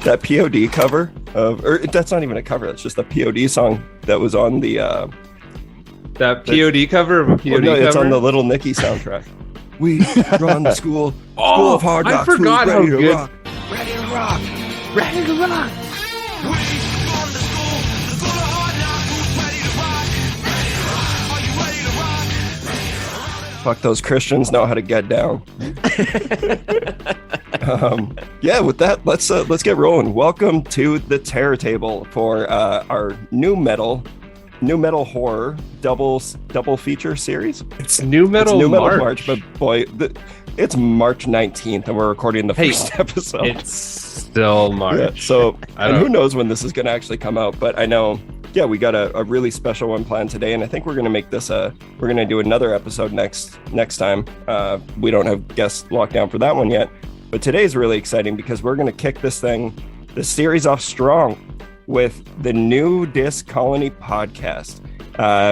that POD cover or that's not even a cover. That's just a POD song that was on the that POD cover of a POD cover. It's on the Little Nicky soundtrack. We run the school of hard knocks. I forgot how good. Rock. Ready to rock. Ready to rock. We run the school of hard knocks. Who's ready to rock? Are you ready to rock? Fuck, those Christians know how to get down. Yeah, with that, let's get rolling. Welcome to the Terror Table for our new metal horror double feature series. It's new metal March, but boy, it's March 19th, and we're recording the first episode. It's still March. Yeah, so and who knows when this is going to actually come out? But I know, yeah, we got a really special one planned today, and I think we're going to make this we're going to do another episode next time. We don't have guests locked down for that one yet, but today's really exciting because we're going to kick this series off strong with the NuDis Colony podcast.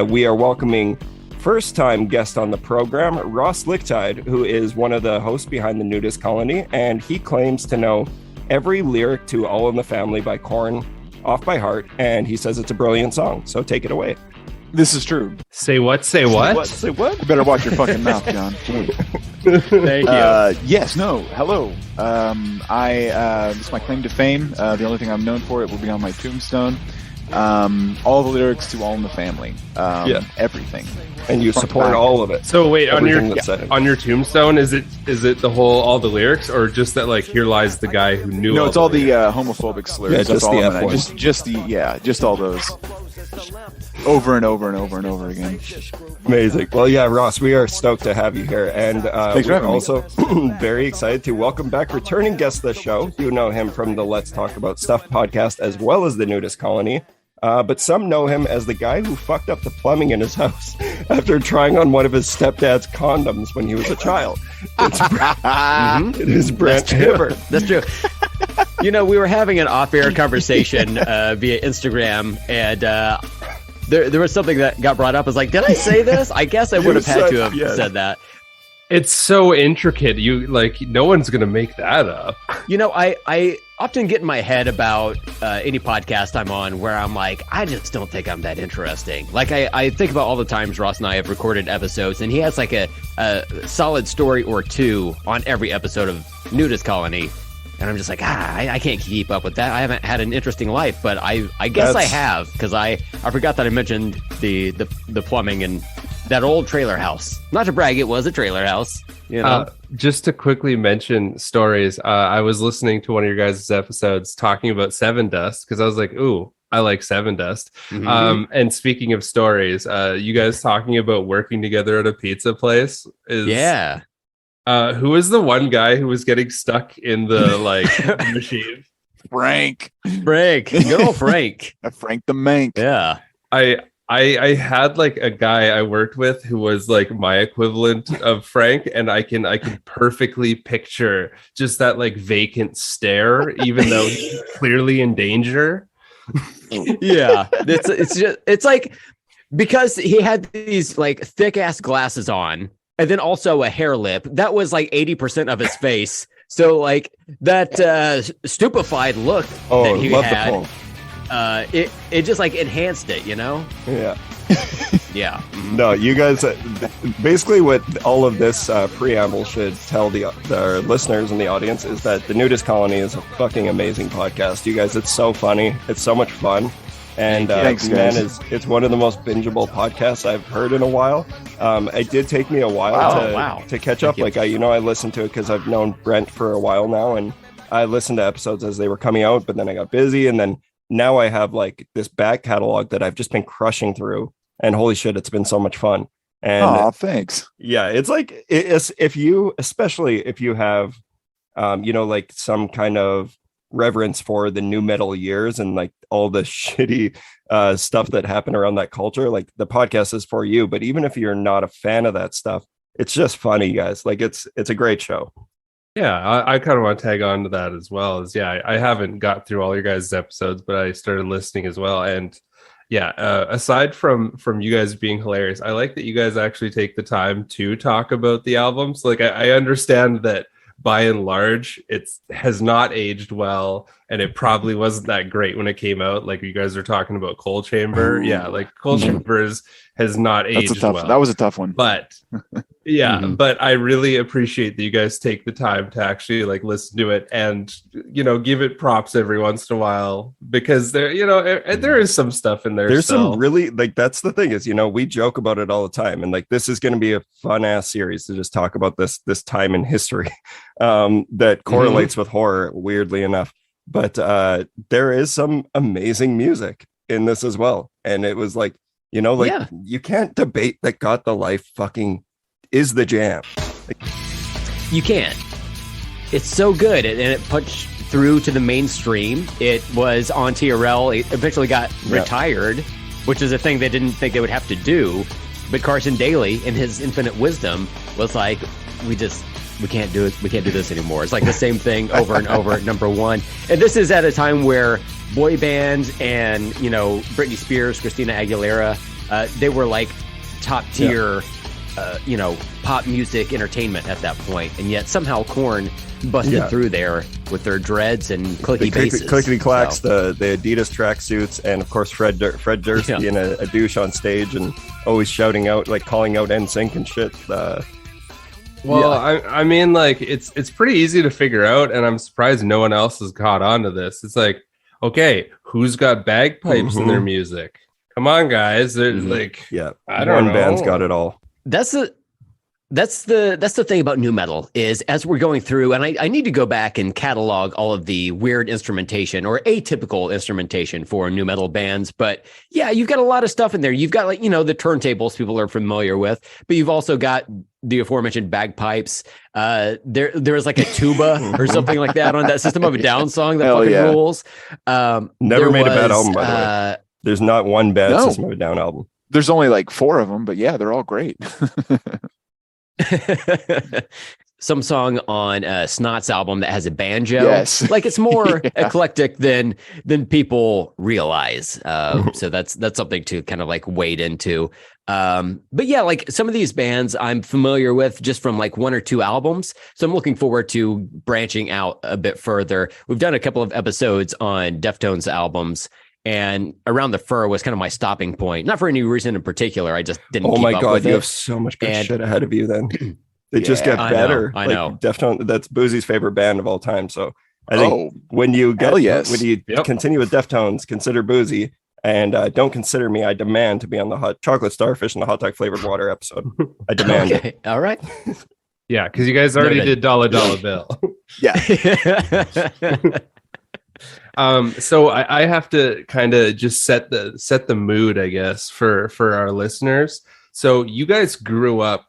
We are welcoming first-time guest on the program, Ross Lickteig, who is one of the hosts behind the NuDis Colony, and he claims to know every lyric to All in the Family by Korn off by heart, and he says it's a brilliant song, so take it away. This is true. Say what? Say what? Say what? You better watch your fucking mouth, John. Thank you. Yes, no, hello. This is my claim to fame. The only thing I'm known for, it will be on my tombstone. All the lyrics to All in the Family. Everything. And you support all of it. So wait, on your tombstone, is it the whole all the lyrics, or just that like here lies the guy who knew? No, it's all the homophobic slurs. Yeah, That's just all the I'm gonna, just all those. Over and over and over and over again. Amazing. Well, yeah, Ross, we are stoked to have you here, and we're also very excited to welcome back returning guest of the show. You know him from the Let's Talk About Stuff podcast, as well as the NuDis Colony. But some know him as the guy who fucked up the plumbing in his house after trying on one of his stepdad's condoms when he was a child. It is Brent Hibbard. That's true. You know, we were having an off-air conversation via Instagram, and there was something that got brought up. I was like, did I say this? I guess I would have had to have said that. It's so intricate. No one's going to make that up. You know, I often get in my head about any podcast I'm on where I'm like, I just don't think I'm that interesting. Like, I think about all the times Ross and I have recorded episodes, and he has like a solid story or two on every episode of NuDis Colony. And I'm just like, I can't keep up with that. I haven't had an interesting life, but I guess I have, because I forgot that I mentioned the plumbing and that old trailer house. Not to brag, it was a trailer house. You know, just to quickly mention stories. I was listening to one of your guys' episodes talking about Seven Dust, because I was like, ooh, I like Seven Dust. Mm-hmm. And speaking of stories, you guys talking about working together at a pizza place is who was the one guy who was getting stuck in the machine? Frank. Good old Frank. Frank the Mank. Yeah. I had like a guy I worked with who was like my equivalent of Frank, and I can perfectly picture just that like vacant stare, even though he's clearly in danger. Yeah, it's like, because he had these like thick ass glasses on, and then also a hair lip that was like 80% of his face. So like that stupefied look that he had. It just like enhanced it, you know? Yeah. Yeah. No, you guys, basically what all of this preamble should tell the listeners and the audience is that the NuDis Colony is a fucking amazing podcast. You guys, it's so funny. It's so much fun. And thanks, guys. It's one of the most bingeable podcasts I've heard in a while. It did take me a while to catch up. Like, I listened to it because I've known Brent for a while now, and I listened to episodes as they were coming out, but then I got busy, and then now I have like this back catalog that I've just been crushing through, and holy shit, it's been so much fun. And thanks. Yeah, it's like especially if you have, like some kind of reverence for the new metal years and like all the shitty stuff that happened around that culture, like the podcast is for you. But even if you're not a fan of that stuff, it's just funny, guys. Like it's a great show. Yeah, I kind of want to tag on to that as well. I haven't got through all your guys' episodes, but I started listening as well. And yeah, aside from you guys being hilarious, I like that you guys actually take the time to talk about the albums. Like I understand that by and large, it has not aged well. and it probably wasn't that great when it came out. Like you guys are talking about Cold Chamber. Yeah, like Cold Chamber has not aged well. That was a tough one. But yeah, but I really appreciate that you guys take the time to actually like listen to it and, you know, give it props every once in a while, because there, you know, there is some stuff in there. There's still. some really, like, that's the thing is, you know, we joke about it all the time, and like this is going to be a fun ass series to just talk about this time in history that correlates with horror, weirdly enough. But there is some amazing music in this as well, and it was like, you know, like you can't debate that Got the Life fucking is the jam. Like, you can't. It's so good, and it punched through to the mainstream. It was on TRL. It eventually got retired, which is a thing they didn't think they would have to do. But Carson Daly, in his infinite wisdom, was like, we can't do it. We can't do this anymore. It's like the same thing over and over. Number one. And this is at a time where boy bands and, you know, Britney Spears, Christina Aguilera, they were like top tier, you know, pop music entertainment at that point. And yet somehow Korn busted through there with their dreads and clicky basses. Clickety clacks, the Adidas tracksuits, and of course Fred Durst being a douche on stage and always shouting out, like calling out NSYNC and shit. Well, I mean, like it's pretty easy to figure out, and I'm surprised no one else has caught on to this. It's like, okay, who's got bagpipes in their music? Come on, guys. They're like, I don't know. One band's got it all. That's the thing about nu metal is, as we're going through, and I need to go back and catalog all of the weird instrumentation or atypical instrumentation for nu metal bands. But yeah, you've got a lot of stuff in there. You've got, like, you know, the turntables people are familiar with, but you've also got the aforementioned bagpipes. There was like a tuba or something like that on that System of a Down song that fucking rules. Never made a bad album, by the way. There's not one bad System of a Down album. There's only like 4 of them, but yeah, they're all great. Some song on Snot's album that has a banjo. Like, it's more eclectic than people realize. So that's something to kind of like wade into. But yeah, like some of these bands I'm familiar with just from like 1 or 2 albums. So I'm looking forward to branching out a bit further. We've done a couple of episodes on Deftones albums, and Around the Fur was kind of my stopping point. Not for any reason in particular. I just didn't keep up with it. Oh my God, you have so much good shit ahead of you then. They just get better. I know. Deftones, that's Buzi's favorite band of all time. So I think when you continue with Deftones, consider Buzi, and don't consider me. I demand to be on the hot chocolate starfish and the hot dog flavored water episode. I demand it. All right. Yeah, because you guys already did Dollar Bill. So I have to kind of just set the mood, I guess, for our listeners. So you guys grew up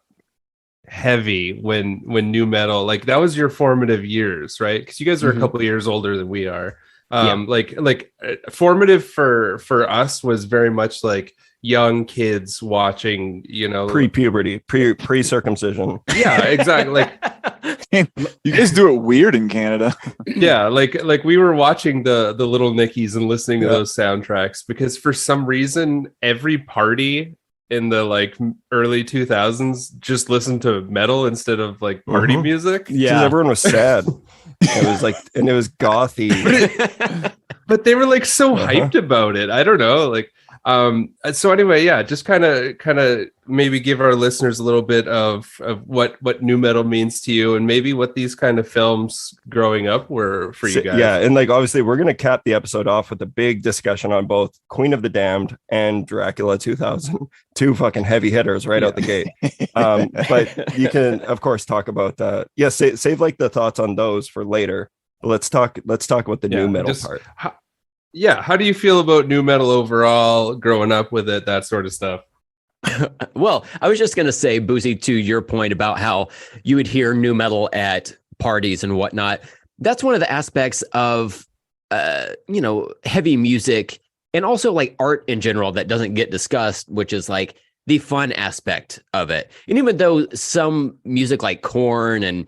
heavy when nu metal, like that was your formative years, right? Because you guys are a couple of years older than we are. Like formative for us was very much like young kids watching, you know, pre-puberty, pre-circumcision. Yeah, exactly. Like, you guys do it weird in Canada. Yeah, like we were watching the Little Nickies and listening to those soundtracks, because for some reason every party in the like early 2000s just listened to metal instead of like party music. Yeah, everyone was sad. It was like, and it was gothy, but they were like so hyped about it. I don't know, like so anyway, yeah, just kind of maybe give our listeners a little bit of what nu metal means to you, and maybe what these kind of films growing up were for you guys. Yeah, and like obviously we're going to cap the episode off with a big discussion on both Queen of the Damned and Dracula 2000, 2 fucking heavy hitters right out the gate. But you can of course talk about save like the thoughts on those for later. But let's talk about the nu metal part. How do you feel about nu metal overall, growing up with it, that sort of stuff? Well, I was just going to say, Buzi, to your point about how you would hear nu metal at parties and whatnot. That's one of the aspects of, heavy music, and also like art in general, that doesn't get discussed, which is like the fun aspect of it. And even though some music like Korn and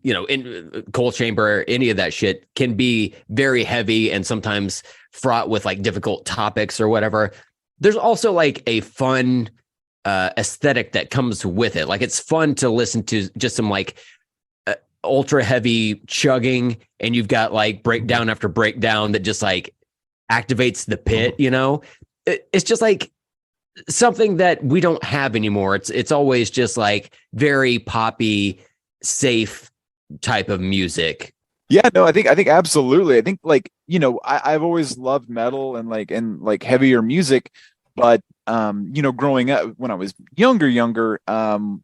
you know, in Cold Chamber, any of that shit can be very heavy and sometimes fraught with like difficult topics or whatever, there's also like a fun aesthetic that comes with it. Like, it's fun to listen to just some like ultra heavy chugging, and you've got like breakdown after breakdown that just like activates the pit, you know? It's just like something that we don't have anymore. It's always just like very poppy, safe type of music. Yeah, no, I think absolutely. I think like, you know, I've always loved metal and like heavier music, but you know, growing up when I was younger, one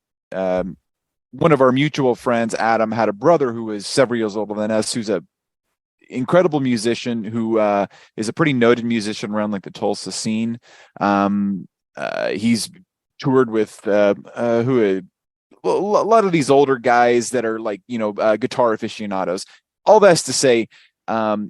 of our mutual friends, Adam, had a brother who was several years older than us, who's a incredible musician who is a pretty noted musician around like the Tulsa scene. He's toured with a lot of these older guys that are like, you know, guitar aficionados. All that's to say,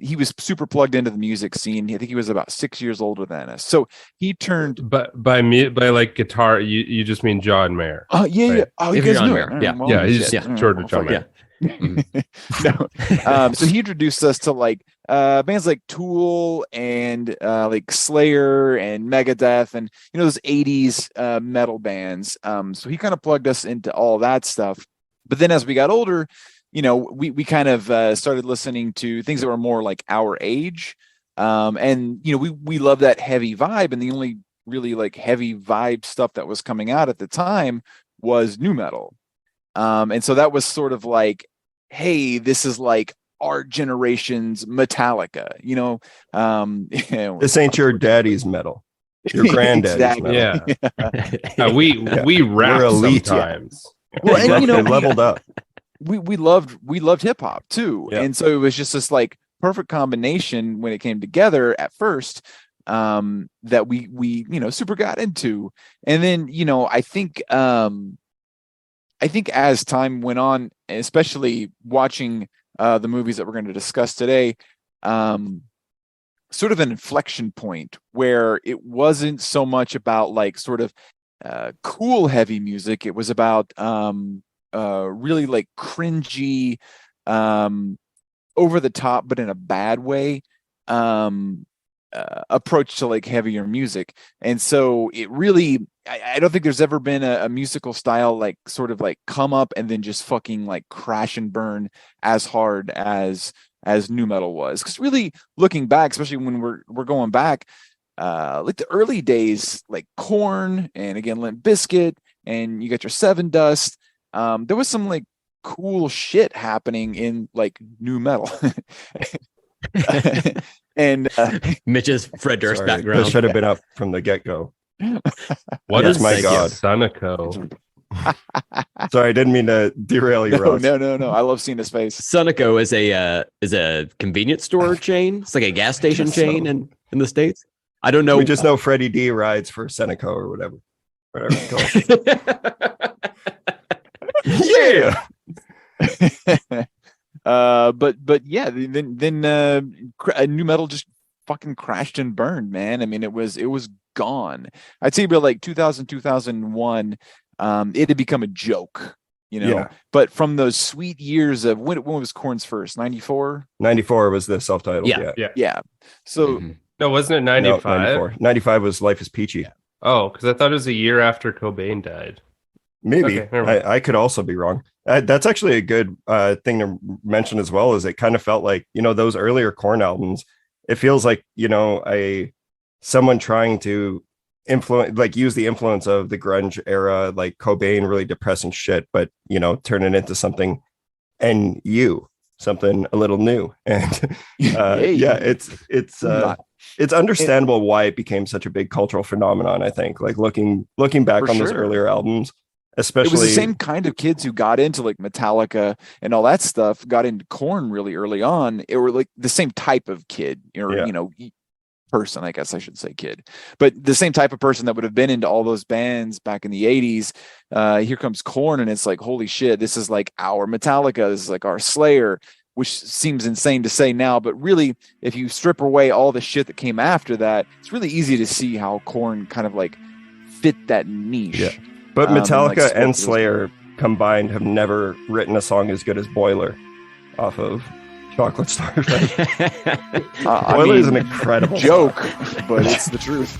he was super plugged into the music scene. I think he was about 6 years older than us. So he turned. But by like guitar, you just mean John Mayer. Oh yeah, right? Yeah. Oh, you guys John know Mayer. it. Yeah, Well, yeah, he's shit. shorter John Mayer. No. So he introduced us to like bands like Tool and like Slayer and Megadeth and, you know, those 80s metal bands. So he kind of plugged us into all that stuff. But then as we got older, you know, we kind of started listening to things that were more like our age. And, you know, we love that heavy vibe. And the only really like heavy vibe stuff that was coming out at the time was nu metal. And so that was sort of like, hey, this is like our generation's Metallica, you know. This ain't your daddy's metal. Your granddaddy's Exactly. metal. We rap We're elite, sometimes. Well, and, you know, They leveled up. we loved hip hop too. Yeah. And so it was just this like perfect combination when it came together at first, that we you know, super got into. And then, you know, I think as time went on, especially watching the movies that we're going to discuss today, sort of an inflection point where it wasn't so much about like sort of cool heavy music. It was about really like cringy, over the top, but in a bad way, approach to like heavier music. And so it really, I don't think there's ever been a musical style like sort of like come up and then just fucking like crash and burn as hard as nu metal was. Because really looking back, especially when we're going back, like the early days, like Korn and again Limp Bizkit, and you got your Seven Dust. There was some like cool shit happening in like nu metal. And Mitch's Fred Durst Sorry, background. this should have been up from the get-go. What Yes, is my my God. Sunico? Sorry, I didn't mean to derail you, Roach. No. I love seeing his face. Sunico is a convenience store chain. It's like a gas station chain in the States. I don't know. We just know Freddie D rides for Seneca or whatever it's called. Yeah. But yeah, then nu metal just fucking crashed and burned, man. I mean, it was gone. I'd say about like 2000, 2001, it had become a joke, you know. Yeah. But from those sweet years of when was Korn's first? 94? 94 was the self-titled. Yeah. So No, wasn't it No, 95? 94. 95 was Life is Peachy. Oh, because I thought it was a year after Cobain died. Maybe. Okay, never mind. I could also be wrong. That's actually a good thing to mention as well, is it kind of felt like, you know, those earlier Korn albums, it feels like, you know, someone trying to use the influence of the grunge era, like Cobain, really depressing shit, but, you know, turn it into something something a little new. And it's understandable why it became such a big cultural phenomenon. I think, like looking back on those earlier albums, especially, it was the same kind of kids who got into like Metallica and all that stuff, got into Korn really early on. It were like the same type of kid, or you know, person, I guess I should say kid, but the same type of person that would have been into all those bands back in the 80s. Here comes Korn, and it's like, holy shit, this is like our Metallica, this is like our Slayer, which seems insane to say now, but really, if you strip away all the shit that came after that, it's really easy to see how Korn kind of like fit that niche. Yeah. But Metallica like and Slayer combined have never written a song as good as Boiler off of Chocolate Starfish. Boiler is an incredible joke, song. but it's the truth.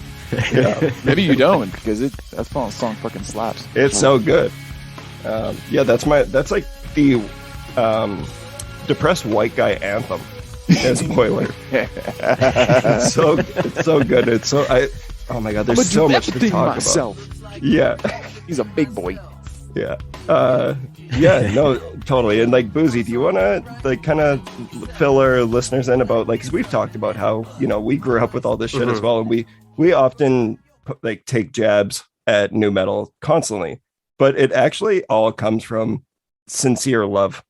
Yeah. Maybe you don't, because that song fucking slaps. It's so good. That's like the depressed white guy anthem. Spoiler. It's so good. Oh my god, there's so much to talk about. Yeah. He's a big boy. Yeah. Yeah, no, totally. And like, Buzi, do you want to like kind of fill our listeners in about like, because we've talked about how, you know, we grew up with all this shit as well, and we often like take jabs at nu metal constantly, but it actually all comes from sincere love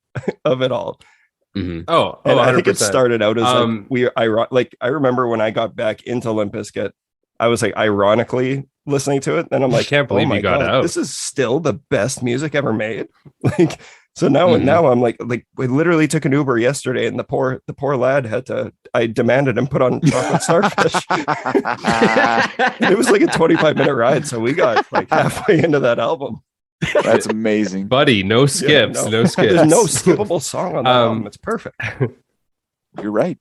of it all. Mm-hmm. And I think it started out as I remember when I got back into Limp Bizkit, I was like ironically listening to it, and I'm like, I can't believe oh my you got God, out. this is still the best music ever made. Like, so now I'm like we literally took an Uber yesterday, and the poor lad I demanded him put on Chocolate Starfish. It was like a 25-minute ride, so we got like halfway into that album. That's amazing, buddy. No skips. No skips. There's no skippable song on that album. It's perfect. You're right.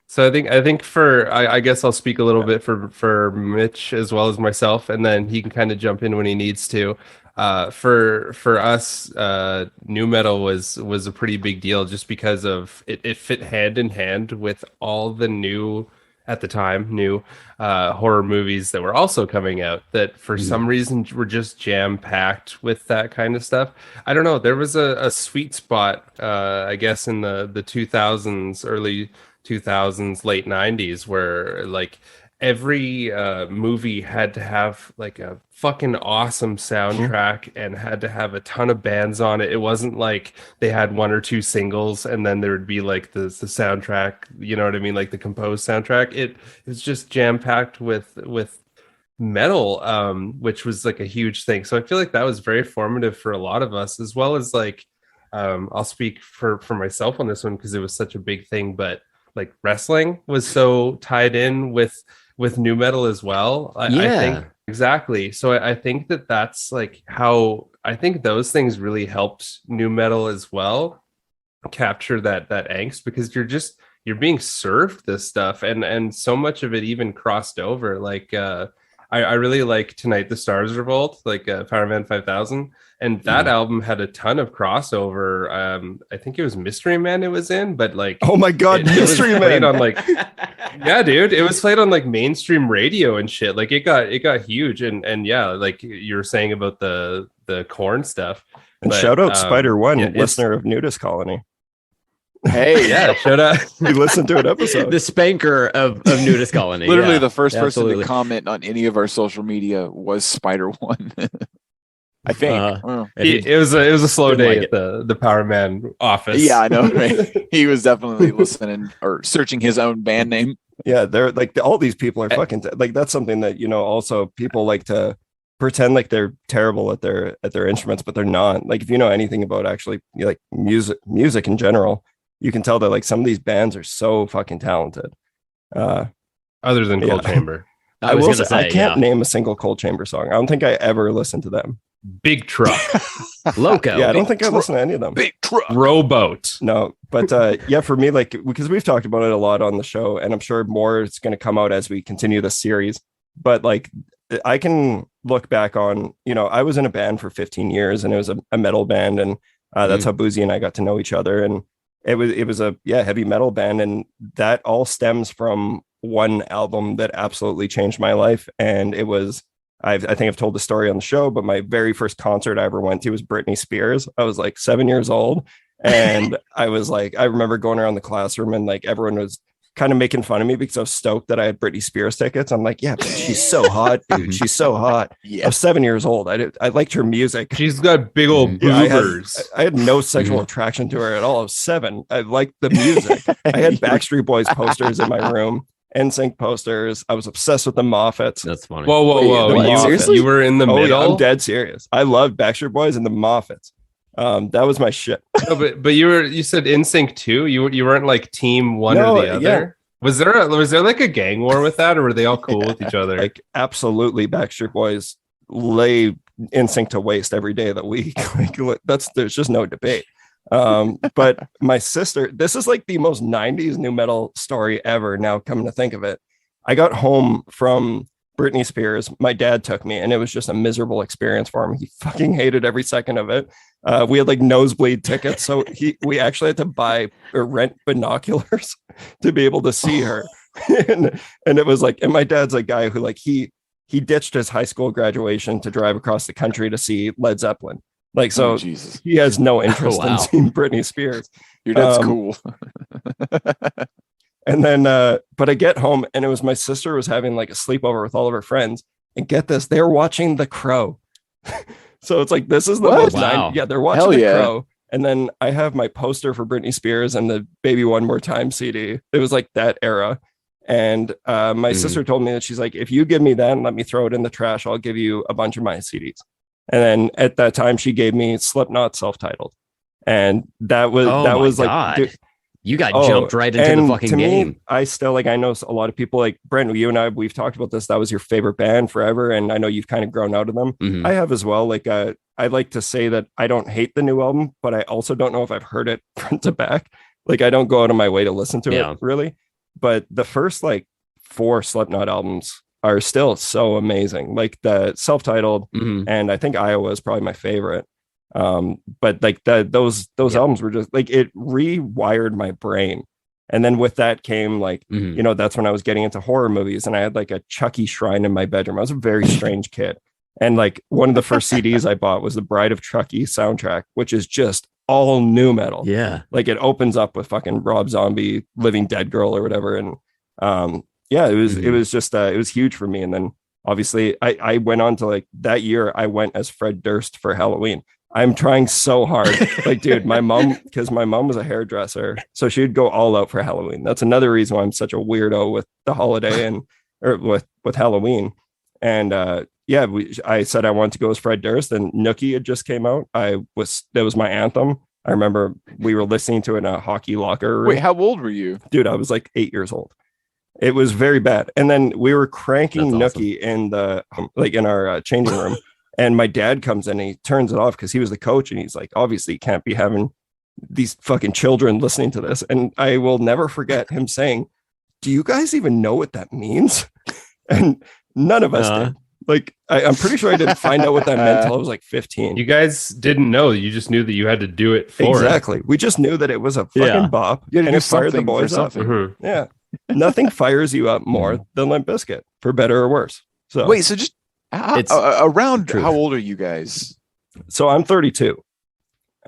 So I think I guess I'll speak a little bit for Mitch as well as myself, and then he can kind of jump in when he needs to. For us, nu metal was a pretty big deal just because of it fit hand in hand with all the new horror movies that were also coming out that for some reason were just jam packed with that kind of stuff. I don't know. There was a sweet spot, I guess, in the 2000s, early 2000s, late 90s, where like every movie had to have like a fucking awesome soundtrack and had to have a ton of bands on it. It wasn't like they had one or two singles and then there would be like the soundtrack, you know what I mean, like the composed soundtrack. It was just jam packed with metal, which was like a huge thing. So I feel like that was very formative for a lot of us, as well as like I'll speak for myself on this one because it was such a big thing, but like wrestling was so tied in with nu metal as well. I think exactly. So I think that's like how I think those things really helped nu metal as well capture that angst, because you're being served this stuff, and so much of it even crossed over. Like I really like Tonight the Stars Revolt, like Power Man 5000, and that album had a ton of crossover. I think it was Mystery Man it was in, but like, oh my God, Mystery Man on like, yeah, dude, it was played on like mainstream radio and shit. Like it got huge, and yeah, like you were saying about the Korn stuff. And but, shout out Spider One, yeah, listener of NuDis Colony. Hey, yeah, shout out. You listened to an episode. The spanker of NuDis Colony. Literally, yeah, the first person absolutely. to comment on any of our social media was Spider One. I think It was a slow Didn't day like at the Power Man office. Yeah, I know. Right? He was definitely listening or searching his own band name. Yeah, they're like all these people are fucking like that's something that, you know, also people like to pretend like they're terrible at their instruments, but they're not. Like if you know anything about actually like music in general, you can tell that like some of these bands are so fucking talented. Other than Cold Chamber. I was will gonna say, say, I can't name a single Cold Chamber song. I don't think I ever listened to them. Big Truck. Loco. Yeah, I don't think I listened to any of them. Big truck. Rowboat. No, but yeah, for me, like, because we've talked about it a lot on the show, and I'm sure more is going to come out as we continue the series. But like, I can look back on, you know, I was in a band for 15 years, and it was a metal band, and that's how Buzi and I got to know each other. And it was a heavy metal band, and that all stems from one album that absolutely changed my life, and it was. I think I've told the story on the show, but my very first concert I ever went to was Britney Spears. I was like 7 years old. And I was like, I remember going around the classroom and like everyone was kind of making fun of me because I was stoked that I had Britney Spears tickets. I'm like, yeah, but she's so hot, dude. She's so hot. Yeah. I was 7 years old. I liked her music. She's got big old boobers. I had no sexual attraction to her at all. I was 7. I liked the music. I had Backstreet Boys posters in my room. NSYNC posters. I was obsessed with the Moffats. That's funny. Whoa. Seriously? You were in the middle? Yeah, I'm dead serious. I loved Backstreet Boys and the Moffats. That was my shit. No, but you said NSYNC too? You weren't like team one or the other? Yeah. Was there like a gang war with that, or were they all cool with each other? Like absolutely, Backstreet Boys lay NSYNC to waste every day of the week. Like there's just no debate. But my sister, this is like the most 90s nu metal story ever. Now coming to think of it, I got home from Britney Spears. My dad took me, and it was just a miserable experience for him. He fucking hated every second of it. We had like nosebleed tickets, so we actually had to buy or rent binoculars to be able to see her. and it was like, and my dad's a guy who like he ditched his high school graduation to drive across the country to see Led Zeppelin. Like, so Jesus. he has no interest in seeing Britney Spears. Your dad's cool. And then, but I get home and it was my sister was having like a sleepover with all of her friends. And get this, they're watching The Crow. So it's like, this is the most they're watching The Crow. And then I have my poster for Britney Spears and the Baby One More Time CD. It was like that era. And my sister told me that she's like, if you give me that and let me throw it in the trash, I'll give you a bunch of my CDs. And then at that time, she gave me Slipknot self-titled. And that was like, dude, you got jumped right into the fucking game. Me, I still like, I know a lot of people like Brent, you and I, we've talked about this. That was your favorite band forever. And I know you've kind of grown out of them. Mm-hmm. I have as well. Like, I like to say that I don't hate the new album, but I also don't know if I've heard it front to back. Like, I don't go out of my way to listen to it really. But the first like 4 Slipknot albums are still so amazing. Like the self-titled and I think Iowa is probably my favorite. But like those albums were just like, it rewired my brain. And then with that came like, you know, that's when I was getting into horror movies and I had like a Chucky shrine in my bedroom. I was a very strange kid. And like one of the first CDs I bought was the Bride of Chucky soundtrack, which is just all new metal. Yeah. Like it opens up with fucking Rob Zombie, Living Dead Girl or whatever. And it was just it was huge for me. And then obviously I went on to like that year I went as Fred Durst for Halloween. I'm trying so hard. Like, dude, my mom was a hairdresser, so she'd go all out for Halloween. That's another reason why I'm such a weirdo with the holiday or with Halloween. And I said I wanted to go as Fred Durst, and Nookie had just came out. That was my anthem. I remember we were listening to it in a hockey locker room. Wait, how old were you? Dude, I was like 8 years old. It was very bad. And then we were cranking Nookie in the in our changing room. And my dad comes in and he turns it off because he was the coach. And he's like, obviously, you can't be having these fucking children listening to this. And I will never forget him saying, do you guys even know what that means? And none of us did. Like, I'm pretty sure I didn't find out what that meant until I was like 15. You guys didn't know. You just knew that you had to do it for Exactly. We just knew that it was a fucking bop. And it fired the boys up. Mm-hmm. Yeah. Nothing fires you up more than Limp Bizkit, for better or worse. So wait, so just around truth. How old are you guys? So I'm 32.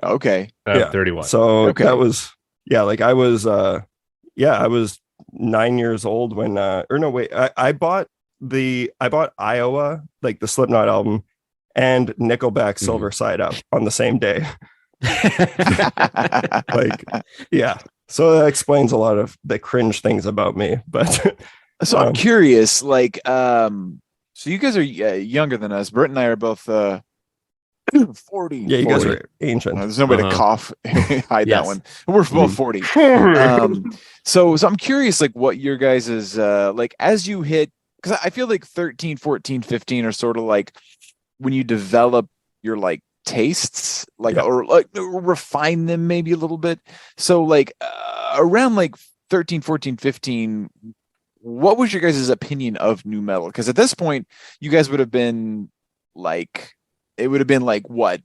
Okay. 31. So that was I was 9 years old when I bought Iowa, like the Slipknot album, and Nickelback Silver Side Up on the same day. So that explains a lot of the cringe things about me. But so I'm curious, like so you guys are younger than us. Brent and I are both 40. Yeah, you guys are ancient. There's no way to cough hide that one. We're both 40. So I'm curious, like what your guys is like as you hit, because I feel like 13, 14, 15 are sort of like when you develop your like tastes, like or like refine them maybe a little bit. So like around like 13, 14, 15, what was your guys' opinion of nu metal? Because at this point, you guys would have been like, it would have been like what,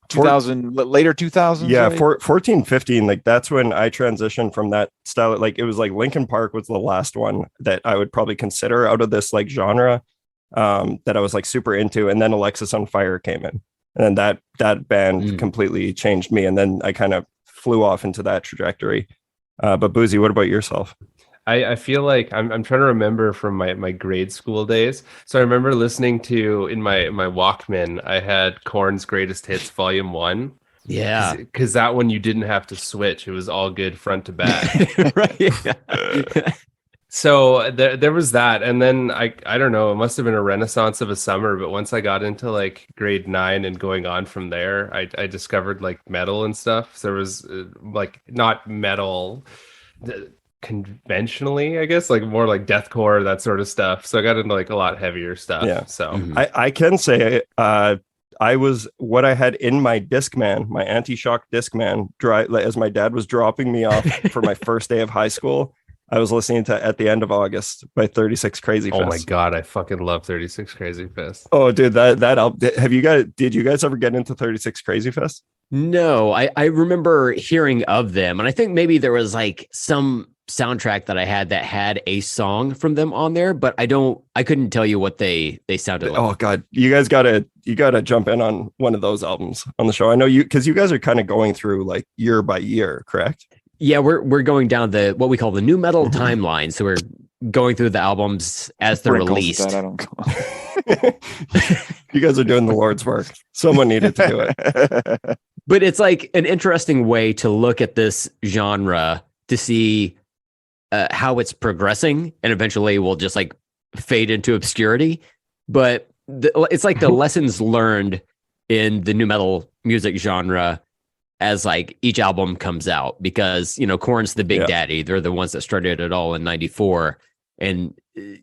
2000, later 2000s? Yeah, right? 14, 15, like that's when I transitioned from that style. Like it was like Linkin Park was the last one that I would probably consider out of this like genre that I was like super into. And then Alexis on Fire came in. And then that band completely changed me. And then I kind of flew off into that trajectory. But Buzi, what about yourself? I feel like I'm trying to remember from my grade school days. So I remember listening to in my Walkman, I had Korn's Greatest Hits Volume 1. Yeah. Because that one you didn't have to switch. It was all good front to back. Right. So there was that. And then I don't know, it must have been a renaissance of a summer. But once I got into like grade 9 and going on from there, I discovered like metal and stuff. So there was like not metal conventionally, I guess, like more like deathcore, that sort of stuff. So I got into like a lot heavier stuff. Yeah. So I can say I was what I had in my Discman, my anti-shock Discman, as my dad was dropping me off for my first day of high school. I was listening to At the End of August by 36 Crazy Fists. Oh my god, I fucking love 36 Crazy Fists. Oh, dude, that album. Did you guys ever get into 36 Crazy Fists? No, I remember hearing of them, and I think maybe there was like some soundtrack that I had that had a song from them on there, but I couldn't tell you what they sounded like. Oh god, you guys gotta jump in on one of those albums on the show. I know because you guys are kind of going through like year by year, correct? Yeah, we're going down what we call the new metal timeline. So we're going through the albums as they're Brent calls it released. that, I don't call You guys are doing the Lord's work. Someone needed to do it. But it's like an interesting way to look at this genre to see how it's progressing, and eventually will just like fade into obscurity. But it's like the lessons learned in the new metal music genre as like each album comes out, because Korn's the big daddy. They're the ones that started it all in '94, and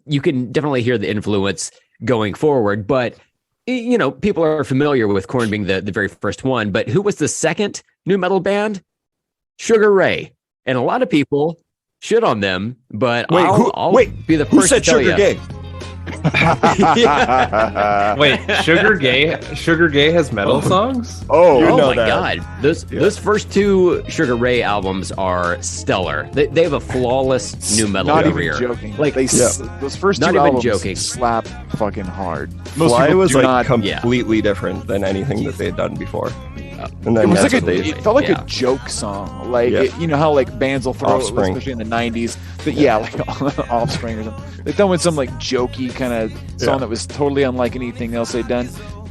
you can definitely hear the influence going forward. But people are familiar with Korn being the very first one, but who was the second new metal band? Sugar Ray. And a lot of people shit on them, but I'll be the first who said to tell Sugar you. Gay? Wait, Sugar Gay has metal songs? Oh, Oh my that. god. Those first two Sugar Ray albums are stellar. They have a flawless new metal Not career. even joking. Like, Those first Not two even albums joking. slap fucking hard. Fly people was do like not- completely different than anything that they had done before. And It then was like naturally- it felt like Yeah. a joke song. Like Yeah. you know how like bands will throw, Offspring. especially in the '90s. But like Offspring or something. They throw in some like jokey kind of song Yeah. that was totally unlike anything else they'd done,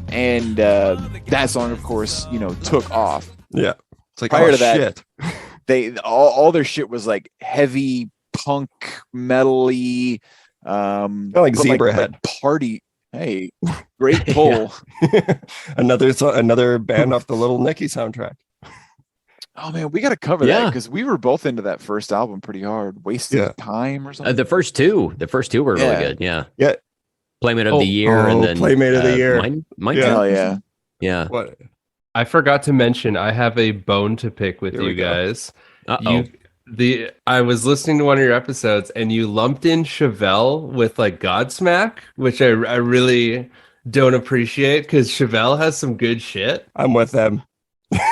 and that song, of course, took off. Yeah. It's like, Prior oh, to that, shit. They all their shit was like heavy punk metally, like but, Zebrahead. party. Hey, great pull. another band off the Little Nicky soundtrack. Oh man, we got to cover that Yeah. because we were both into that first album pretty hard. Wasted Time or something. The first two were really Yeah. good. Yeah. Yeah. Playmate of the Year, and then Playmate of the Year. Mine Yeah. Hell yeah. Yeah. What? I forgot to mention I have a bone to pick with Here you we go. guys. Uh-oh. I was listening to one of your episodes and you lumped in Chevelle with like Godsmack, which I really don't appreciate because Chevelle has some good shit. I'm with them.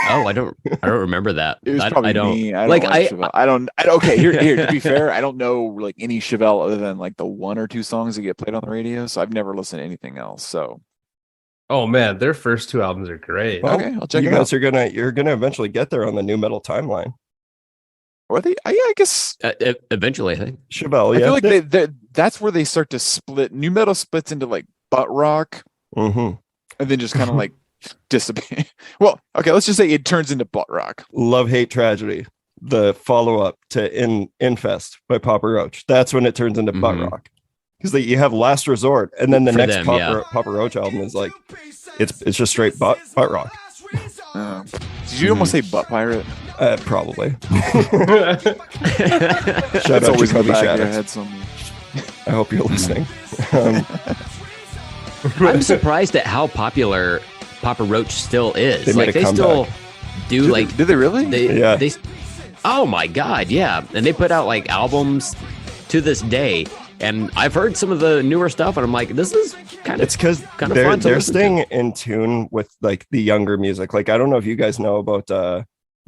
Oh, I don't remember that. It was I probably don't me. I don't like Chevelle. I don't. Okay, here. To be fair, I don't know like any Chevelle other than like the one or two songs that get played on the radio. So I've never listened to anything else. So Oh man, their first two albums are great. Well, okay, I'll check you it out. guys you're gonna eventually get there on the new metal timeline. Or they? Yeah, I guess. eventually, I think. Chevelle, I yeah. feel like that's where they start to split. New metal splits into like butt rock, Mm-hmm. and then just kind of like dissipate. Well, okay, let's just say it turns into butt rock. Love, Hate, Tragedy, the follow-up to Infest by Papa Roach. That's when it turns into butt Mhm. rock. Because you have Last Resort, and then the For next them, Papa Roach album is like it's just straight butt rock. Did you almost say butt pirate? Probably. That's Shout out always in the Jacoby back of your Shaddix. head somewhere. I hope you're listening. Um, I'm surprised at how popular Papa Roach still is. They made like a they comeback. still do like Did they really? Yeah. Oh my god, yeah. And they put out like albums to this day. And I've heard some of the newer stuff, and I'm like, this is kind of it's because kind of they're fun to listen to. staying in tune with like the younger music. Like I don't know if you guys know about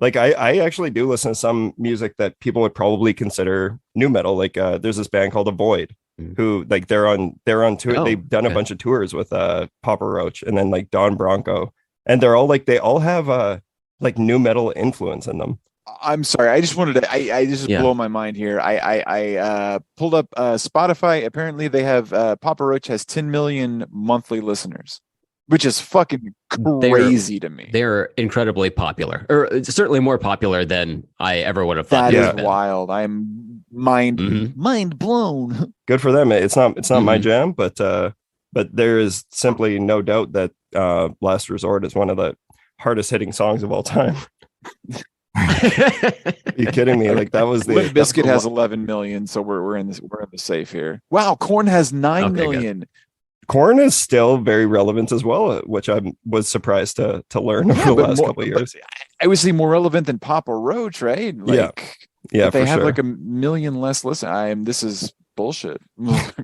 like I actually do listen to some music that people would probably consider new metal. Like there's this band called Avoid who like they're on tour. Oh, They've done a okay. bunch of tours with Papa Roach and then like Don Bronco, and they're all like they all have like new metal influence in them. I'm sorry. I just wanted to. I just Yeah. blow my mind here. I pulled up Spotify. Apparently, they have Papa Roach has 10 million monthly listeners, which is fucking crazy to me. They're incredibly popular, or it's certainly more popular than I ever would have thought. That they is would have been. wild. I'm mind Mhm. blown. Good for them. It's not my Mhm. jam, but there is simply no doubt that Last Resort is one of the hardest hitting songs of all time. Are you kidding me? Like that was the Limp that's Bizkit the has one- 11 million, so we're in the safe here. Wow, Korn has 9 Okay, good. million. Korn is still very relevant as well, which I was surprised to learn over Yeah, the but last more- couple of but years. I would say more relevant than Papa Roach, right? Like, Yeah, But they for have sure. like a million less listen. This is bullshit,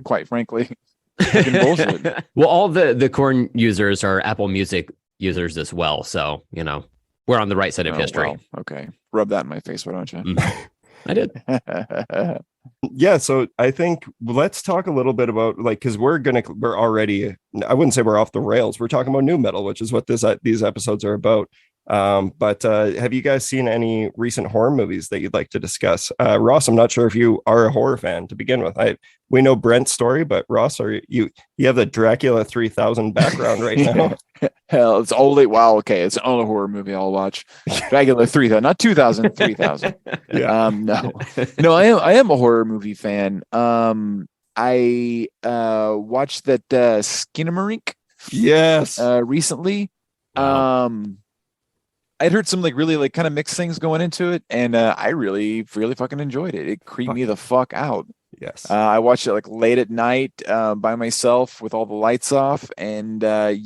quite frankly. Fucking bullshit. Well, all the Korn users are Apple Music users as well, so we're on the right side of history. Well, okay. Rub that in my face, why don't you? I did. Yeah, so I think let's talk a little bit about because we're already, I wouldn't say we're off the rails. We're talking about new metal, which is what these episodes are about. But have you guys seen any recent horror movies that you'd like to discuss? Ross, I'm not sure if you are a horror fan to begin with. We know Brent's story, but Ross, you have the Dracula 3000 background right now. Hell, it's only okay. It's the only horror movie I'll watch. Dracula 3000, not 2000, 3000. Yeah. No, I am a horror movie fan. I watched that SKINAMARINK Yes. recently. Wow. I'd heard some really kind of mixed things going into it, and I really fucking enjoyed it. It creeped me the fuck out. Yes. I watched it late at night by myself with all the lights off, and I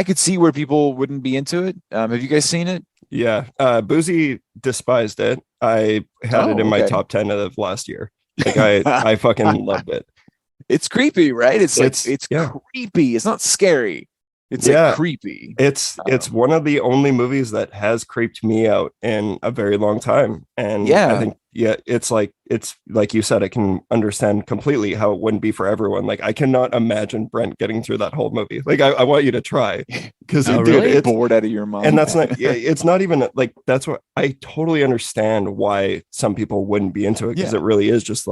could see where people wouldn't be into it. Have you guys seen it? Yeah. Buzi despised it. I had it in my okay. top 10 of last year. I fucking loved it. It's creepy, right? It's yeah. creepy. It's not scary. It's creepy. It's one of the only movies that has creeped me out in a very long time. And I think it's like you said, I can understand completely how it wouldn't be for everyone. I cannot imagine Brent getting through that whole movie. I want you to try, because it's bored out of your mind. And that's not it's not even that's what I totally understand why some people wouldn't be into it, because it really is just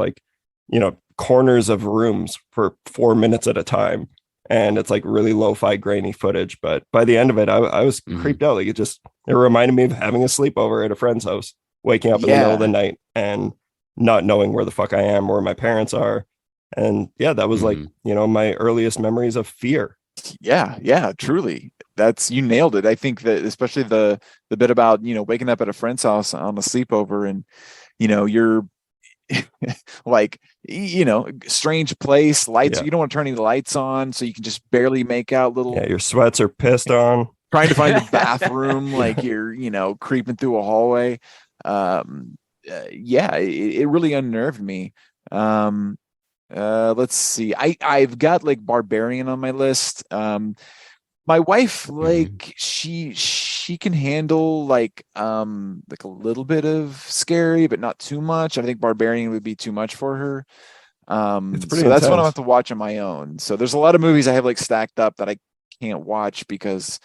corners of rooms for 4 minutes at a time. And it's really lo-fi grainy footage, but by the end of it, I was creeped out. It reminded me of having a sleepover at a friend's house, waking up in the middle of the night and not knowing where the fuck I am, where my parents are. And that was my earliest memories of fear. Yeah, truly. You nailed it. I think that especially the bit about, waking up at a friend's house on a sleepover, and, you're strange place, lights. You don't want to turn any lights on, so you can just barely make out little. Yeah, your sweats are pissed on. Trying to find the bathroom, you're, creeping through a hallway. It really unnerved me. Let's see. I've got Barbarian on my list. My wife, she can handle a little bit of scary, but not too much. I think Barbarian would be too much for her. It's pretty so that's intense. what I'll have to watch on my own. So there's a lot of movies I have stacked up that I can't watch because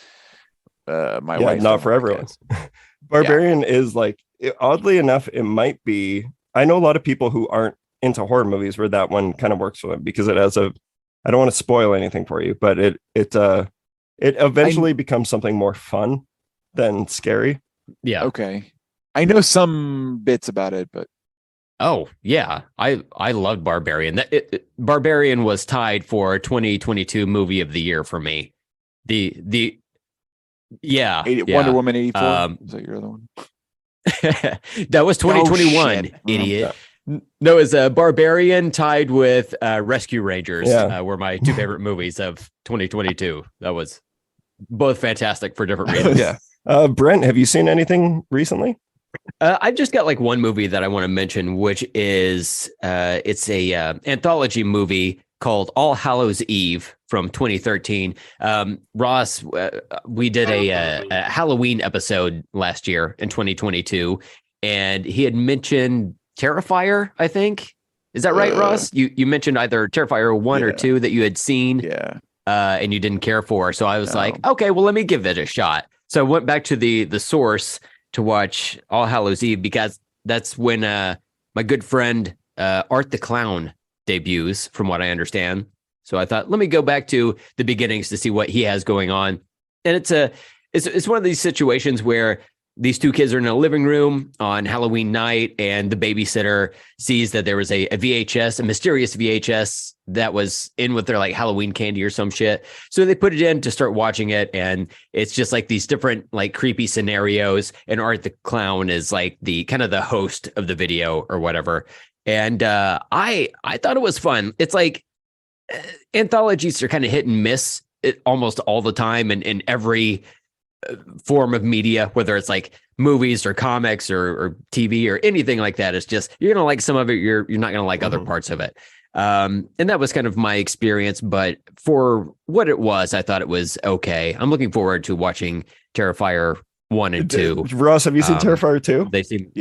my wife. Not for everyone. Barbarian is oddly enough, it might be. I know a lot of people who aren't into horror movies where that one kind of works for them, because it has I don't want to spoil anything for you, but it eventually becomes something more fun than scary. Yeah. Okay. I know some bits about it, but oh yeah, I loved Barbarian. Barbarian was tied for 2022 movie of the year for me. Wonder Woman 84. Is that your other one? That was 2021. Idiot. No, it's Barbarian tied with Rescue Rangers. Were my two favorite movies of 2022. That was both fantastic for different reasons. Brent, have you seen anything recently? I've just got one movie that I want to mention, which is it's a anthology movie called All Hallows' Eve from 2013. Ross, we did a Halloween episode last year in 2022, and he had mentioned Terrifier, I think. Is that right, Ross? You mentioned either Terrifier 1 or 2 that you had seen, and you didn't care for. So I was like, okay, well, let me give it a shot. So I went back to the source to watch All Hallows' Eve, because that's when my good friend Art the Clown debuts, from what I understand. So I thought, let me go back to the beginnings to see what he has going on. And it's one of these situations where these two kids are in a living room on Halloween night, and the babysitter sees that there was a VHS, a mysterious VHS that was in with their Halloween candy or some shit. So they put it in to start watching it, and it's just these different creepy scenarios. And Art the Clown is the kind of the host of the video or whatever. And I thought it was fun. It's anthologies are kind of hit and miss almost all the time, and every form of media, whether it's like movies or comics or TV or anything like that. It's just you're gonna like some of it, you're not gonna like other parts of it. And that was kind of my experience, but for what it was, I thought it was okay. I'm looking forward to watching Terrifier 1 and 2. Ross, have you seen Terrifier 2? They seem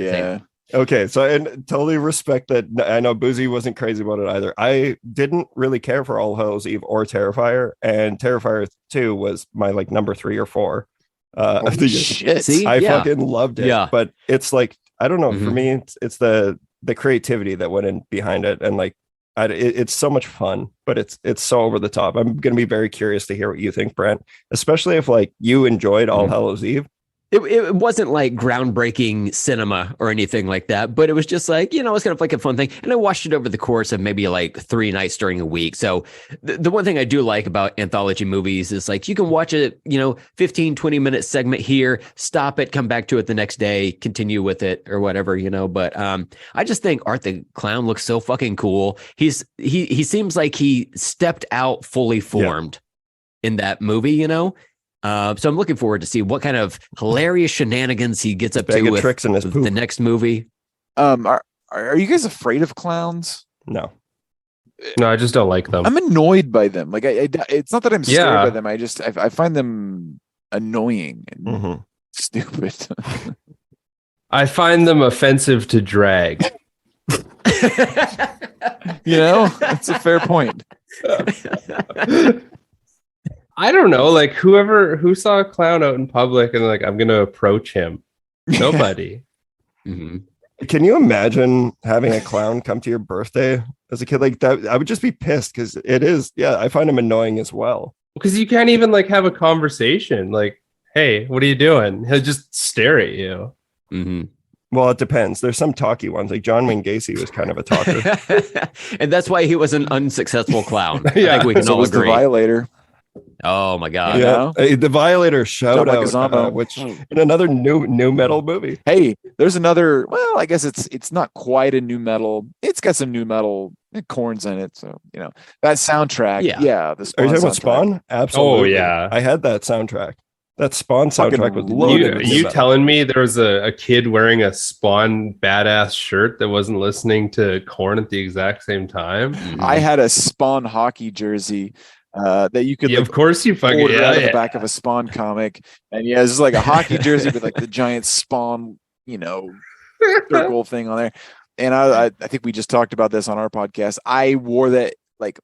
Okay, so and totally respect that. I know Buzi wasn't crazy about it either. I didn't really care for All Hallows Eve or Terrifier, and Terrifier 2 was my like number 3 or 4 of the year. Shit. See? I Yeah. fucking loved it. Yeah. But it's like, I don't know, for me, it's the creativity that went in behind it, and like it's so much fun, but it's so over the top. I'm gonna be very curious to hear what you think, Brent, especially if like you enjoyed All Hallows Eve. It wasn't like groundbreaking cinema or anything like that, but it was just like, you know, it's kind of like a fun thing. And I watched it over the course of maybe like 3 nights during a week. So the one thing I do like about anthology movies is like you can watch a, 15, 20-minute segment here, stop it, come back to it the next day, continue with it or whatever, But I just think Art the Clown looks so fucking cool. He seems like he stepped out fully formed in that movie, So I'm looking forward to see what kind of hilarious shenanigans he gets up to with tricks in his poop. the next movie. Are you guys afraid of clowns? No. No, I just don't like them. I'm annoyed by them. Like it's not that I'm scared Yeah. by them. I find them annoying and stupid. I find them offensive to drag. That's a fair point. I don't know, like who saw a clown out in public and like I'm gonna approach him. Nobody. Mhm. Can you imagine having a clown come to your birthday as a kid like that? I would just be pissed because it is. Yeah, I find him annoying as well. Because you can't even like have a conversation. Like, hey, what are you doing? He'll just stare at you. Mhm. Well, it depends. There's some talky ones. Like John Wayne Gacy was kind of a talker. And that's why he was an unsuccessful clown. I Yeah. think we can So all was the agree. Violator. Oh my god. Yeah, the Violator shout out, Leguizamo. which in another new metal movie. Hey, there's another. Well, I guess it's not quite a new metal. It's got some new metal Korn's in it, so that soundtrack. Yeah. The Are you talking about soundtrack. Spawn? Absolutely. Oh, yeah. I had that soundtrack. That Spawn Fucking soundtrack was loaded loaded. with You metal. telling me there was a kid wearing a Spawn badass shirt that wasn't listening to Korn at the exact same time? I had a Spawn hockey jersey that you could Yeah, of course you fucking order out of the yeah. back of a Spawn comic, and it's just like a hockey jersey with like the giant Spawn, circle thing on there. And I think we just talked about this on our podcast. I wore that like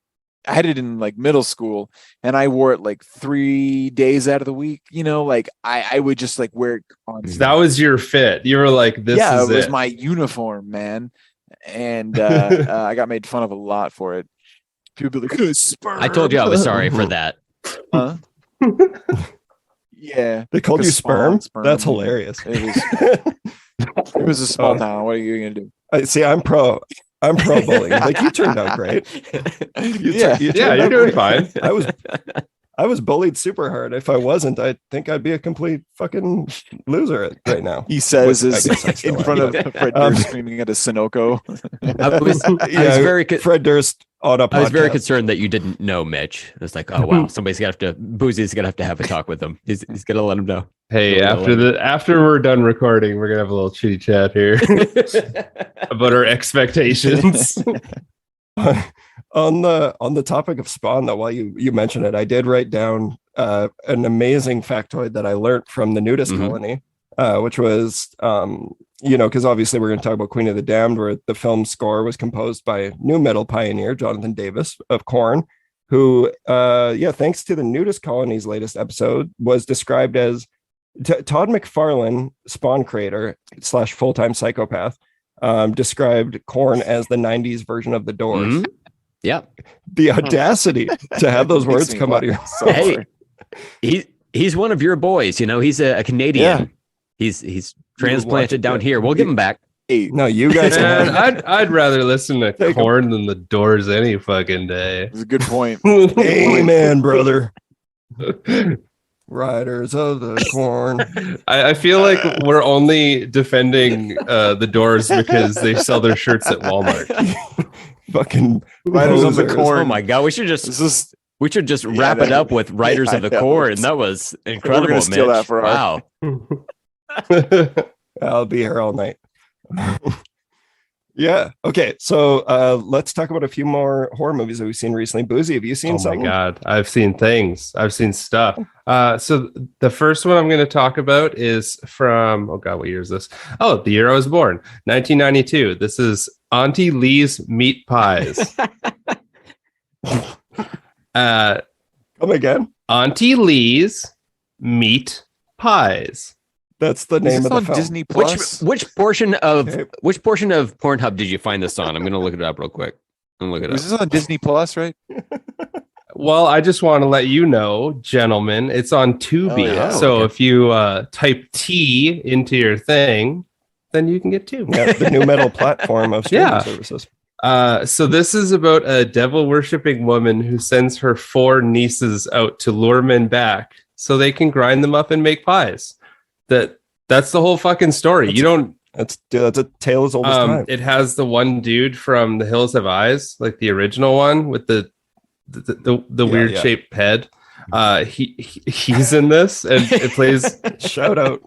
I had it in like middle school, and I wore it like 3 days out of the week. Like I would just like wear it constantly. That was your fit. You were like, this is it was it. my uniform, man. And I got made fun of a lot for it. People be like, sperm. I told you I was sorry for that. Huh? Yeah. They called you Because sperm? Spawn. That's hilarious. It was a small Oh. town. What are you gonna do? See, I'm pro bullying. Like you turned out great. Yeah. turned Yeah, you're out doing great. fine. I was bullied super hard. If I wasn't, I think I'd be a complete fucking loser right now. He says Which I is guess I still in am. front of Fred Durst screaming at a Sunoco. I was very Fred Durst on a podcast. I was very concerned that you didn't know Mitch. It's like, oh wow, somebody's gonna have to Buzi's gonna have a talk with him. He's gonna let him know. Hey, after we're done recording, we're gonna have a little chitty chat here about our expectations. On the topic of Spawn, though, while you mentioned it, I did write down an amazing factoid that I learned from the NuDis Colony, which was because obviously we're going to talk about Queen of the Damned, where the film score was composed by new metal pioneer Jonathan Davis of Korn, who thanks to the NuDis Colony's latest episode, was described as Todd McFarlane, Spawn creator / full-time psychopath, described Korn as the 90s version of the Doors. Mhm. Yeah. The audacity to have those words Makes me come out of your laugh so Hey, hard. he's one of your boys. He's a Canadian. He's transplanted down here. We'll give him back. Hey, No, you guys Man, can I'd rather listen to Take 'em. Korn than the Doors any fucking day. it's a good point. amen, brother. Riders of the Corn. I feel like we're only defending the Doors because they sell their shirts at Walmart. Fucking Riders of the posers. Corn. Oh my god, we should just This is We should just wrap it up with Riders of the Korn. That was incredible. We're gonna steal Mitch. that for our- Wow. I'll be here all night. Yeah. Okay. So let's talk about a few more horror movies that we've seen recently. Boozy, have you seen something? Oh my God. I've seen things. I've seen stuff. So the first one I'm going to talk about is from, oh God, what year is this? Oh, the year I was born, 1992. This is Auntie Lee's Meat Pies. Come again? Auntie Lee's Meat Pies. That's the Is name this of the on film. Disney Plus? Which portion of Okay. Pornhub did you find this on? I'm gonna look it up real quick. I'm gonna look it Was up. this on Disney Plus, right? Well, I just want to let you know, gentlemen, it's on Tubi. Oh, yeah. So Okay. if you type T into your thing, then you can get two. Yeah, the new metal platform of streaming Yeah. services. So this is about a devil worshipping woman who sends her 4 nieces out to lure men back so they can grind them up and make pies. That's the whole fucking story. You don't. That's a tale as old as time. It has the one dude from The Hills Have Eyes, like the original one with the weird yeah. shaped head. He's in this and it plays. Shout out.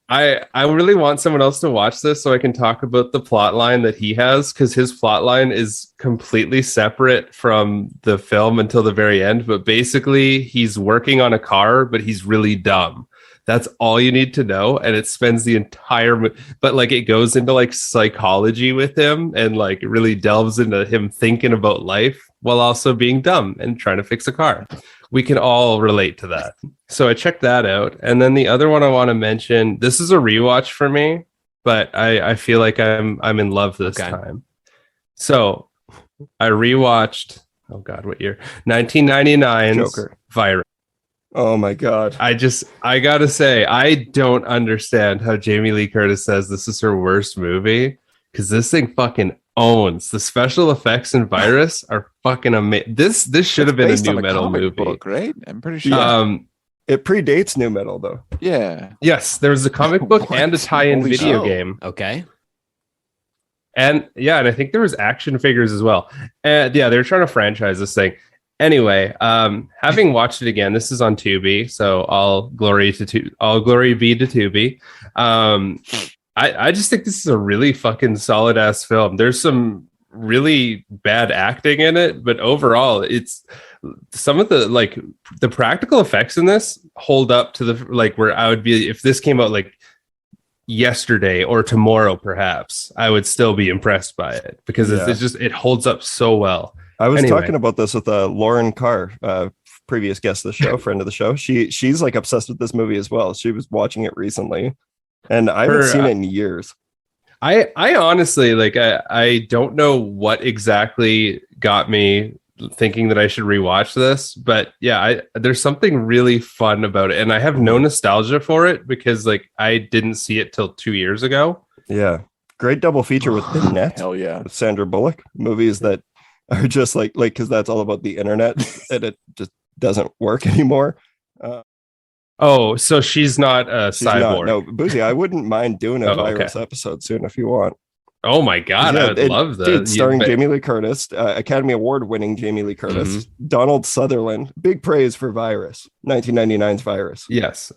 I really want someone else to watch this so I can talk about the plot line that he has, because his plot line is completely separate from the film until the very end. But basically, he's working on a car, but he's really dumb. That's all you need to know, and it spends the entire. But like, it goes into like psychology with him, and like really delves into him thinking about life while also being dumb and trying to fix a car. We can all relate to that. So I checked that out. And then the other one I want to mention, this is a rewatch for me, but I feel like I'm in love this time. So I rewatched, oh God, what year? 1999's Joker. Virus. Oh my God. I gotta say, I don't understand how Jamie Lee Curtis says this is her worst movie, because this thing fucking owns. The special effects in Virus are fucking amazing. This should have been a Based on new metal comic movie. book, right? I'm pretty sure. Yeah. It predates new metal though. Yeah. Yes, there was a comic book and a tie-in Holy video shit. game. Okay. And yeah, and I think there was action figures as well. And yeah, they were trying to franchise this thing. Anyway, having watched it again, this is on Tubi, so all glory be to Tubi. I just think this is a really fucking solid ass film. There's some really bad acting in it, but overall, it's some of the practical effects in this hold up to the like where I would be if this came out like yesterday or tomorrow, perhaps I would still be impressed by it, because it's just it holds up so well. I was Anyway. talking about this with Lauren Carr, previous guest of the show, friend of the show. She's like obsessed with this movie as well. She was watching it recently, and I haven't seen it in years. I honestly like I don't know what exactly got me thinking that I should rewatch this, but yeah, there's something really fun about it, and I have no nostalgia for it because like I didn't see it till 2 years ago. Yeah, great double feature with The Net. Hell yeah. With Sandra Bullock. Movies that are just like because that's all about the internet and it just doesn't work anymore. Oh, so she's not a She's cyborg. not, no, Boozy, I wouldn't mind doing a Oh, okay. Virus episode soon if you want. Oh my god, I would love that. Dude, starring Jamie Lee Curtis, Academy Award winning Jamie Lee Curtis, Donald Sutherland. Big praise for Virus, 1999's Virus. Yes,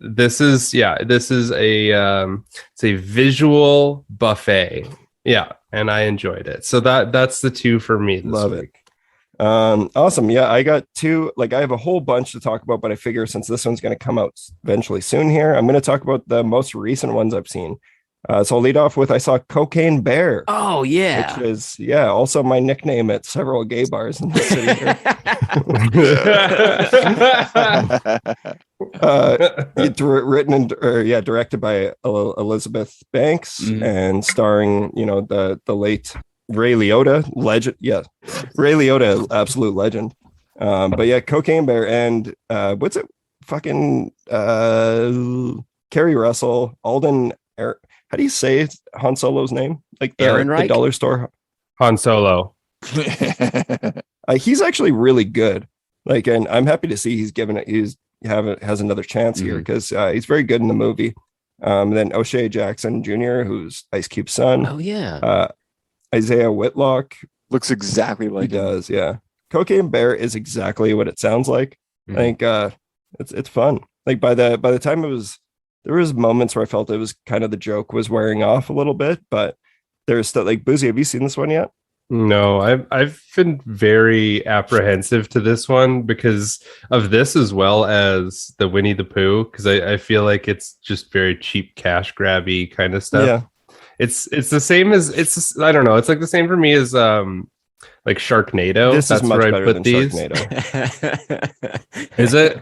this is a it's a visual buffet. Yeah, and I enjoyed it. So that's the two for me this Love week. it. Awesome. Yeah, I got two. Like I have a whole bunch to talk about, but I figure since this one's going to come out eventually soon here, I'm going to talk about the most recent ones I've seen. So I'll lead off with I saw Cocaine Bear. Oh yeah. Which is also my nickname at several gay bars in the city here. It's written and directed by Elizabeth Banks and starring the late Ray Liotta, legend. Yeah, Ray Liotta, absolute legend. But yeah, Cocaine Bear and what's it? Fucking Kerry Russell, Alden. How do you say Han Solo's name? Like the dollar store. Han Solo. He's actually really good. Like, and I'm happy to see has another chance here because he's very good in the movie. Then O'Shea Jackson Jr., who's Ice Cube's son. Oh yeah. Isaiah Whitlock Looks exactly like he does. Yeah. Cocaine Bear is exactly what it sounds like. I think it's fun. Like by the time there was moments where I felt it was kind of the joke was wearing off a little bit, but there's still like Buzi. Have you seen this one yet? No, I've been very apprehensive to this one because of this as well as the Winnie the Pooh, because I feel like it's just very cheap cash grabby kind of stuff. Yeah. It's the same as I don't know, it's like the same for me as like Sharknado. This That's is much where better I put than these. Sharknado. Is it?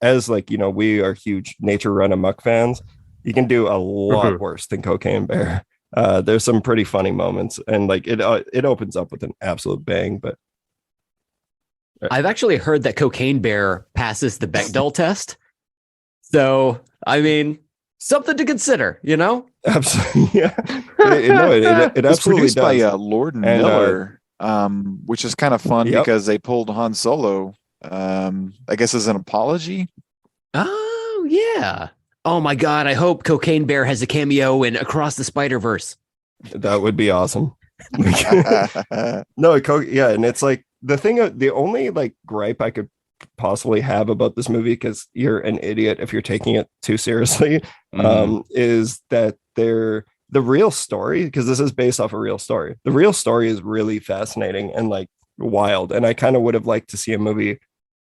As like, you know, we are huge nature run amok fans. You can do a lot worse than Cocaine Bear. There's some pretty funny moments, and like it opens up with an absolute bang. But I've actually heard that Cocaine Bear passes the Bechdel test. So, I mean, something to consider, you know? absolutely, yeah. It It's absolutely produced does. by Lord and Miller, which is kind of fun because they pulled Han Solo, I guess, as an apology. Oh, yeah. Oh, my God. I hope Cocaine Bear has a cameo in Across the Spider-Verse. That would be awesome. No, yeah, and it's like the only like gripe I could possibly have about this movie, because you're an idiot if you're taking it too seriously, is that the real story, because this is based off a real story. The real story is really fascinating and like wild, and I kind of would have liked to see a movie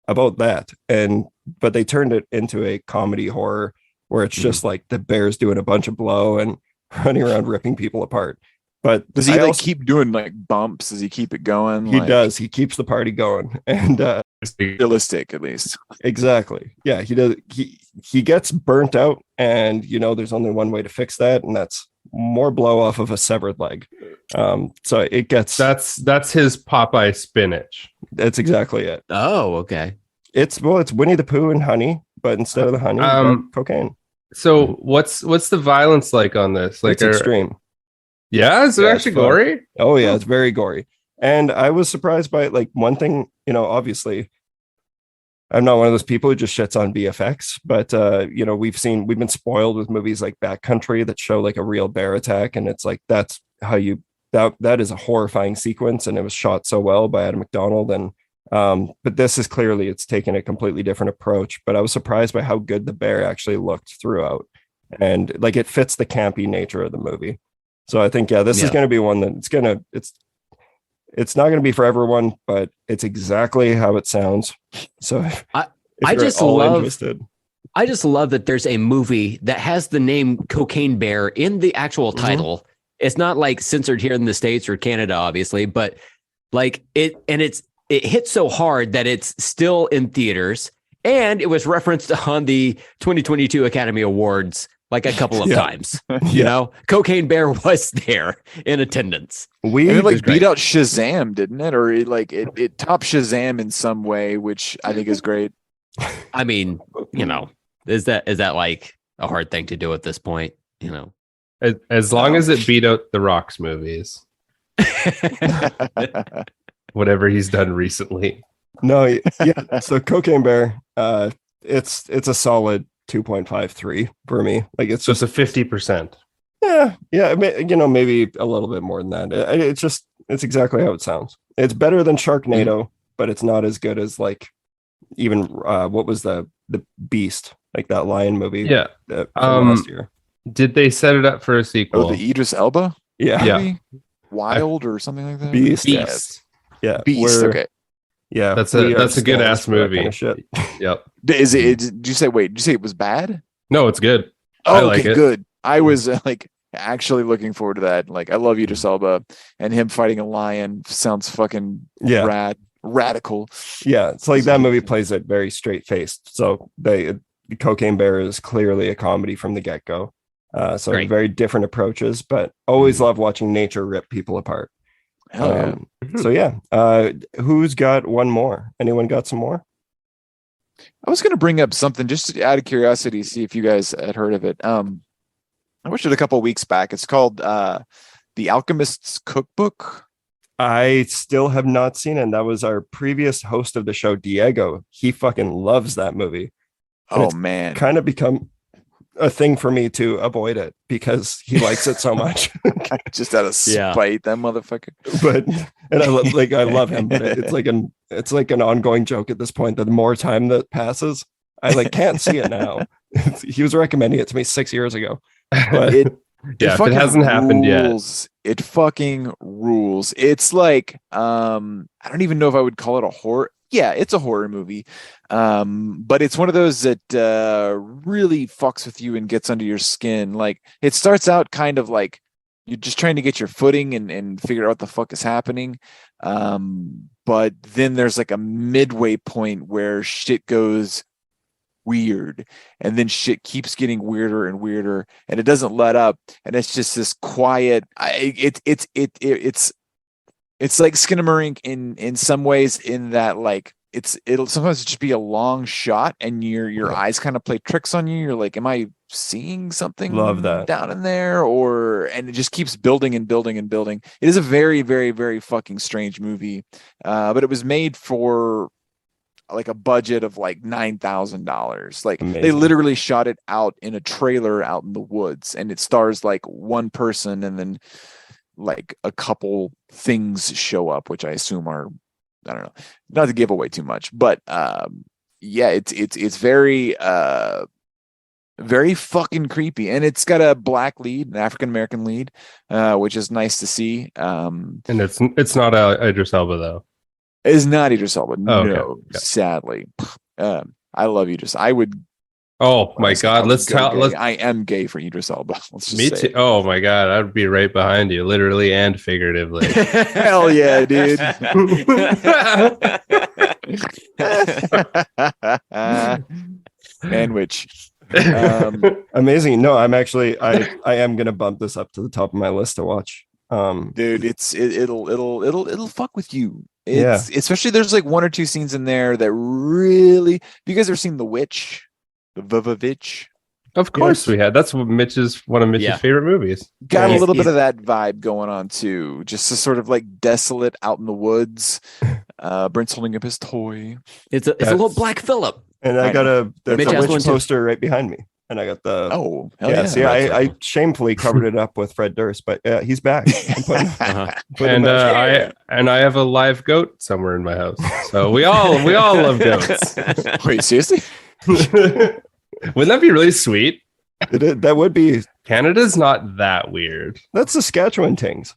about that, but they turned it into a comedy horror where it's just like the bear's doing a bunch of blow and running around ripping people apart. But does he keep doing like bumps? Does he keep it going? He does. He keeps the party going, and realistic at least. Exactly. Yeah, he does. He gets burnt out, and you know there's only one way to fix that, and that's more blow off of a severed leg. So it gets that's his Popeye spinach. That's exactly it. Oh, okay. It's Winnie the Pooh and honey, but instead of the honey, you got cocaine. So what's the violence like on this? Like it's extreme. Yeah, is it actually gory? Oh yeah, it's very gory. And I was surprised by it. Like one thing, you know, obviously I'm not one of those people who just shits on VFX, but you know, we've been spoiled with movies like Backcountry that show like a real bear attack, and it's like that's how that is a horrifying sequence, and it was shot so well by Adam McDonald. And but this is clearly it's taken a completely different approach. But I was surprised by how good the bear actually looked throughout, and like it fits the campy nature of the movie. So I think this is going to be one that it's not going to be for everyone, but it's exactly how it sounds. So I just love that there's a movie that has the name Cocaine Bear in the actual title. It's not like censored here in the States or Canada, obviously, but like it hit so hard that it's still in theaters, and it was referenced on the 2022 Academy Awards like a couple of times. You know, Cocaine Bear was there in attendance. It beat out Shazam, didn't it? Or it topped Shazam in some way, which I think is great. I mean, you know, is that like a hard thing to do at this point? You know, as long as it beat out the Rock's movies, whatever he's done recently. No, yeah. So Cocaine Bear, it's a solid 2.53 for me. Like it's just a 50%. Yeah, you know, maybe a little bit more than that. It's exactly how it sounds. It's better than Sharknado, but it's not as good as like even what was the Beast, like that lion movie? Yeah, from last year. Did they set it up for a sequel? Oh, the Idris Elba? Yeah. Wild or something like that? Beast. Yeah. Beast. Okay. Yeah, that's a good ass movie. Kind of shit. Yep. Is it? Did you say it was bad? No, it's good. Oh, I like it. Good. I was like actually looking forward to that. Like, I love Idris Elba, and him fighting a lion sounds fucking radical. Yeah, it's like that movie plays it very straight faced. So the Cocaine Bear is clearly a comedy from the get go. So very different approaches, but always love watching nature rip people apart. So who's got one more? Anyone got some more? I was going to bring up something just out of curiosity, see if you guys had heard of it. I watched it a couple of weeks back. It's called The Alchemist's Cookbook. I still have not seen it. And that was our previous host of the show, Diego. He fucking loves that movie. And man. Kind of become a thing for me to avoid it because he likes it so much. Just out of spite, that motherfucker. But and I love him, but it's like an ongoing joke at this point that the more time that passes, I like can't see it now. He was recommending it to me 6 years ago. But if it hasn't happened yet. It fucking rules. It's like I don't even know if I would call it a horror. Yeah, it's a horror movie. But it's one of those that really fucks with you and gets under your skin. Like it starts out kind of like you're just trying to get your footing and figure out what the fuck is happening. But then there's like a midway point where shit goes weird, and then shit keeps getting weirder and weirder, and it doesn't let up, and it's just this quiet. It's like SKINAMARINK in some ways, in that like it'll sometimes just be a long shot, and your eyes kind of play tricks on you. You're like, am I seeing something? Love that down in there, and it just keeps building and building and building. It is a very, very, very fucking strange movie, but it was made for like a budget of like $9,000. Like Amazing. They literally shot it out in a trailer out in the woods, and it stars like one person, and then like a couple things show up, which I assume are, I don't know, not to give away too much, but yeah, it's very very fucking creepy, and it's got a black lead, an African American lead, which is nice to see. And it's not Idris Elba though. It's not Idris Elba. Oh, no, okay. Sadly. I love Idris. I would. Oh my God! I am gay for Idris Elba. Let's just Me say too. it. Oh my God! I'd be right behind you, literally and figuratively. Hell yeah, dude. And which. Amazing. No, I'm actually I am gonna bump this up to the top of my list to watch. Dude, it'll fuck with you. Especially there's like one or two scenes in there that really. Have you guys ever seen The Witch? The Vavavitch? Of course we had. That's one of Mitch's favorite movies. Got a little bit of that vibe going on too. Just a sort of like desolate out in the woods. Brent's holding up his toy. It's a little Black Phillip. And I got the Mitch has one Witch too. poster right behind me. And I got the hell yeah. See, I shamefully covered it up with Fred Durst, but he's back. And I have a live goat somewhere in my house. So we all love goats. Wait, seriously? Wouldn't that be really sweet? That would be. Canada's not that weird. That's Saskatchewan things.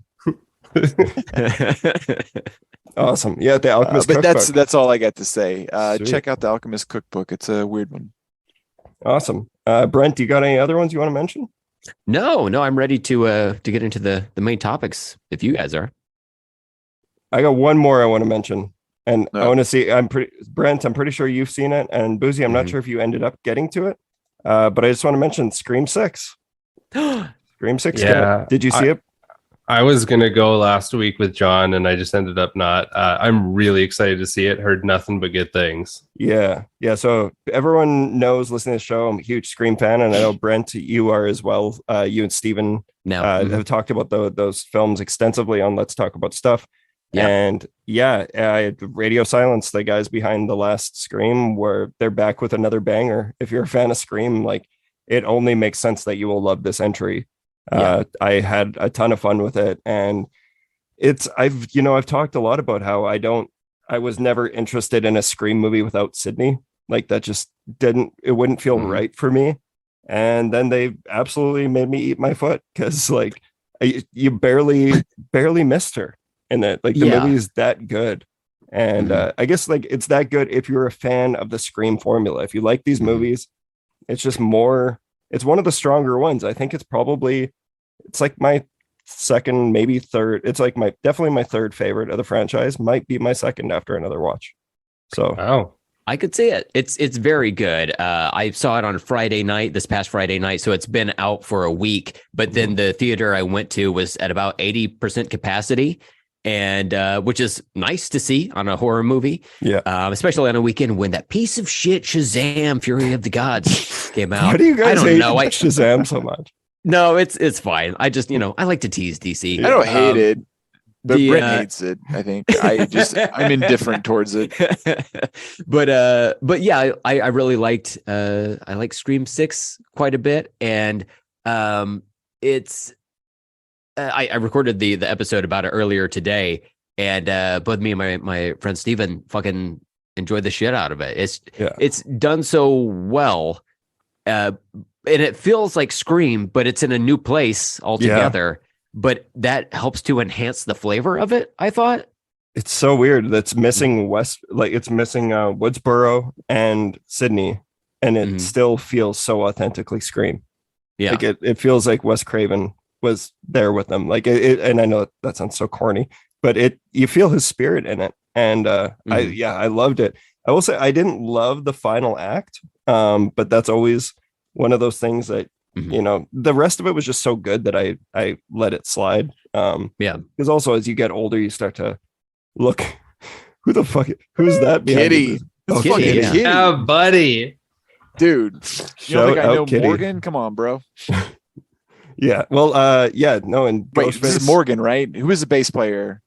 Awesome. Yeah, the Alchemist but Cookbook. that's all I got to say. Sweet. Check out the Alchemist Cookbook. It's a weird one. Awesome. Brent, do you got any other ones you want to mention? No, I'm ready to get into the main topics if you guys are. I got one more I want to mention. And No. I want to see, Brent, I'm pretty sure you've seen it. And Buzi, I'm not sure if you ended up getting to it. But I just want to mention Scream 6. Scream 6. Yeah. Did you see it? I was going to go last week with John, and I just ended up not. I'm really excited to see it. Heard nothing but good things. Yeah. So everyone knows, listening to the show, I'm a huge Scream fan. And I know, Brent, you are as well. You and Steven have talked about those films extensively on Let's Talk About Stuff. Yeah. And Radio Silence, the guys behind the last Scream, where they're back with another banger. If you're a fan of Scream, like, it only makes sense that you will love this entry. I had a ton of fun with it, and I've talked a lot about how I was never interested in a Scream movie without Sydney. Like, that just wouldn't feel right for me. And then they absolutely made me eat my foot, because like you barely missed her in it. Like, the movie is that good. And I guess like it's that good if you're a fan of the Scream formula. If you like these movies, it's just more. It's one of the stronger ones. I think it's like my second, maybe third. It's like definitely my third favorite of the franchise. Might be my second after another watch. So Wow. I could see it. It's very good. I saw it on this past Friday night, so it's been out for a week. But then the theater I went to was at about 80% capacity, and which is nice to see on a horror movie. Yeah, especially on a weekend when that piece of shit Shazam: Fury of the Gods came out. Why do you guys hate know. Shazam so much? No, it's fine. I just I like to tease DC. I don't hate it. But The, Brent hates it. I think I'm indifferent towards it. but yeah, I really liked I like Scream 6 quite a bit, and it's I recorded the episode about it earlier today, and both me and my friend Steven fucking enjoyed the shit out of it. It's done so well, and it feels like Scream, but it's in a new place altogether. But that helps to enhance the flavor of it, I thought. It's so weird that's missing it's missing Woodsboro and Sydney, and it still feels so authentically Scream. Yeah, like it feels like Wes Craven was there with them. Like it, and I know that sounds so corny, but you feel his spirit in it, and I loved it. I will say I didn't love the final act, but that's always one of those things that. You know, the rest of it was just so good that I let it slide. Because also as you get older, you start to look, who's that? Kitty. Oh, Kitty, Kitty. yeah. Oh, buddy. Dude. You don't think I know Kitty. Morgan? Come on, bro. Yeah. Well, no, and Wait, this is Morgan, right? Who is the bass player?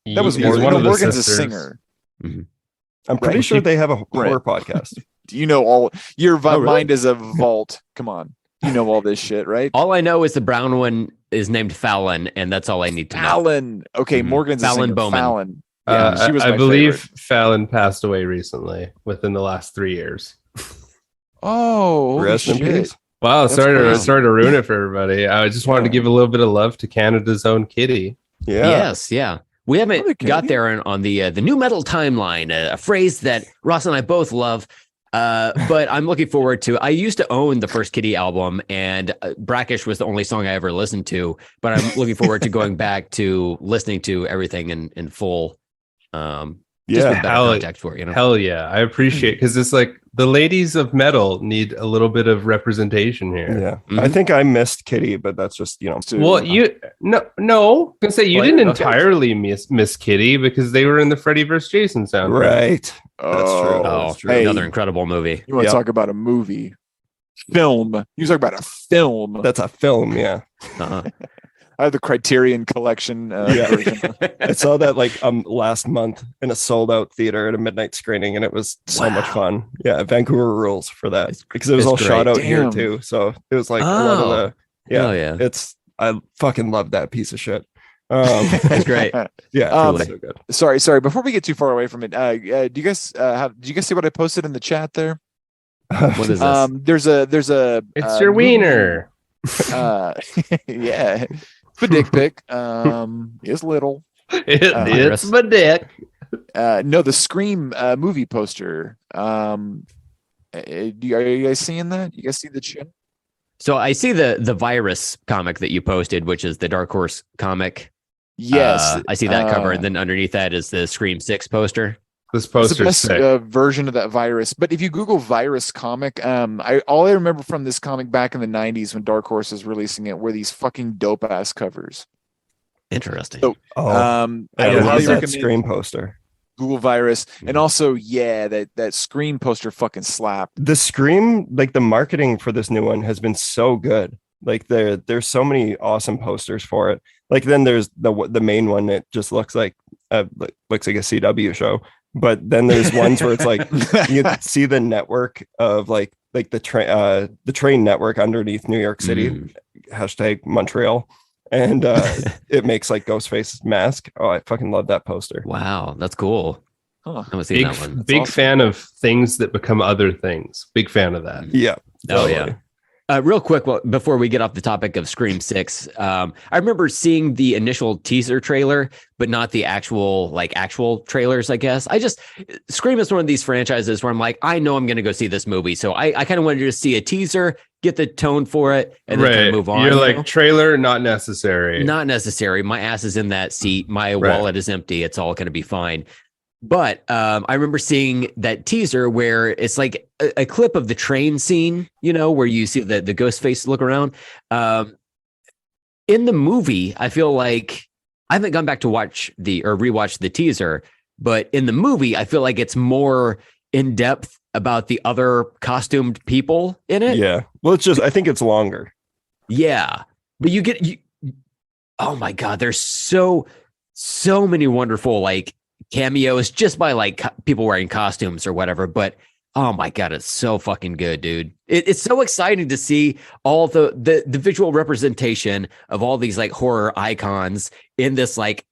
That was He's Morgan. one of the Morgan's sisters. a singer. I'm pretty sure they have a horror podcast. Do you know all your really? mind is a vault? Come on. You know all this shit, right? all I know is the brown one is named Fallon, and that's all I need to know. Fallon. Okay, Morgan's a Fallon singer. Bowman. Fallon. Yeah, she was I my believe favorite. Fallon passed away recently, within the last 3 years. Oh, holy Rest in shit. peace. Wow, That's sorry crazy. to ruin it for everybody. I just wanted to give a little bit of love to Canada's own Kitty. Yeah. Yes, yeah. We haven't Okay. got there on the new metal timeline, a phrase that Ross and I both love. But I'm looking forward to. I used to own the first Kitty album, and Brackish was the only song I ever listened to. But I'm looking forward to going back to listening to everything in full. Just with better context for it, you know. Hell yeah, I appreciate because it's like the ladies of metal need a little bit of representation here. Yeah. I think I missed Kitty, but that's just, you know. Well, no, gonna say you Like, didn't okay. entirely miss Kitty because they were in the Freddy vs. Jason soundtrack. Right. That's true. Oh, That's true. hey. Another incredible movie. You want to talk about a movie? Film. You talk about a film. That's a film. Yeah. Uh-huh. I have the Criterion Collection version. I saw that like last month in a sold out theater at a midnight screening, and it was so much fun. Yeah, Vancouver rules for that because it was it's all shot great. out here Damn. too. So it was like a lot of the Hell yeah. I fucking love that piece of shit. That's great. Yeah, Um, it's so good. Sorry. Before we get too far away from it, did you guys see what I posted in the chat there? What is this? There's a It's your wiener. Yeah, the dick pic is little. It's my dick. No, the Scream movie poster. Are you guys seeing that? You guys see the shit? So I see the virus comic that you posted, which is the Dark Horse comic. Yes, I see that cover, and then underneath that is the Scream 6 poster. This it's the poster's best sick. version of that virus. But if you Google virus comic, all I remember from this comic back in the '90s when Dark Horse was releasing it were these fucking dope ass covers. Interesting. So, Oh, I I would love highly that recommend Scream poster. Google virus, and also that Scream poster fucking slapped. The Scream, like the marketing for this new one has been so good. Like there's so many awesome posters for it. Like then there's the main one that just looks like a CW show. But then there's ones where it's like you see the network of like the train network underneath New York City, hashtag Montreal, and it makes like Ghostface's mask. Oh, I fucking love that poster. Wow, that's cool. Huh. I haven't seen Big, that one. big awesome. fan of things that become other things. Big fan of that. Yeah. Oh, totally. yeah. Real quick, before we get off the topic of Scream 6, I remember seeing the initial teaser trailer, but not the actual trailers, I guess. Scream is one of these franchises where I'm like, I know I'm going to go see this movie. So I kind of wanted to see a teaser, get the tone for it, and then kind of move on. You're you like, know? trailer, not necessary. Not necessary. My ass is in that seat. My wallet is empty. It's all going to be fine. But I remember seeing that teaser where it's like a clip of the train scene, you know, where you see the ghost face look around. In the movie, I feel like I haven't gone back to rewatch the teaser, but in the movie, I feel like it's more in depth about the other costumed people in it. Yeah. Well, I think it's longer. Yeah. But oh my God, there's so many wonderful like cameos just by like people wearing costumes or whatever. But oh my God, it's so fucking good, dude. It's so exciting to see all the visual representation of all these like horror icons in this like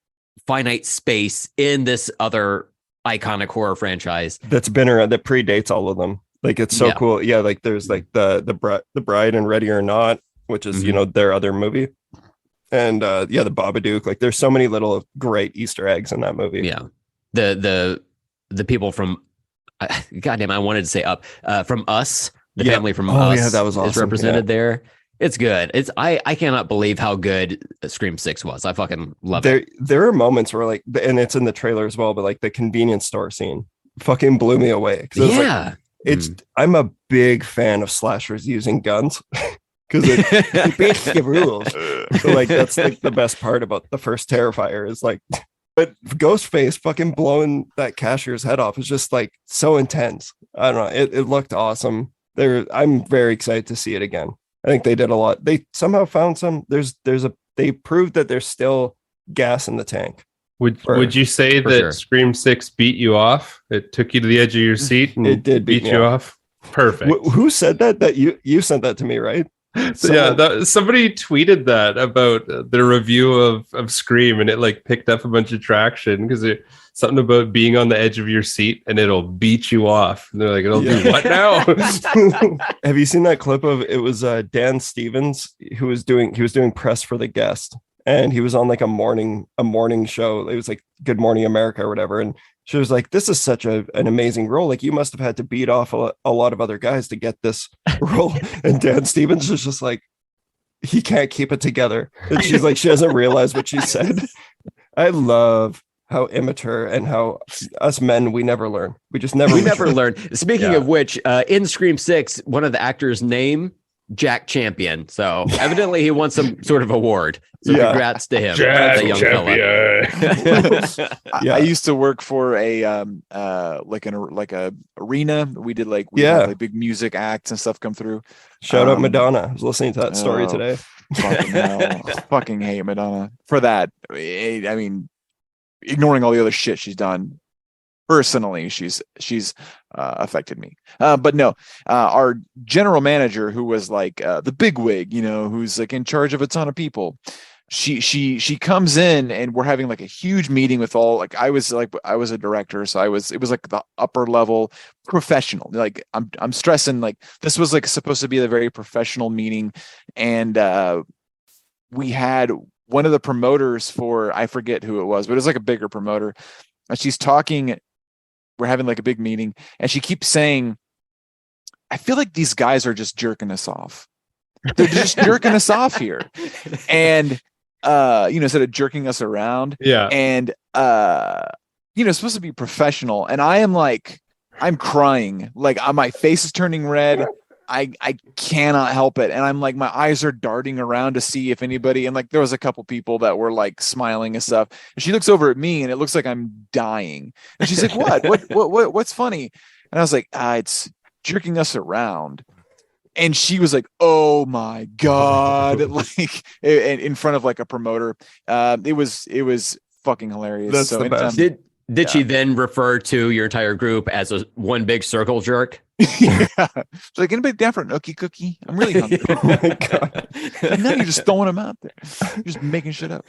finite space in this other iconic horror franchise that's been around, that predates all of them. Like it's so cool. Yeah, like there's like the Bride and Ready or Not, which is you know their other movie, and the Babadook. Like there's so many little great Easter eggs in that movie. Yeah, the people from goddamn, I wanted to say Up from Us, the family from Us. Yeah, that was awesome. Is represented there. It's good. I cannot believe how good Scream 6 was. I fucking love it. There are moments where like, and it's in the trailer as well, but like the convenience store scene fucking blew me away. Yeah. I'm a big fan of slashers using guns because it breaks the rules. So like that's like the best part about the first Terrifier is like, but Ghostface fucking blowing that cashier's head off is just like so intense. I don't know. It looked awesome. I'm very excited to see it again. I think they did a lot. They somehow found some. They proved that there's still gas in the tank. Would you say that sure. Scream 6 beat you off? It took you to the edge of your seat and it did beat you off. Perfect. Who said that? That you sent that to me, right? Somebody tweeted that about the review of Scream, and it like picked up a bunch of traction because something about being on the edge of your seat and it'll beat you off. And they're like, it'll do what now? Have you seen that clip of it was Dan Stevens who was doing press for The Guest, and he was on like a morning show. It was like Good Morning America or whatever, and she was like, this is such an amazing role. Like you must have had to beat off a lot of other guys to get this role. And Dan Stevens is just like, he can't keep it together. And she's like, she doesn't realize what she said. I love how immature and how us men, we never learn. We just never learn. Speaking of which, in Scream 6, one of the actors' name, Jack Champion. So evidently he won some sort of award. So congrats to him. Jack the young Champion. I used to work for a arena. We did we had like big music acts and stuff come through. Shout out Madonna. I was listening to that story today. Fucking hell. Fucking hate Madonna for that. I mean, ignoring all the other shit she's done. Personally, she's affected me. But no, our general manager, who was like the bigwig, who's like in charge of a ton of people, she comes in and we're having like a huge meeting with all I was a director, so it was like the upper level professional. Like I'm stressing like this was like supposed to be a very professional meeting, and we had one of the promoters for, I forget who it was, but it was like a bigger promoter, and she's talking. We're having like a big meeting, and she keeps saying, I feel like these guys are just jerking us off. They're just jerking us off here. And, instead of jerking us around. Yeah. And, it's supposed to be professional. And I am like, I'm crying. Like my face is turning red. I cannot help it. And I'm like, my eyes are darting around to see if anybody, and like, there was a couple people that were like smiling and stuff. And she looks over at me and it looks like I'm dying. And she's like, what's funny? And I was like, it's jerking us around. And she was like, oh my God. Like in front of like a promoter. It was fucking hilarious. That's so the best. Did she then refer to your entire group as one big circle jerk? Yeah. It's like, anybody down for an Ookie cookie? I'm really hungry. Oh my God. And now you're just throwing them out there. You're just making shit up.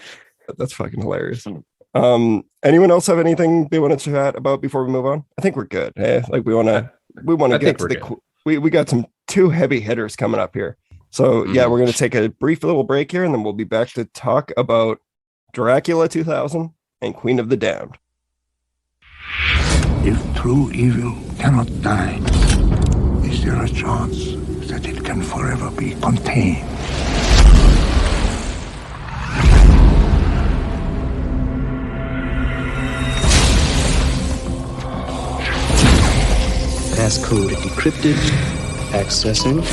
That's fucking hilarious. Anyone else have anything they want to chat about before we move on? I think we're good. Hey, like we want to get to the we got some 2 heavy hitters coming up here. So we're going to take a brief little break here, and then we'll be back to talk about Dracula 2000 and Queen of the Damned. If true evil cannot die, is there a chance that it can forever be contained? Passcode decrypted, accessing,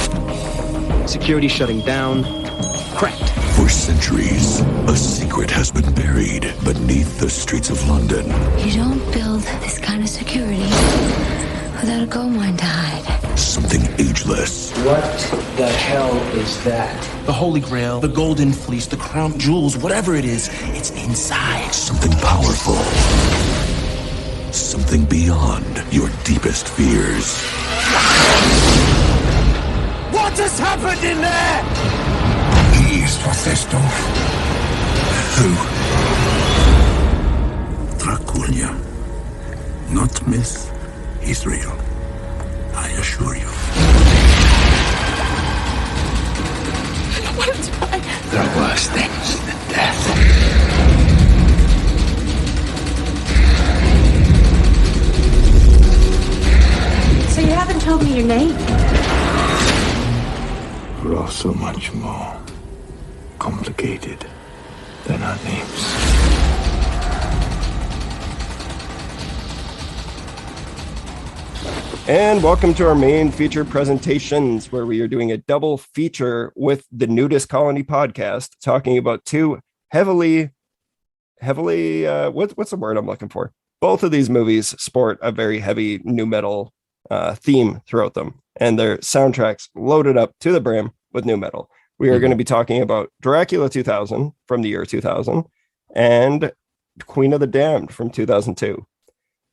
security shutting down, cracked. For centuries, a secret has been buried beneath the streets of London. You don't build this kind of security without a gold mine to hide. Something ageless. What the hell is that? The Holy Grail, the Golden Fleece, the crown jewels, whatever it is, it's inside. Something powerful. Something beyond your deepest fears. What just happened in there? He is possessed of Who? Dracula. Not myth, he's real. I assure you. I don't want to die. There are worse things than death. So you haven't told me your name? We're all so much more complicated than our names. And welcome to our main feature presentations, where we are doing a double feature with the NuDis Colony podcast, talking about two heavily, what's the word I'm looking for? Both of these movies sport a very heavy nu metal theme throughout them, and their soundtracks loaded up to the brim with nu metal. We are going to be talking about Dracula 2000 from the year 2000 and Queen of the Damned from 2002.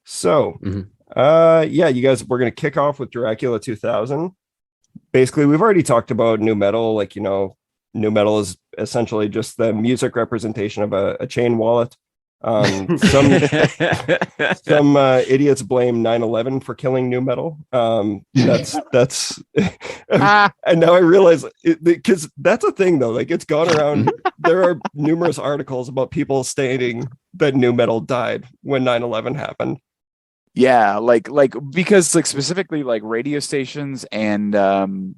So, you guys, we're going to kick off with Dracula 2000. Basically, we've already talked about nu metal. Like, you know, nu metal is essentially just the music representation of a chain wallet. Some idiots blame 9/11 for killing nu metal. That's and now I realize because that's a thing though. Like, it's gone around. There are numerous articles about people stating that nu metal died when 9/11 happened. Yeah, like because like specifically like radio stations and album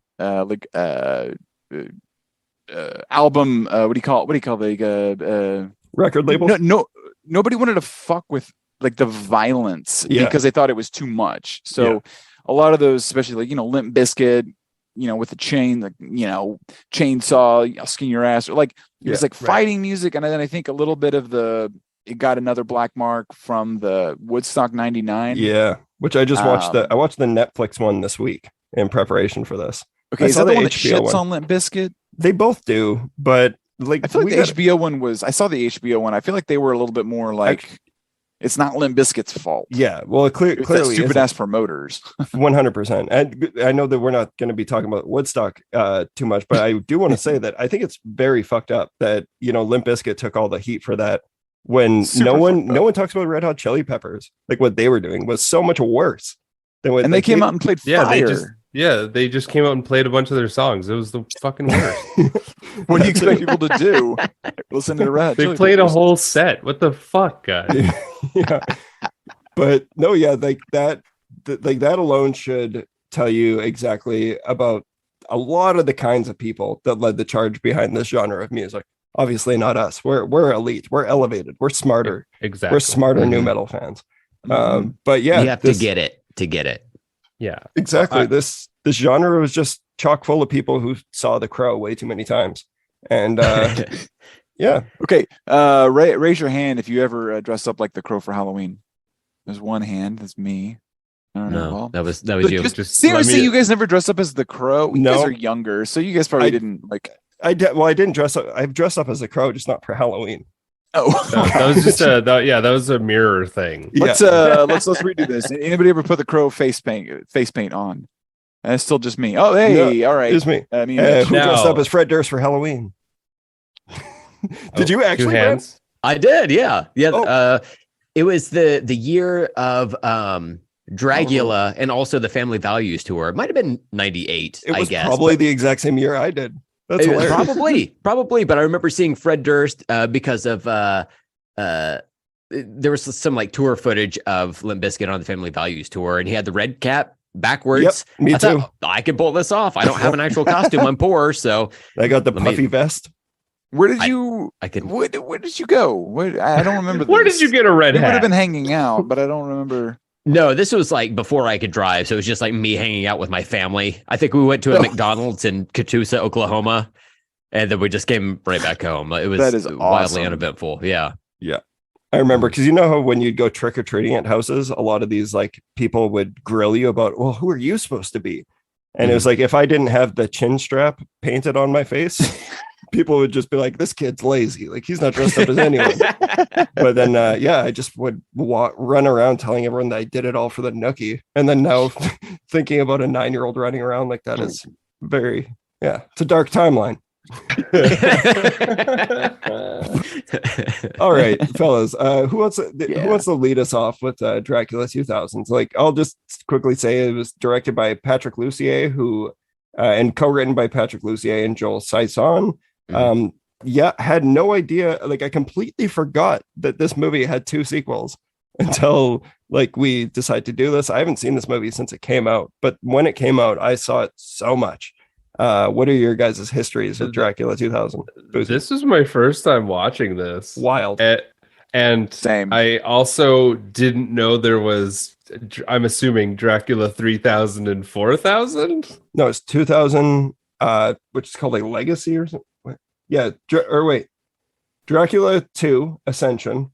what do you call the record labels? No, nobody wanted to fuck with like the violence because they thought it was too much. So a lot of those, especially like, you know, Limp Bizkit, you know, with the chain, like, you know, chainsaw, I'll skin your ass, or like it was like fighting music. And then I think a little bit of it got another black mark from the Woodstock 99. Yeah, which I just watched I watched the Netflix one this week in preparation for this. Okay, is that the one that shits on Limp Bizkit? They both do, but like I feel like the HBO one was. I saw the HBO one. I feel like they were a little bit more like it's not Limp Bizkit's fault. Yeah, well, clearly stupid ass promoters. 100%. And I know that we're not going to be talking about Woodstock too much, but I do want to say that I think it's very fucked up that, you know, Limp Bizkit took all the heat for that. When no one talks about Red Hot Chili Peppers, like what they were doing was so much worse than what they came out and played Fire. They just came out and played a bunch of their songs. It was the fucking worst. What do you expect people to do? Listen to the Red Hot They Chili played Peppers. a whole set. What the fuck, guys? Yeah. But no, like that alone should tell you exactly about a lot of the kinds of people that led the charge behind this genre of music. Obviously not us. We're elite. We're elevated. We're smarter. Exactly. We're smarter nu metal fans. But yeah, you have to get it. Yeah, exactly. This genre was just chock full of people who saw The Crow way too many times. And yeah. Okay. Raise your hand if you ever dressed up like The Crow for Halloween. There's one hand. That's me. I don't know. Well, that was you. Seriously, you guys never dressed up as The Crow? You No. guys are younger, so you guys probably didn't like. I didn't dress up. I've dressed up as a crow, just not for Halloween. Oh, that was just that was a mirror thing. Let's redo this. Anybody ever put the Crow face paint on? That's still just me. Oh, hey, all right. It's me. I mean, who dressed up as Fred Durst for Halloween? Did you actually? 2 hands? I did. Yeah. Oh. It was the year of Dracula and also the Family Values tour. It might have been 98. It was I guess probably the exact same year I did. That's hilarious. Probably. But I remember seeing Fred Durst because of there was some like tour footage of Limp Bizkit on the Family Values tour, and he had the red cap backwards. Yep, me too. Thought, I can pull this off. I don't have an actual costume. I'm poor, so I got the puffy vest. Where did you? Where did you go? I don't remember. Where did you get a red hat? We would have been hanging out, but I don't remember. No, this was like before I could drive, so it was just like me hanging out with my family. I think we went to a McDonald's in Catoosa, Oklahoma, and then we just came right back home. It was wildly awesome. uneventful. Yeah. I remember because you know how when you'd go trick or treating at houses, a lot of these like people would grill you about, well, who are you supposed to be? And it was like, if I didn't have the chin strap painted on my face, people would just be like, this kid's lazy. Like, he's not dressed up as anyone. But then, I just would run around telling everyone that I did it all for the nookie. And then now thinking about a 9-year-old running around like that is very, it's a dark timeline. All right, fellas, who wants to lead us off with Dracula 2000s? Like, I'll just quickly say it was directed by Patrick Lussier, who and co-written by Patrick Lussier and Joel Sison. Had no idea, like, I completely forgot that this movie had 2 sequels until like we decided to do this. I haven't seen this movie since it came out, but when it came out I saw it so much. What are your guys' histories of Dracula 2000? This was my first time watching this. Wild. And Same. I also didn't know there was, I'm assuming, Dracula 3000 and 4000? No, it's 2000, which is called like Legacy or something. Yeah, Dracula 2, Ascension,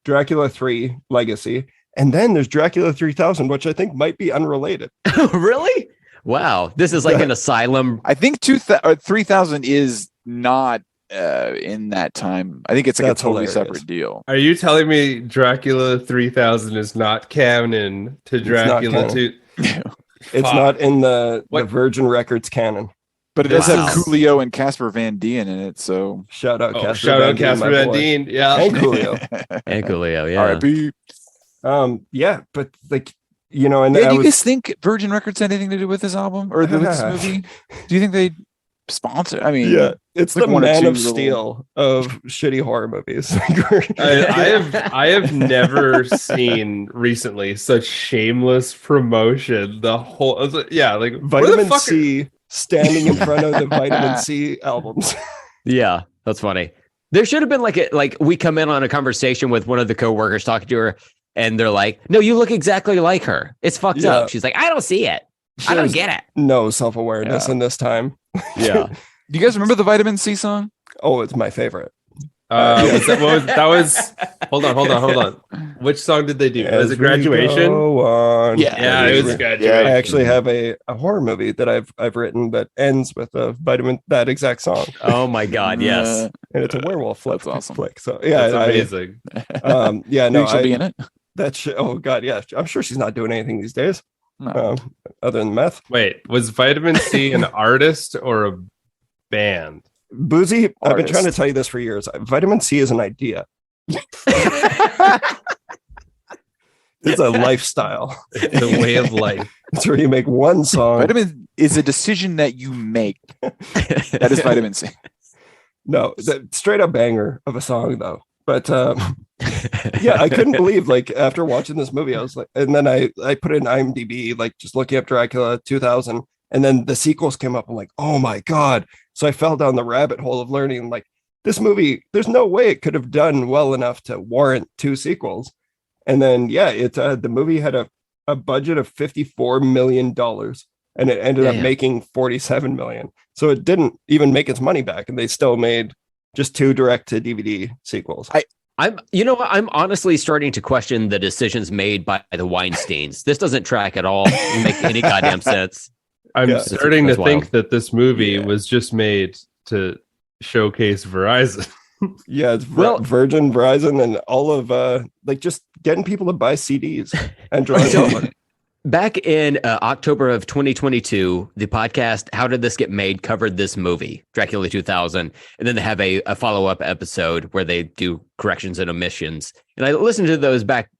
Dracula 3, Legacy, and then there's Dracula 3000, which I think might be unrelated. Really? Wow, this is like an asylum. I think 3000 is not in that time. I think it's like a totally separate deal. Are you telling me Dracula 3000 is not canon to Dracula 2? It's not in the Virgin Records canon. But it does have Coolio and Casper Van Dien in it, so shout out Casper Van Dien, yeah, and Coolio, yeah. R.I.P. But like, you know, and do you guys think Virgin Records had anything to do with this album or with this movie? Do you think they sponsor? I mean, it's like the Man of Steel of shitty horror movies. I have never seen recently such shameless promotion. The whole, like Vitamin C. Standing in front of the Vitamin C albums. Yeah, that's funny. There should have been like we come in on a conversation with one of the coworkers talking to her, and they're like, "No, you look exactly like her. It's fucked up." She's like, "I don't see it. I don't get it." No self-awareness in this time. Yeah. Do you guys remember the Vitamin C song? Oh, it's my favorite. That was hold on. Which song did they do? Was it Graduation? Yeah, it was Graduation. I actually have a horror movie that I've written that ends with that exact song. Oh my god, yes. And it's a werewolf flick. That's awesome. So yeah, that's amazing. She'll be in it. Oh god, yeah. I'm sure she's not doing anything these days. No. Other than meth. Wait, was Vitamin C an artist or a band? Buzi, I've been trying to tell you this for years. Vitamin C is an idea. It's a lifestyle. It's a way of life. It's where you make one song. Vitamin is a decision that you make. That is Vitamin C. No, straight up banger of a song though. But I couldn't believe, like, after watching this movie, I was like, and then I put it in IMDb, like just looking up Dracula 2000, and then the sequels came up. I'm like, oh my god. So I fell down the rabbit hole of learning, like, this movie, there's no way it could have done well enough to warrant 2 sequels. And then, the movie had a budget of $54 million, and it ended up making $47 million. So it didn't even make its money back, and they still made just 2 direct-to-DVD sequels. I'm honestly starting to question the decisions made by the Weinsteins. This doesn't track at all, make any goddamn sense. I'm starting to think that this movie was just made to showcase Verizon. It's Virgin, Verizon, and all of just getting people to buy CDs and drive over. Back in October of 2022, the podcast How Did This Get Made covered this movie, Dracula 2000, and then they have a follow-up episode where they do corrections and omissions. And I listened to those back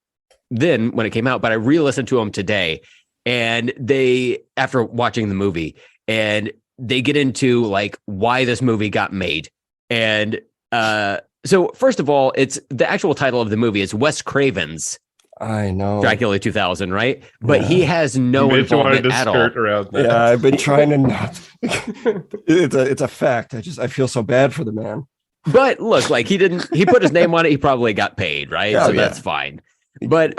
then when it came out, but I re-listened to them today. And they, after watching the movie, and they get into like why this movie got made. And so first of all, it's the actual title of the movie is Wes Craven's. I know Dracula 2000, right? But he has no involvement at all. Yeah, I've been trying to not. It's a fact. I feel so bad for the man. But look, like he put his name on it. He probably got paid, right? That's fine. But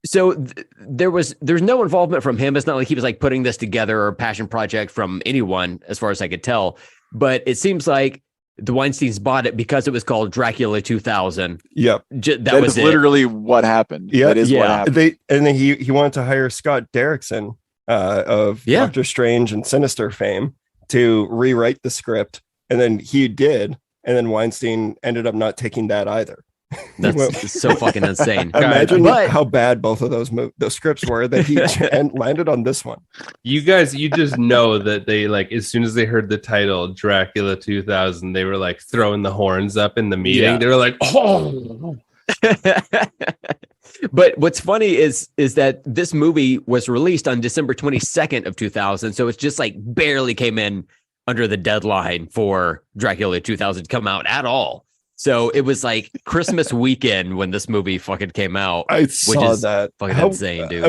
so there's no involvement from him. It's not like he was like putting this together or a passion project from anyone, as far as I could tell. But it seems like the Weinsteins bought it because it was called Dracula 2000. Yep. That was literally what happened. Yeah. That is what happened. He wanted to hire Scott Derrickson of Doctor Strange and Sinister fame to rewrite the script, and then he did, and then Weinstein ended up not taking that either. That's so fucking insane. Imagine how bad both of those scripts were that he landed on this one. You guys, you just know that they like as soon as they heard the title Dracula 2000, they were like throwing the horns up in the meeting. Yeah. They were like, oh. But what's funny is that this movie was released on December 22nd of 2000, so it's just like barely came in under the deadline for Dracula 2000 to come out at all. So it was like Christmas weekend when this movie fucking came out. I saw that. Fucking insane, dude.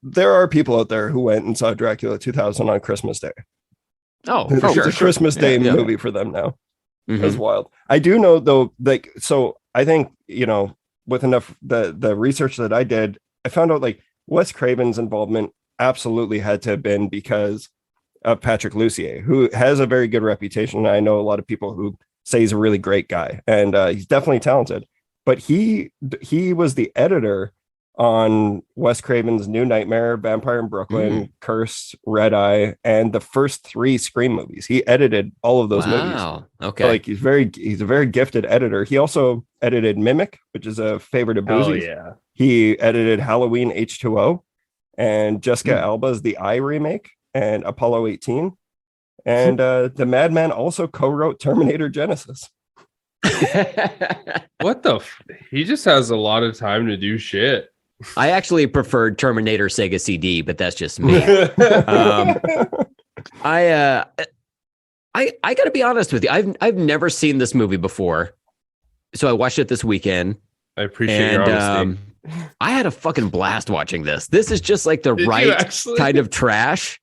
There are people out there who went and saw Dracula 2000 on Christmas Day. Oh, for sure. It's a Christmas Day movie for them now. That's wild. I do know though, like, so I think, you know, with enough the research that I did, I found out like Wes Craven's involvement absolutely had to have been because of Patrick Lussier, who has a very good reputation. I know a lot of people who say he's a really great guy, and he's definitely talented, but he was the editor on Wes Craven's New Nightmare, Vampire in Brooklyn, Curse, Red Eye, and the first 3 Scream movies. He edited all of those movies. Okay. Like he's a very gifted editor. He also edited Mimic, which is a favorite of Buzi's. Yeah. He edited Halloween H2O and Jessica Alba's The Eye remake and Apollo 18. And the Madman also co-wrote Terminator Genesis. What the? He just has a lot of time to do shit. I actually preferred Terminator Sega CD, but that's just me. I got to be honest with you. I've never seen this movie before, so I watched it this weekend. I appreciate your honesty. I had a fucking blast watching this. This is just like the right kind of trash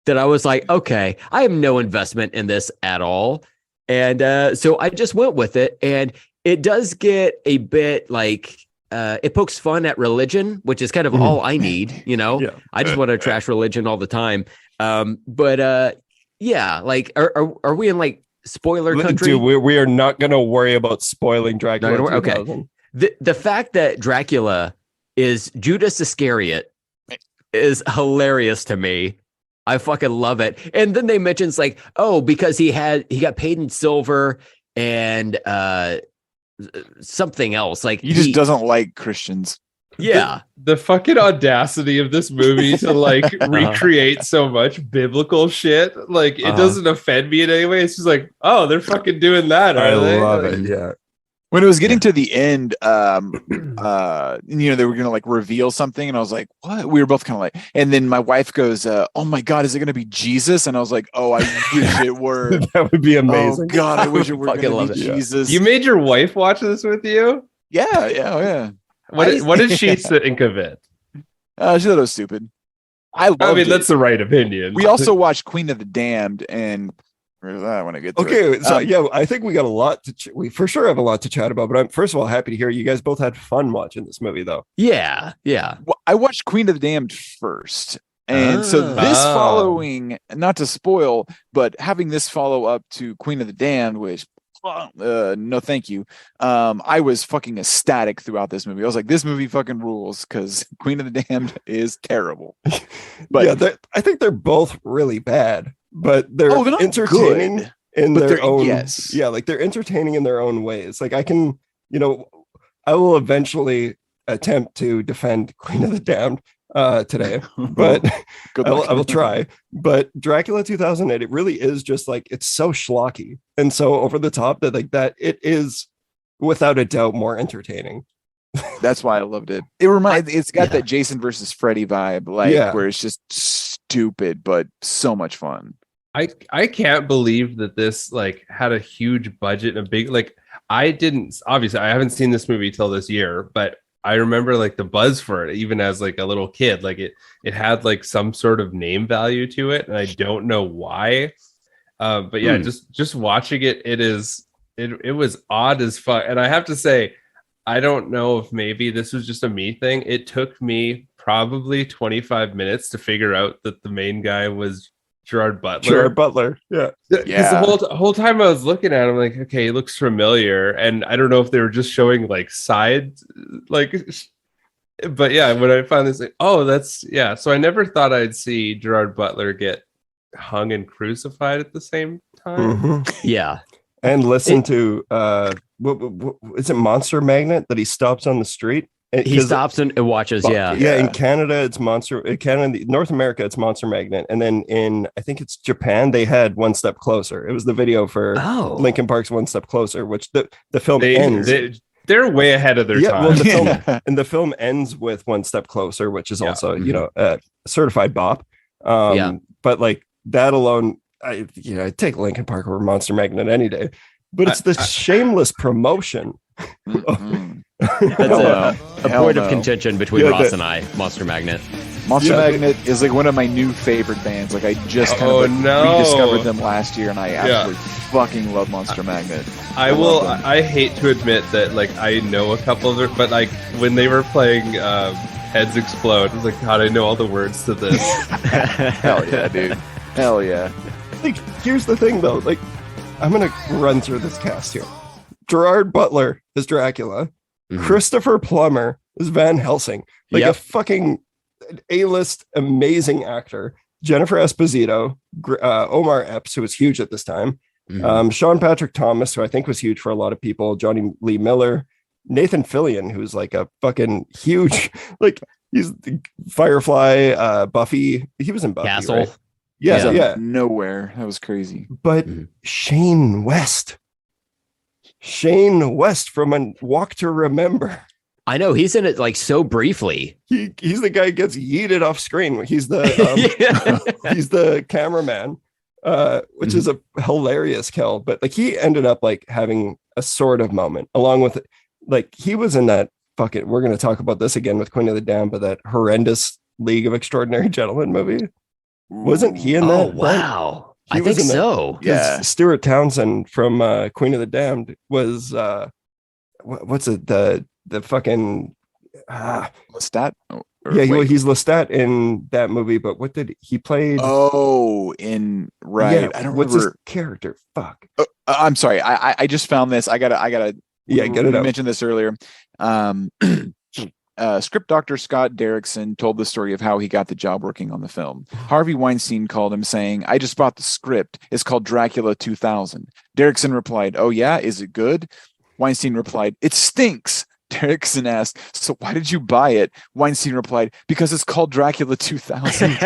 that I was like, okay, I have no investment in this at all. And so I just went with it. And it does get a bit like, it pokes fun at religion, which is kind of all I need, you know? I just want to trash religion all the time. But like, are we in like spoiler country? Dude, we are not going to worry about spoiling Dracula. Okay. The fact that Dracula is Judas Iscariot is hilarious to me. I fucking love it. And then they mention it's like, oh, because he got paid in silver and something else. Like he just doesn't like Christians. Yeah. The fucking audacity of this movie to like recreate so much biblical shit. Like it doesn't offend me in any way. It's just like, oh, they're fucking doing that. I love like, it. Yeah. When it was getting to the end, you know, they were going to like reveal something. And I was like, what? We were both kind of like, and then my wife goes, oh my God, is it going to be Jesus? And I was like, oh, I wish it were. That would be amazing. Oh God, I wish it were going to be Jesus. You made your wife watch this with you? Yeah. What did she think of it? She thought it was stupid. I mean, that's the right opinion. We also watched Queen of the Damned, and I want to get to it. So yeah, I think we got a lot we for sure have a lot to chat about. But I'm first of all happy to hear you guys both had fun watching this movie, though. Yeah. Well, I watched Queen of the Damned first, and so this following, not to spoil, but having this follow up to Queen of the Damned, which no thank you. I was fucking ecstatic throughout this movie. I was like, this movie fucking rules because Queen of the Damned is terrible. But yeah, I think they're both really bad, but they're entertaining good, in their own. Yes. Yeah, like they're entertaining in their own ways. Like I can, you know, I will eventually attempt to defend Queen of the Damned today, but I will try. But Dracula 2000, it really is just like, it's so schlocky and so over the top that like that it is without a doubt more entertaining. That's why I loved it. It's got that Jason versus Freddy vibe, like where it's just stupid but so much fun. I can't believe that this like had a huge budget and a big like. I haven't seen this movie till this year, but I remember like the buzz for it, even as like a little kid, like it had like some sort of name value to it, and I don't know why. But yeah, just watching it, it was odd as fuck. And I have to say, I don't know if maybe this was just a me thing. It took me probably 25 minutes to figure out that the main guy was Gerard Butler. Yeah. Because the whole time I was looking at him, like, okay, he looks familiar, and I don't know if they were just showing like sides, like But yeah, when I found this, like, oh, that's yeah. So I never thought I'd see Gerard Butler get hung and crucified at the same time. Mm-hmm. Yeah. And listen to what is it, Monster Magnet, that he stops on the street? He stops and watches. Yeah. In Canada it's North America it's Monster Magnet, and then in I think it's Japan they had One Step Closer. It was the video for Linkin Park's One Step Closer, which the film ends. They're way ahead of their time. Well, the film ends with One Step Closer, which is also a certified bop. But like that alone, I take Linkin Park over Monster Magnet any day. But it's the shameless promotion. That's a point of contention between Ross and I. Monster Magnet. Monster Magnet is like one of my new favorite bands. Like I just rediscovered them last year, and I absolutely fucking love Monster Magnet. I hate to admit that, like, I know a couple of them, but like when they were playing Heads Explode, I was like, God, I know all the words to this. Hell yeah, dude. Hell yeah. Like, here's the thing though. Like, I'm gonna run through this cast here. Gerard Butler is Dracula. Mm-hmm. Christopher Plummer is Van Helsing. Like a fucking A-list amazing actor. Jennifer Esposito, Omar Epps, who was huge at this time. Mm-hmm. Sean Patrick Thomas, who I think was huge for a lot of people. Johnny Lee Miller, Nathan Fillion, who's like a fucking huge, like he's Firefly, Buffy. He was in Buffy, Castle. Right? Yeah. Nowhere. That was crazy. But Shane West from A Walk to Remember. I know he's in it like so briefly. He's the guy who gets yeeted off screen. He's the he's the cameraman, which is a hilarious kill. But like he ended up like having a sort of moment along with like he was in that fucking. We're going to talk about this again with Queen of the Damned, but that horrendous League of Extraordinary Gentlemen movie. Wasn't he in that? Oh wow. I think so. Yeah. Stuart Townsend from Queen of the Damned was what's it, the fucking Lestat? He's Lestat in that movie, but what did he play? I don't remember. What's his character? Fuck. I'm sorry. I just found this. I gotta get it out. Mentioned this earlier. Script doctor Scott Derrickson told the story of how he got the job working on the film. Harvey Weinstein called him saying, "I just bought the script. It's called Dracula 2000. Derrickson replied, "Oh yeah, is it good?" Weinstein replied, "It stinks." Derrickson asked, "So why did you buy it?" Weinstein replied, "Because it's called Dracula 2000.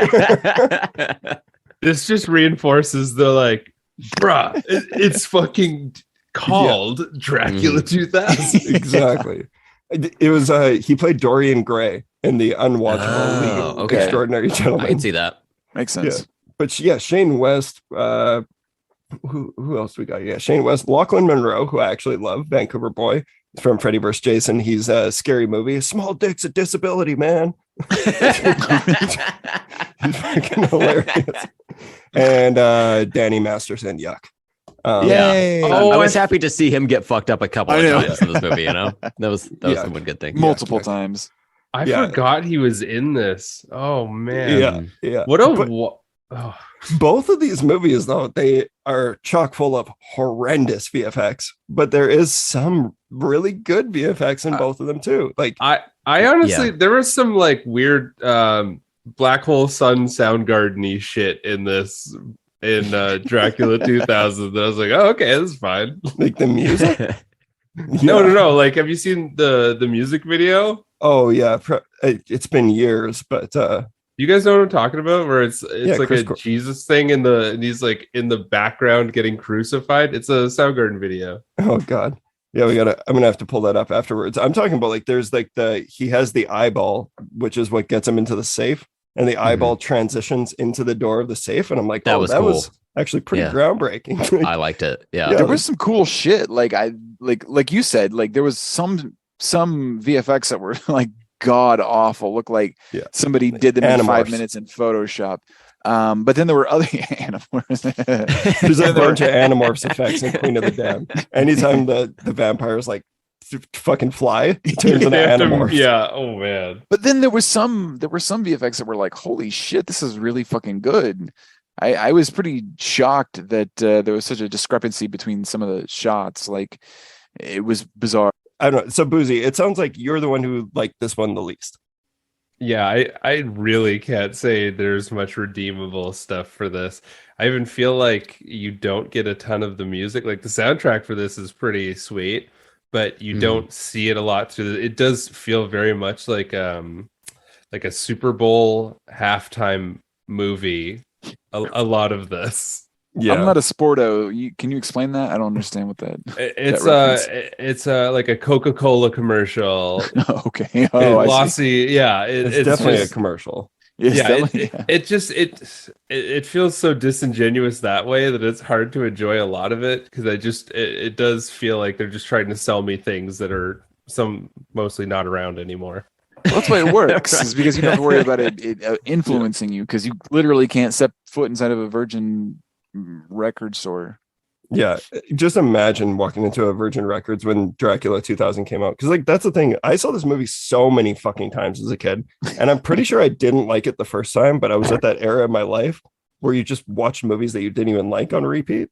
This just reinforces the like, bruh, it's fucking called Dracula 2000. Exactly. It was he played Dorian Gray in the unwatchable League of Extraordinary Gentlemen. I can see that. Makes sense. Yeah. But Shane West, who else we got? Yeah, Shane West, Lachlan Monroe, who I actually love, Vancouver boy from Freddy vs. Jason. He's a scary movie. Small dick's a disability, man. He's fucking hilarious. And Danny Masterson, yuck. I was happy to see him get fucked up a couple of times in this movie. You know, that was one good thing. Multiple times. I forgot he was in this. Oh man, yeah. Both of these movies, though, they are chock full of horrendous VFX, but there is some really good VFX in both of them too. Like I honestly, there was some like weird Black Hole Sun Soundgarden-y shit in this. In Dracula 2000, that I was like, oh, okay, that's fine. Like the music? No. Like, have you seen the music video? Oh yeah, it's been years, but you guys know what I'm talking about? Where it's like a Jesus thing, and he's like in the background getting crucified. It's a Soundgarden video. Oh god, yeah, I'm gonna have to pull that up afterwards. I'm talking about like there's like he has the eyeball, which is what gets him into the safe. And the eyeball transitions into the door of the safe, and I'm like, that was cool. Was actually pretty groundbreaking. I liked it. Yeah, there was some cool shit. Like like you said, like there was some VFX that were like god awful. Looked like somebody did them in 5 minutes in Photoshop. But then there were other Animorphs. There's a bunch of Animorphs effects in Queen of the Damned. Anytime the vampires like fucking fly, it turns into Animorphs. Yeah. Oh man. But then there were some VFX that were like, holy shit, this is really fucking good. I was pretty shocked that there was such a discrepancy between some of the shots. Like, it was bizarre. I don't know. So Boozy, it sounds like you're the one who liked this one the least. Yeah, I really can't say there's much redeemable stuff for this. I even feel like you don't get a ton of the music. Like the soundtrack for this is pretty sweet, but you don't see it a lot through it does feel very much like a Super Bowl halftime movie. A lot of this. Yeah. I'm not a sporto. Can you explain that? I don't understand what that. It's like a Coca-Cola commercial. Okay. Oh, I see. Yeah, it's definitely a commercial. It feels so disingenuous that way that it's hard to enjoy a lot of it because it does feel like they're just trying to sell me things that are mostly not around anymore. Well, that's why it works, is because you don't have to worry about it influencing you, because you literally can't step foot inside of a Virgin record store. Yeah, just imagine walking into a Virgin Records when Dracula 2000 came out, because like that's the thing, I saw this movie so many fucking times as a kid, and I'm pretty sure I didn't like it the first time, but I was at that era of my life where you just watched movies that you didn't even like on repeat.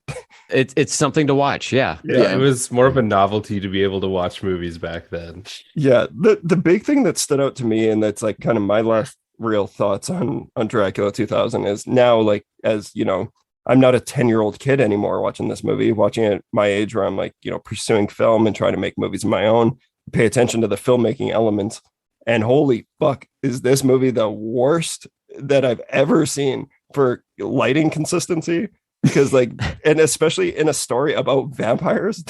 It's something to watch. Yeah, it was more of a novelty to be able to watch movies back then. Yeah, the big thing that stood out to me, and that's like kind of my last real thoughts on Dracula 2000, is now, like, as you know, I'm not a 10-year-old kid anymore watching this movie, watching it at my age where I'm like, you know, pursuing film and trying to make movies of my own, pay attention to the filmmaking elements. And holy fuck, is this movie the worst that I've ever seen for lighting consistency? Because like, and especially in a story about vampires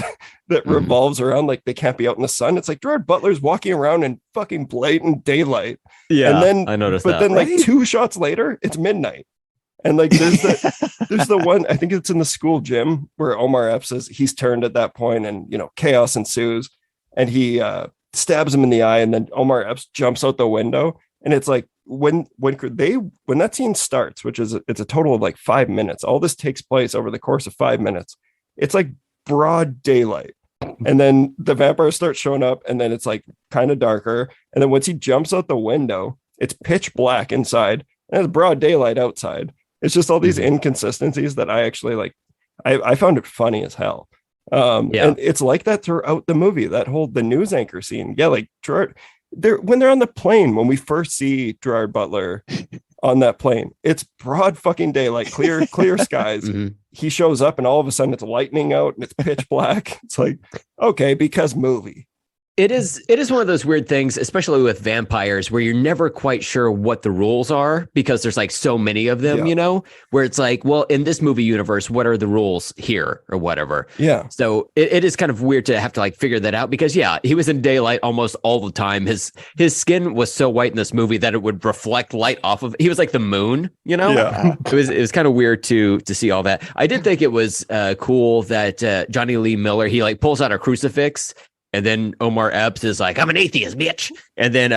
that revolves around like they can't be out in the sun. It's like Gerard Butler's walking around in fucking blatant daylight. Yeah, and then I noticed but that. But then like 2 shots later, it's midnight. And like there's the one, I think it's in the school gym where Omar Epps says he's turned at that point, and you know, chaos ensues, and he stabs him in the eye, and then Omar Epps jumps out the window. And it's like when that scene starts, which is it's a total of like 5 minutes, all this takes place over the course of 5 minutes. It's like broad daylight, and then the vampires start showing up, and then it's like kind of darker, and then once he jumps out the window, it's pitch black inside, and it's broad daylight outside. It's just all these inconsistencies that I actually like. I found it funny as hell. And it's like that throughout the movie, the news anchor scene. Yeah, like Gerard, when they're on the plane, when we first see Gerard Butler on that plane, it's broad fucking daylight, clear skies. He shows up and all of a sudden it's lightning out and it's pitch black. It's like, okay, because movie. It is one of those weird things, especially with vampires, where you're never quite sure what the rules are because there's like so many of them, you know, where it's like, well, in this movie universe, what are the rules here or whatever? Yeah. So it is kind of weird to have to like figure that out because, yeah, he was in daylight almost all the time. His skin was so white in this movie that it would reflect light off of. He was like the moon, you know. Yeah. It was kind of weird to see all that. I did think it was cool that Johnny Lee Miller, he like pulls out a crucifix. And then Omar Epps is like, I'm an atheist, bitch. And then,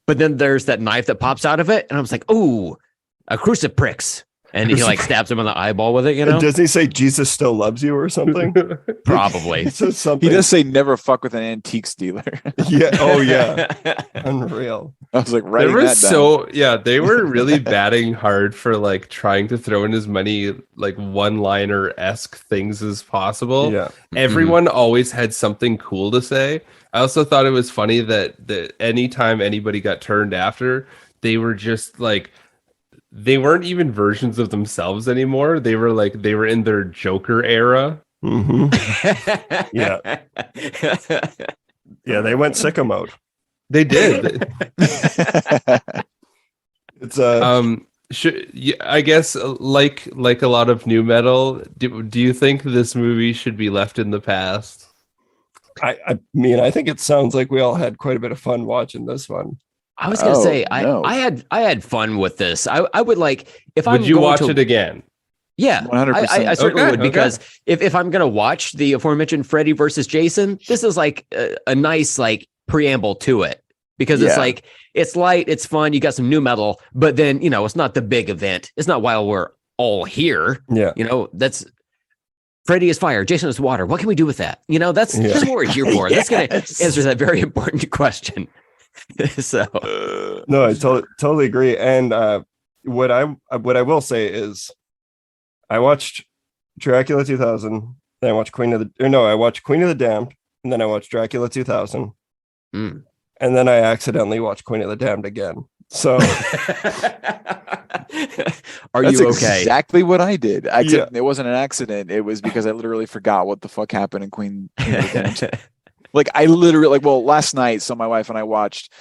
but then there's that knife that pops out of it. And I was like, ooh, a crucifix. And he like stabs him on the eyeball with it, you know? Does he say Jesus still loves you or something? Probably. He says something. He does say never fuck with an antiques dealer. Yeah. Oh, yeah. Unreal. I was like, writing that down. They were really batting hard for like trying to throw in as many like one-liner-esque things as possible. Yeah. Everyone always had something cool to say. I also thought it was funny that anytime anybody got turned after, they were just like, they weren't even versions of themselves anymore. They were in their Joker era. Yeah. Yeah, they went sicko mode. They did. It's I guess like a lot of new metal, do you think this movie should be left in the past? I mean, I think it sounds like we all had quite a bit of fun watching this one. I was gonna say I had fun with this. I would like if I would you watch it again? Yeah, 100%. I certainly would because if I'm gonna watch the aforementioned Freddy versus Jason, this is like a nice like preamble to it because it's like it's light, it's fun. You got some new metal, but then you know it's not the big event. It's not while we're all here. Yeah, you know that's. Freddy is fire. Jason is water. What can we do with that? You know that's what we're here for. That's gonna answer that very important question. So no, I totally agree. And what I will say is I watched Dracula 2000, then I watched I watched Queen of the Damned, and then I watched Dracula 2000, Mm. and then I accidentally watched Queen of the Damned again. So Are That's you okay? exactly what I did. Yeah. It wasn't an accident. It was because I literally forgot what the fuck happened in Queen of the Damned. Like I literally last night, so my wife and I watched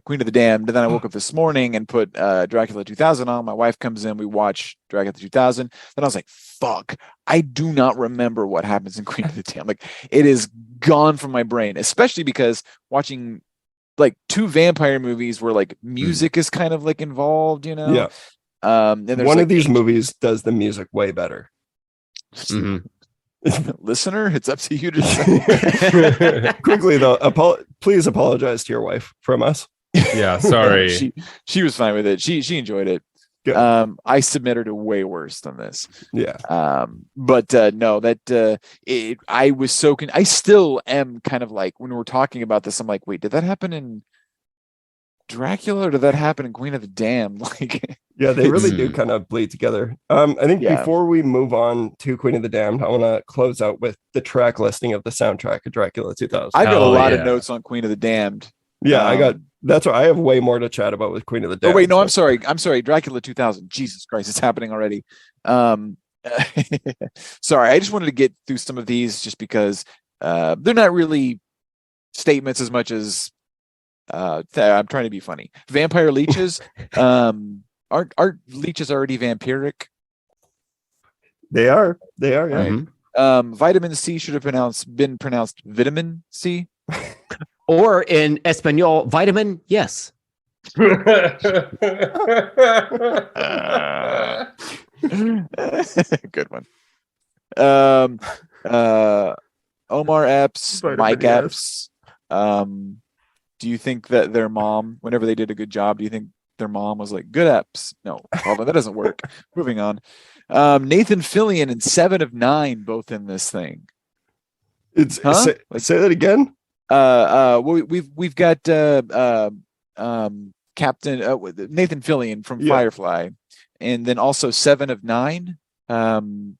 Queen of the Damned, and then I woke up this morning and put Dracula 2000 on. My wife comes in, we watch Dracula 2000. Then I was like, fuck, I do not remember what happens in Queen of the Damned. Like it is gone from my brain, especially because watching like two vampire movies where like music is kind of like involved, you know? yeah, And there's one like of these movies does the music way better. Mhm. Listener, it's up to you to decide. Quickly though, please apologize to your wife from us. Yeah, sorry. She was fine with it. She enjoyed it. Good. I submit her to way worse than this. Yeah. But no, that I was so I still am kind of like when we're talking about this, I'm like, wait, did that happen in Dracula or did that happen in Queen of the Damned? Like, Yeah, they really do kind of bleed together. I think before we move on to Queen of the Damned, I want to close out with the track listing of the soundtrack of Dracula 2000. I've got a Hell lot of yeah. notes on Queen of the Damned. Yeah, that's why I have way more to chat about with Queen of the Damned. Oh wait, no, I'm sorry. Dracula 2000. Jesus Christ, it's happening already. Sorry, I just wanted to get through some of these just because they're not really statements as much as I'm trying to be funny. Vampire leeches. Aren't leeches already vampiric? They are. Yeah. Mhm. Vitamin C should have been pronounced vitamin C. Or in Espanol, vitamin, yes. Good one. Omar Epps, Vitamin Mike S. Epps. Do you think that their mom, whenever they did a good job, do you think their mom was like, good Epps? No, although that doesn't work. Moving on. Nathan Fillion and 7 of 9 both in this thing. It's Huh? say that again. We've got Captain Nathan Fillion from Firefly, and then also 7 of 9. From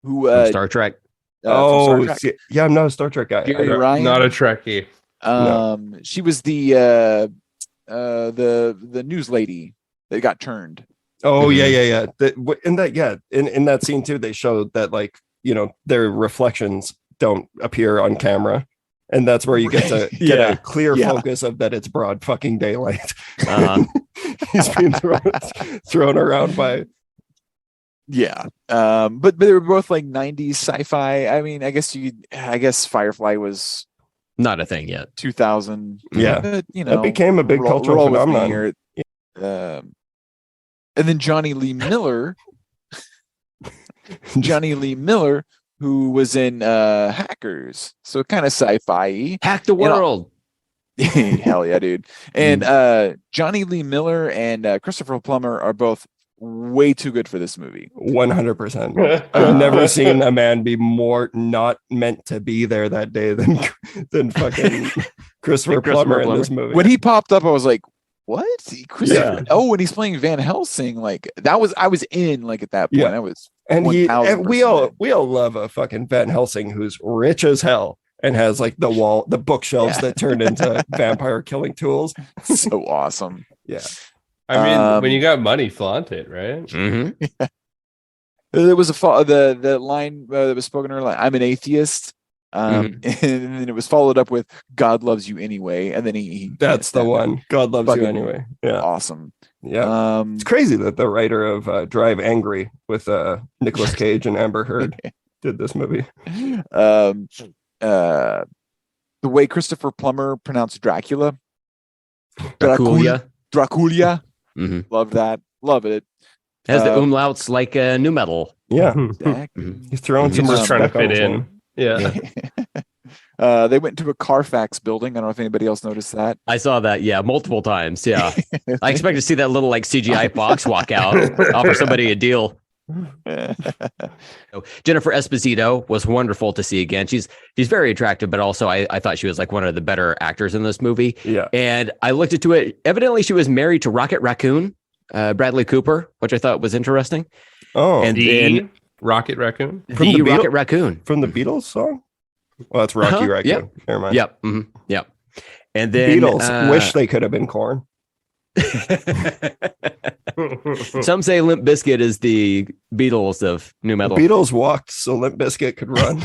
Star Trek. from Star Trek. Yeah, I'm not a Star Trek guy. Gary Ryan. Not a Trekkie. She was the news lady that got turned. Oh yeah. In that scene too, they showed that like their reflections don't appear on camera, and that's where you get to get a clear focus of that it's broad fucking daylight. He's being thrown around by. Yeah. But they were both like 90s sci-fi. I mean, I guess Firefly was Not a thing yet. 2000. Yeah. But, It became a big cultural roll with me phenomenon. here. And then Johnny Lee Miller, who was in Hackers, so kind of sci-fi. Hack the world. Hell yeah, dude. And Johnny Lee Miller and Christopher Plummer are both way too good for this movie. 100%. I've never seen a man be more not meant to be there that day than fucking Christopher Plummer in this movie. When he popped up, I was like, what? Oh, and he's playing Van Helsing. Like that was, I was in like at that point. Yeah. I was, and we 1000%. all love a fucking Van Helsing who's rich as hell and has like the bookshelves that turned into vampire killing tools. So awesome. Yeah. I mean, when you got money, flaunt it, right? Mm-hmm. Yeah. There was the line that was spoken earlier. I'm an atheist, and then it was followed up with "God loves you anyway," and then he that's the one. God loves you anyway. Yeah, awesome. Yeah, it's crazy that the writer of Drive Angry with Nicolas Cage and Amber Heard did this movie. The way Christopher Plummer pronounced Dracula. Dracula. Love that. Love it. Has the umlauts like new metal. Yeah. He's throwing some just trying to respect fit on in. him. Yeah. They went to a Carfax building. I don't know if anybody else noticed that. I saw that. Yeah. Multiple times. Yeah. I expect to see that little like CGI box walk out, offer somebody a deal. Jennifer Esposito was wonderful to see again. She's very attractive, but also I thought she was like one of the better actors in this movie. Yeah. And I looked into it. Evidently, she was married to Rocket Raccoon, Bradley Cooper, which I thought was interesting. Oh, and the then Rocket Raccoon? Rocket Raccoon from the Beatles song. Well, it's Rocky Uh-huh. Raccoon. Yep. Never mind. Yep. Yep. And then Beatles. Wish they could have been Korn. Some say Limp Bizkit is the Beatles of new metal. The Beatles walked so Limp Bizkit could run.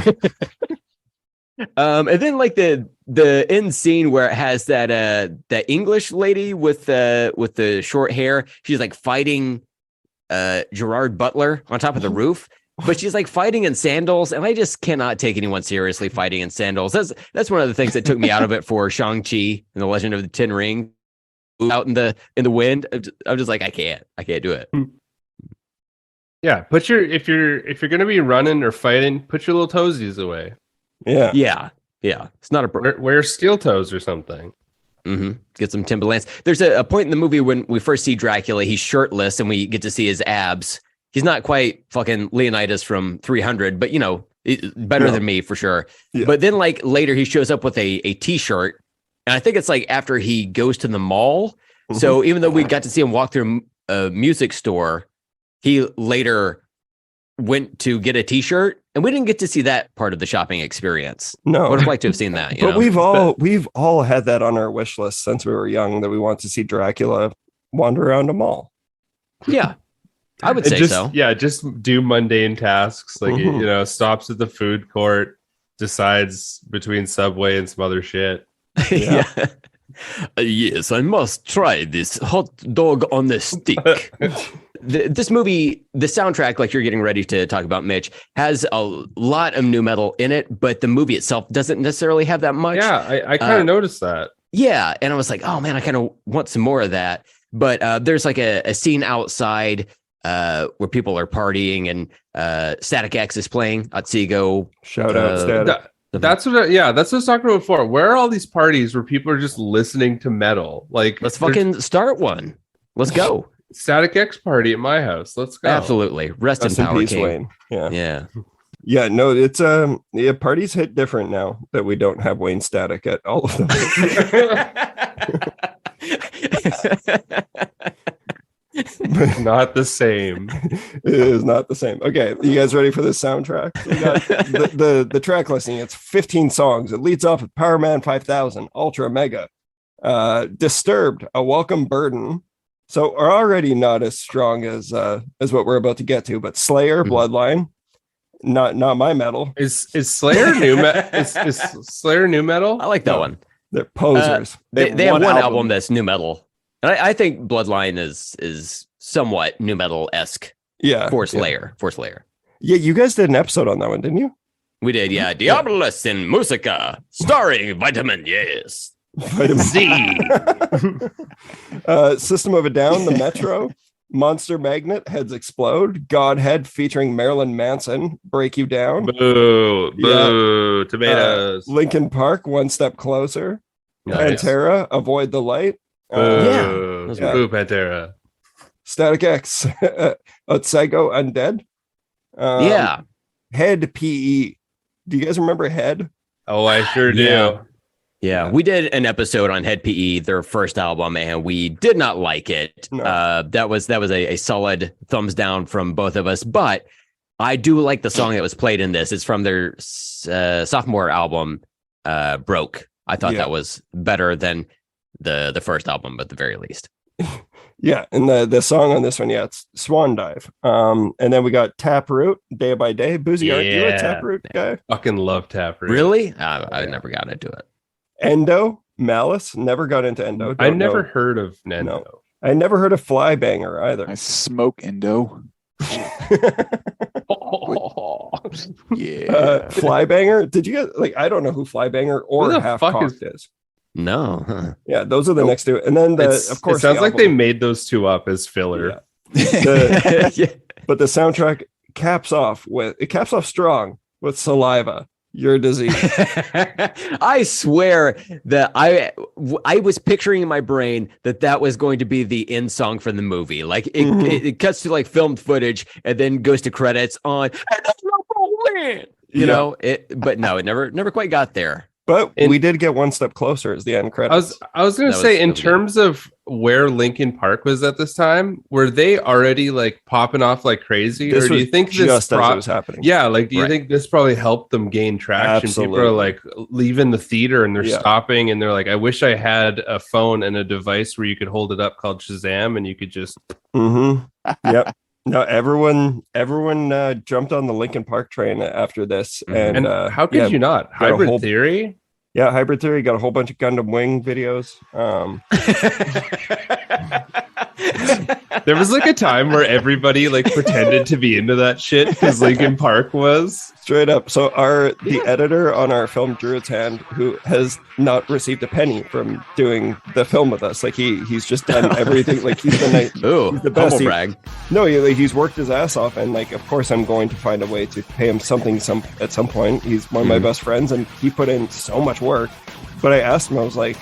And then like the end scene where it has that English lady with the short hair. She's like fighting Gerard Butler on top of the roof, but she's like fighting in sandals, and I just cannot take anyone seriously fighting in sandals. That's one of the things that took me out of it for Shang-Chi and the Legend of the Ten Ring. Out in the wind, I'm just like, I can't do it. Yeah, if you're gonna be running or fighting, put your little toesies away. Yeah. It's not a wear steel toes or something. Mm-hmm. Get some Timberlands. There's a point in the movie when we first see Dracula. He's shirtless and we get to see his abs. He's not quite fucking Leonidas from 300, but better than me for sure. Yeah. But then like later he shows up with a t-shirt. And I think it's like after he goes to the mall. Mm-hmm. So even though we got to see him walk through a music store, he later went to get a t-shirt, and we didn't get to see that part of the shopping experience. No, I would have liked to have seen that. But we've all had that on our wish list since we were young, that we want to see Dracula wander around a mall. Yeah, I would say so. Yeah, just do mundane tasks like stops at the food court, decides between Subway and some other shit. Yeah. Yes, I must try this hot dog on the stick. This movie, the soundtrack, like you're getting ready to talk about, Mitch, has a lot of new metal in it, but the movie itself doesn't necessarily have that much. Yeah, I kind of noticed that. Yeah, and I was like, oh man, I kind of want some more of that. But there's like a scene outside where people are partying, and Static X is playing Otsego. Shout out Static. That's what I was talking about before. Where are all these parties where people are just listening to metal? Like, let's fucking start one. Let's go. Static X party at my house. Let's go. Absolutely. Rest in power, peace, King. Wayne. Yeah. Yeah. No, it's parties hit different now that we don't have Wayne Static at all of them. Not the same. It is not the same. Okay, you guys ready for this soundtrack? We got the track listing. It's 15 songs. It leads off with Power Man 5000, Ultra Mega, Disturbed, A Welcome Burden. So are already not as strong as what we're about to get to, but Slayer, Bloodline, not my metal. Is Slayer new metal? Is Slayer new metal? I like that one. They're posers. They have one album that's new metal. And I think Bloodline is somewhat new metal-esque. Yeah. For Slayer. Yeah, you guys did an episode on that one, didn't you? We did, yeah. Diabolus in Musica, starring Vitamin, yes. Vitamin Z. System of a Down, The Metro, Monster Magnet, Heads Explode, Godhead featuring Marilyn Manson, Break You Down. Boo, tomatoes. Linkin Park, One Step Closer. Nice. Pantera, Avoid the Light. Boo, Pantera. Static X, Otsego, Undead. Head PE. Do you guys remember Head? Oh, I sure do. Yeah, we did an episode on Head PE, their first album, and we did not like it. No. That was a solid thumbs down from both of us, but I do like the song that was played in this. It's from their sophomore album, Broke. I thought that was better than the first album, at the very least. Yeah, and the song on this one, it's Swan Dive. And then we got Taproot, Day by Day. Buzi, aren't you a Taproot guy? Fucking love Taproot. Really? I never got into it. Endo, Malice, never got into Endo. I never heard of Endo. No. I never heard of Flybanger either. I smoke Endo. Yeah. Flybanger? Did you get I don't know who Flybanger or Half Cocked is. No. Huh. Yeah, those are the next two. And then of course, it sounds like they made those two up as filler. Yeah. But the soundtrack caps off strong with Saliva, Your Disease. I swear that I was picturing in my brain that was going to be the end song from the movie. Like it cuts to like filmed footage and then goes to credits on. You know, but no, it never quite got there. But we did get one step closer as the end credits. I was gonna say, in terms of where Linkin Park was at this time, were they already like popping off like crazy, this or do you think just this as it was happening? Yeah, like do you think this probably helped them gain traction? Absolutely. People are like leaving the theater and they're stopping, and they're like, "I wish I had a phone and a device where you could hold it up called Shazam, and you could just." Yep. No, everyone jumped on the Linkin Park train after this, and how could you not? Hybrid Theory. Yeah, Hybrid Theory got a whole bunch of Gundam Wing videos. There was like a time where everybody like pretended to be into that shit because Linkin Park was straight up. So the editor on our film, Druid's Hand, who has not received a penny from doing the film with us, like he's just done everything. Like he's the best. Brag. He's worked his ass off, and like of course I'm going to find a way to pay him something at some point. He's one of my best friends, and he put in so much work. But I asked him, I was like,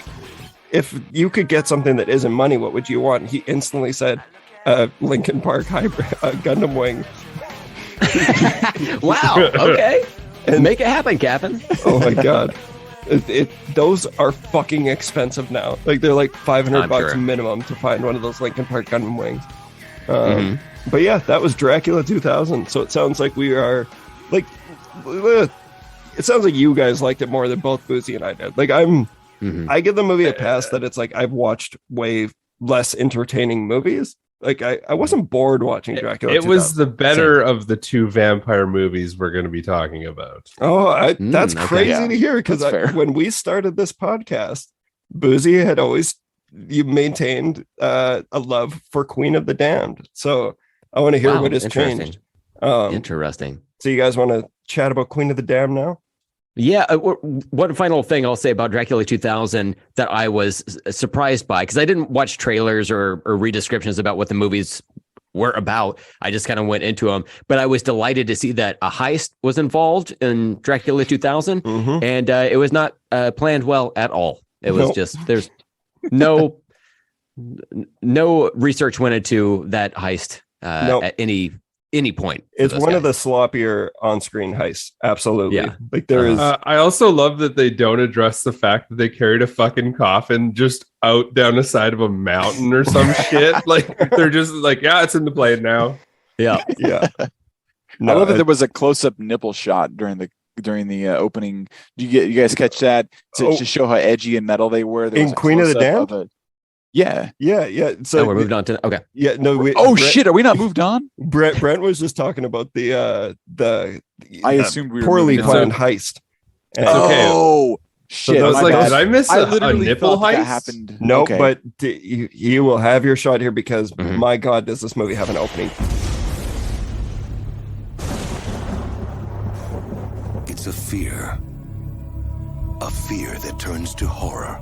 if you could get something that isn't money, what would you want? He instantly said, Linkin Park Hybrid Gundam Wing. Wow. Okay. And make it happen, Captain. Oh my God. Those are fucking expensive now. Like they're like $500 minimum to find one of those Linkin Park Gundam Wings. But yeah, that was Dracula 2000. So it sounds like we are like, it sounds like you guys liked it more than both Buzi and I did. Like I give the movie a pass that it's like I've watched way less entertaining movies. Like I wasn't bored watching Dracula. It was the better of the two vampire movies we're going to be talking about. Oh, that's crazy to hear, because when we started this podcast, Buzi had always maintained a love for Queen of the Damned. So I want to hear what has changed. Interesting. So you guys want to chat about Queen of the Damned now? Yeah. One final thing I'll say about Dracula 2000 that I was surprised by, because I didn't watch trailers or read descriptions about what the movies were about. I just kind of went into them, but I was delighted to see that a heist was involved in Dracula 2000, and it was not planned well at all. It was just, there's no research went into that heist at any point. It's one of the sloppier on-screen heists. Absolutely. Yeah. Like there is. I also love that they don't address the fact that they carried a fucking coffin just out down the side of a mountain or some shit. Like they're just like, yeah, it's in the plane now. Yeah. Yeah. I love that there was a close-up nipple shot during the opening. You guys catch that to show how edgy and metal they were? In Queen of the Damned? Yeah. So we're moved on to Yeah, no. Shit, are we not moved on? Brent was just talking about the I assumed we were poorly planned heist. Shit! So did I miss a nipple heist? That happened. No, but you will have your shot here, because my God, does this movie have an opening? It's a fear that turns to horror.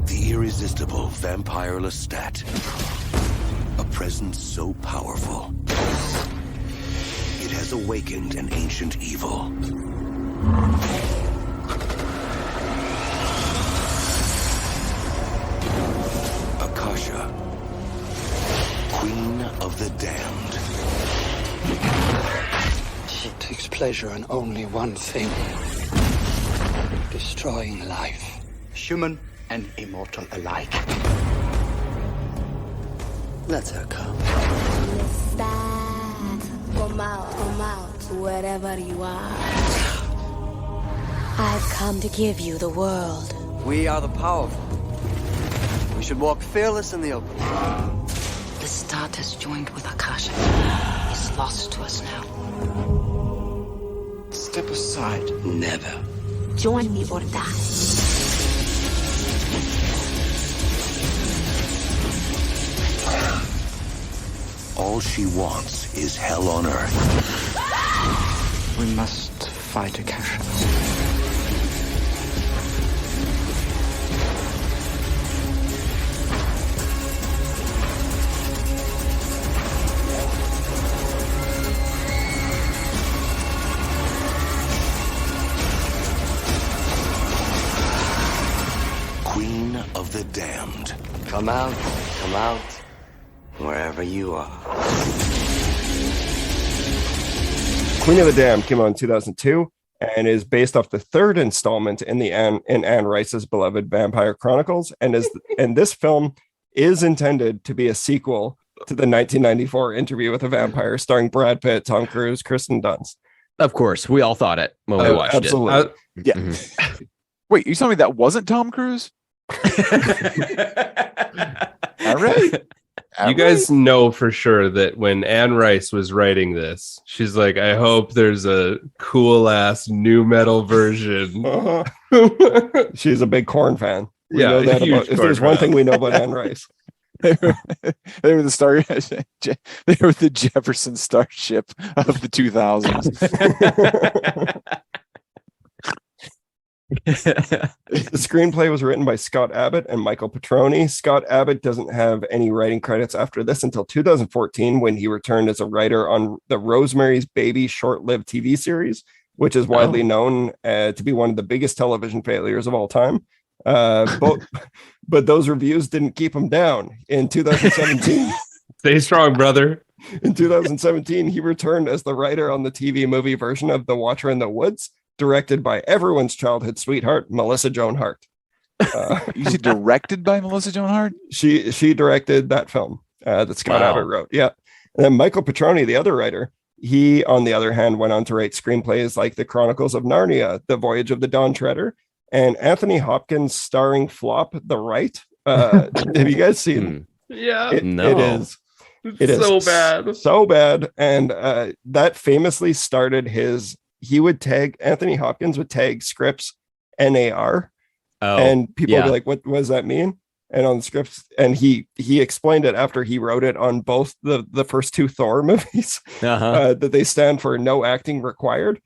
The irresistible vampire Lestat. A presence so powerful, it has awakened an ancient evil. Akasha, Queen of the Damned. She takes pleasure in only one thing: destroying life, human and immortal alike. Let her come. Come out, wherever you are. I've come to give you the world. We are the powerful. We should walk fearless in the open. Lestat has joined with Akasha. He's lost to us now. Step aside. Never. Join me or die. All she wants is hell on earth. We must fight Akasha. Queen of the Damned. Come out, wherever you are. Queen of the Damned came out in 2002. and is based off the third installment in Anne Rice's beloved Vampire Chronicles, and this film is intended to be a sequel to the 1994 Interview with a Vampire, starring Brad Pitt, Tom Cruise, Kristen Dunst. Of course, we all thought it when we watched absolutely. it. Yeah. Wait, you telling me that wasn't Tom Cruise? All right. You guys know for sure that when Anne Rice was writing this, she's like, I hope there's a cool ass new metal version. She's a big Korn fan. We Yeah, know that huge about, if there's Korn one fan. thing we know about Anne Rice. They were the star. They were the Jefferson Starship of the 2000s. The screenplay was written by Scott Abbott and Michael Petroni. Scott Abbott doesn't have any writing credits after this until 2014, when he returned as a writer on the Rosemary's Baby short-lived TV series, which is widely known to be one of the biggest television failures of all time. But those reviews didn't keep him down. In 2017, Stay strong, brother. in 2017, he returned as the writer on the TV movie version of The Watcher in the Woods, directed by everyone's childhood sweetheart, Melissa Joan Hart. You said directed by Melissa Joan Hart? She directed that film that Scott Abbott wrote. Yeah. And then Michael Petroni, the other writer, he, on the other hand, went on to write screenplays like The Chronicles of Narnia, The Voyage of the Dawn Treader, and Anthony Hopkins starring flop The Right. Have you guys seen? Yeah. No. It is. It is so bad. So bad. And that famously started Anthony Hopkins would tag scripts NAR. And people would be like, what does that mean? And on the scripts, and he explained it after he wrote it on both the first two Thor movies, that they stand for no acting required.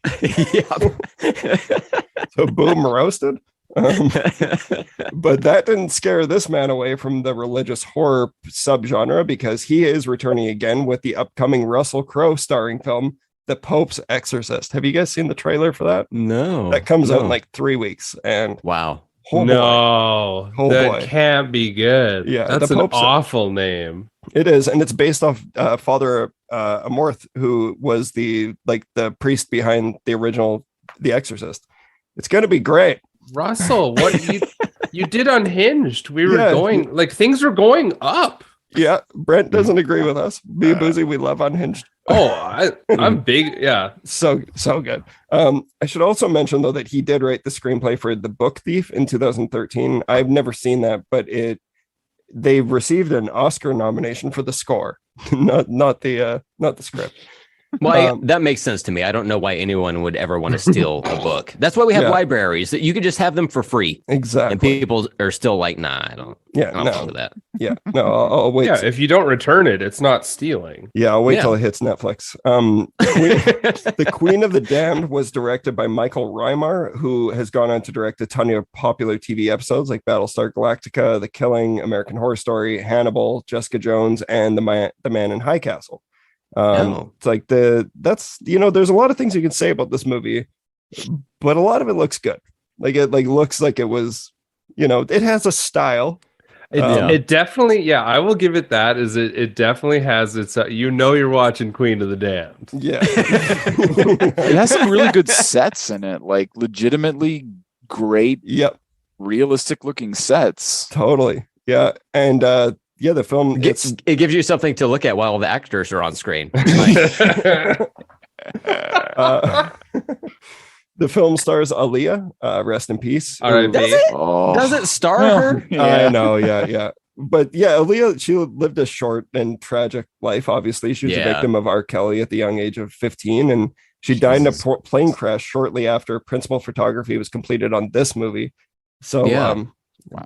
So boom, roasted. But that didn't scare this man away from the religious horror subgenre, because he is returning again with the upcoming Russell Crowe starring film, The Pope's Exorcist. Have you guys seen the trailer for that? No. That comes out in like 3 weeks. And wow. Oh no, boy. that can't be good. Yeah, that's the an Pope's awful name. It is, and it's based off Father Amorth, who was the priest behind the original The Exorcist. It's going to be great. Russell, what you did Unhinged? We were going things were going up. Yeah, Brent doesn't agree with us. Me and Buzi, we love Unhinged. I'm big. Yeah, so good. I should also mention though that he did write the screenplay for The Book Thief in 2013. I've never seen that, but they received an Oscar nomination for the score, not the script. Well, that makes sense to me. I don't know why anyone would ever want to steal a book. That's why we have libraries, that you could just have them for free. Exactly. And people are still like, nah, I don't do that. Yeah, no, I'll wait. Yeah, if you don't return it, it's not stealing. Yeah, I'll wait till it hits Netflix. The Queen of the Damned was directed by Michael Reimar, who has gone on to direct a ton of popular TV episodes like Battlestar Galactica, The Killing, American Horror Story, Hannibal, Jessica Jones, and The Man in High Castle. It's like there's a lot of things you can say about this movie, but a lot of it looks good. It looks like it was, it has a style. It definitely, I will give it that. It definitely has its, you're watching Queen of the Damned. Yeah. It has some really good sets in it, like legitimately great, realistic looking sets. Totally. Yeah. And the film it gives you something to look at while the actors are on screen. The film stars Aaliyah, rest in peace. Does it star her? I know, yeah. But Aaliyah, she lived a short and tragic life. Obviously, she was a victim of R. Kelly at the young age of 15, and she died in a plane crash shortly after principal photography was completed on this movie. So, wow.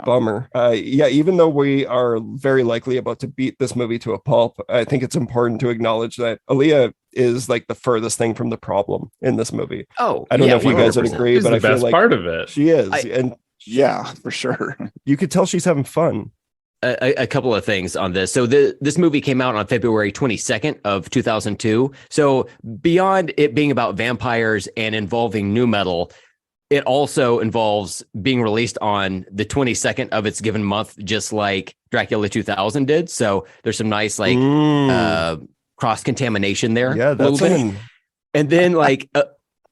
Bummer. Even though we are very likely about to beat this movie to a pulp, I think it's important to acknowledge that Aaliyah is like the furthest thing from the problem in this movie. Oh, I don't know if you guys would 100%. agree, She's but the I feel best like part of it. She is, and for sure. You could tell she's having fun. A couple of things on this. So this movie came out on February 22nd of 2002. So beyond it being about vampires and involving nu metal, it also involves being released on the 22nd of its given month, just like Dracula 2000 did. So there's some nice cross contamination there. Yeah, that's and then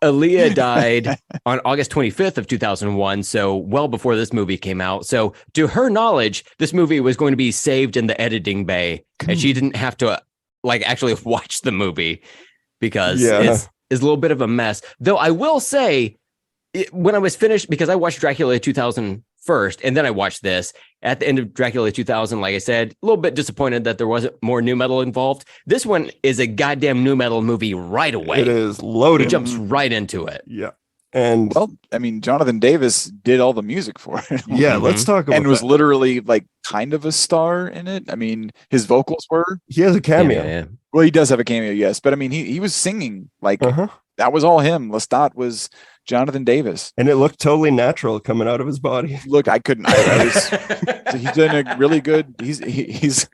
Aaliyah died on August 25th of 2001, so well before this movie came out. So to her knowledge, this movie was going to be saved in the editing bay, and she didn't have to actually watch the movie because it's a little bit of a mess. Though I will say, when I was finished, because I watched Dracula 2000 first, and then I watched this at the end of Dracula 2000. Like I said, a little bit disappointed that there wasn't more nu metal involved. This one is a goddamn nu metal movie right away. It is loaded. It jumps right into it. Yeah. And well, I mean, Jonathan Davis did all the music for it. Yeah, let's talk about and was literally kind of a star in it. I mean, his vocals were. He has a cameo. Yeah. Well, he does have a cameo, yes. But I mean, he was singing that was all him. Lestat was Jonathan Davis, and it looked totally natural coming out of his body. Look, I couldn't. He's doing a really good. He's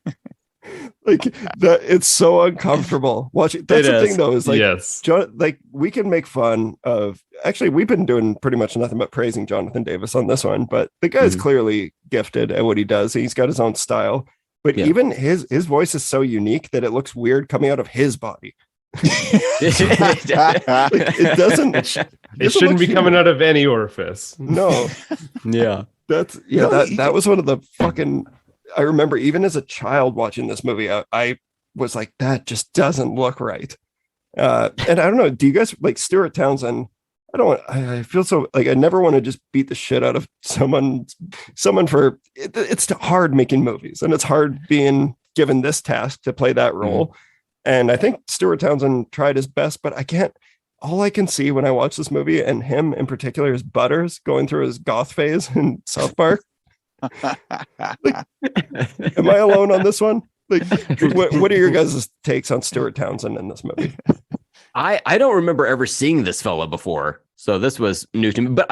like that. It's so uncomfortable watching. That's the thing, though, is yes, we can make fun of. Actually, we've been doing pretty much nothing but praising Jonathan Davis on this one, but the guy's clearly gifted at what he does. He's got his own style, but even his voice is so unique that it looks weird coming out of his body. It doesn't. It shouldn't be coming out of any orifice. No. Yeah. That's that was one of the fucking. I remember even as a child watching this movie, I was like, that just doesn't look right. And I don't know. Do you guys like Stuart Townsend? I feel so like I never want to just beat the shit out of someone for it. It's hard making movies, and it's hard being given this task to play that role. And I think Stuart Townsend tried his best, but all I can see when I watch this movie, and him in particular, is Butters going through his goth phase in South Park. Am I alone on this one? What are your guys' takes on Stuart Townsend in this movie? I don't remember ever seeing this fella before, so this was new to me. But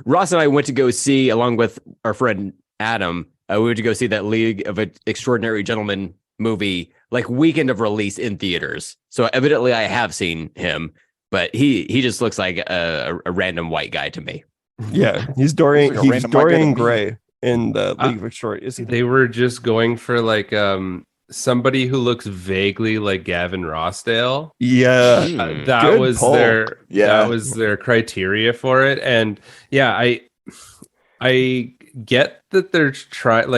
Ross and I went to go see, along with our friend Adam, we went to go see that League of Extraordinary Gentlemen movie, weekend of release in theaters. So evidently I have seen him, but he just looks like a random white guy to me. Yeah, he's Dorian Gray in the League of Extraordinary. They were just going for somebody who looks vaguely like Gavin Rossdale. Yeah, that was their criteria for it. And yeah, I get that they're trying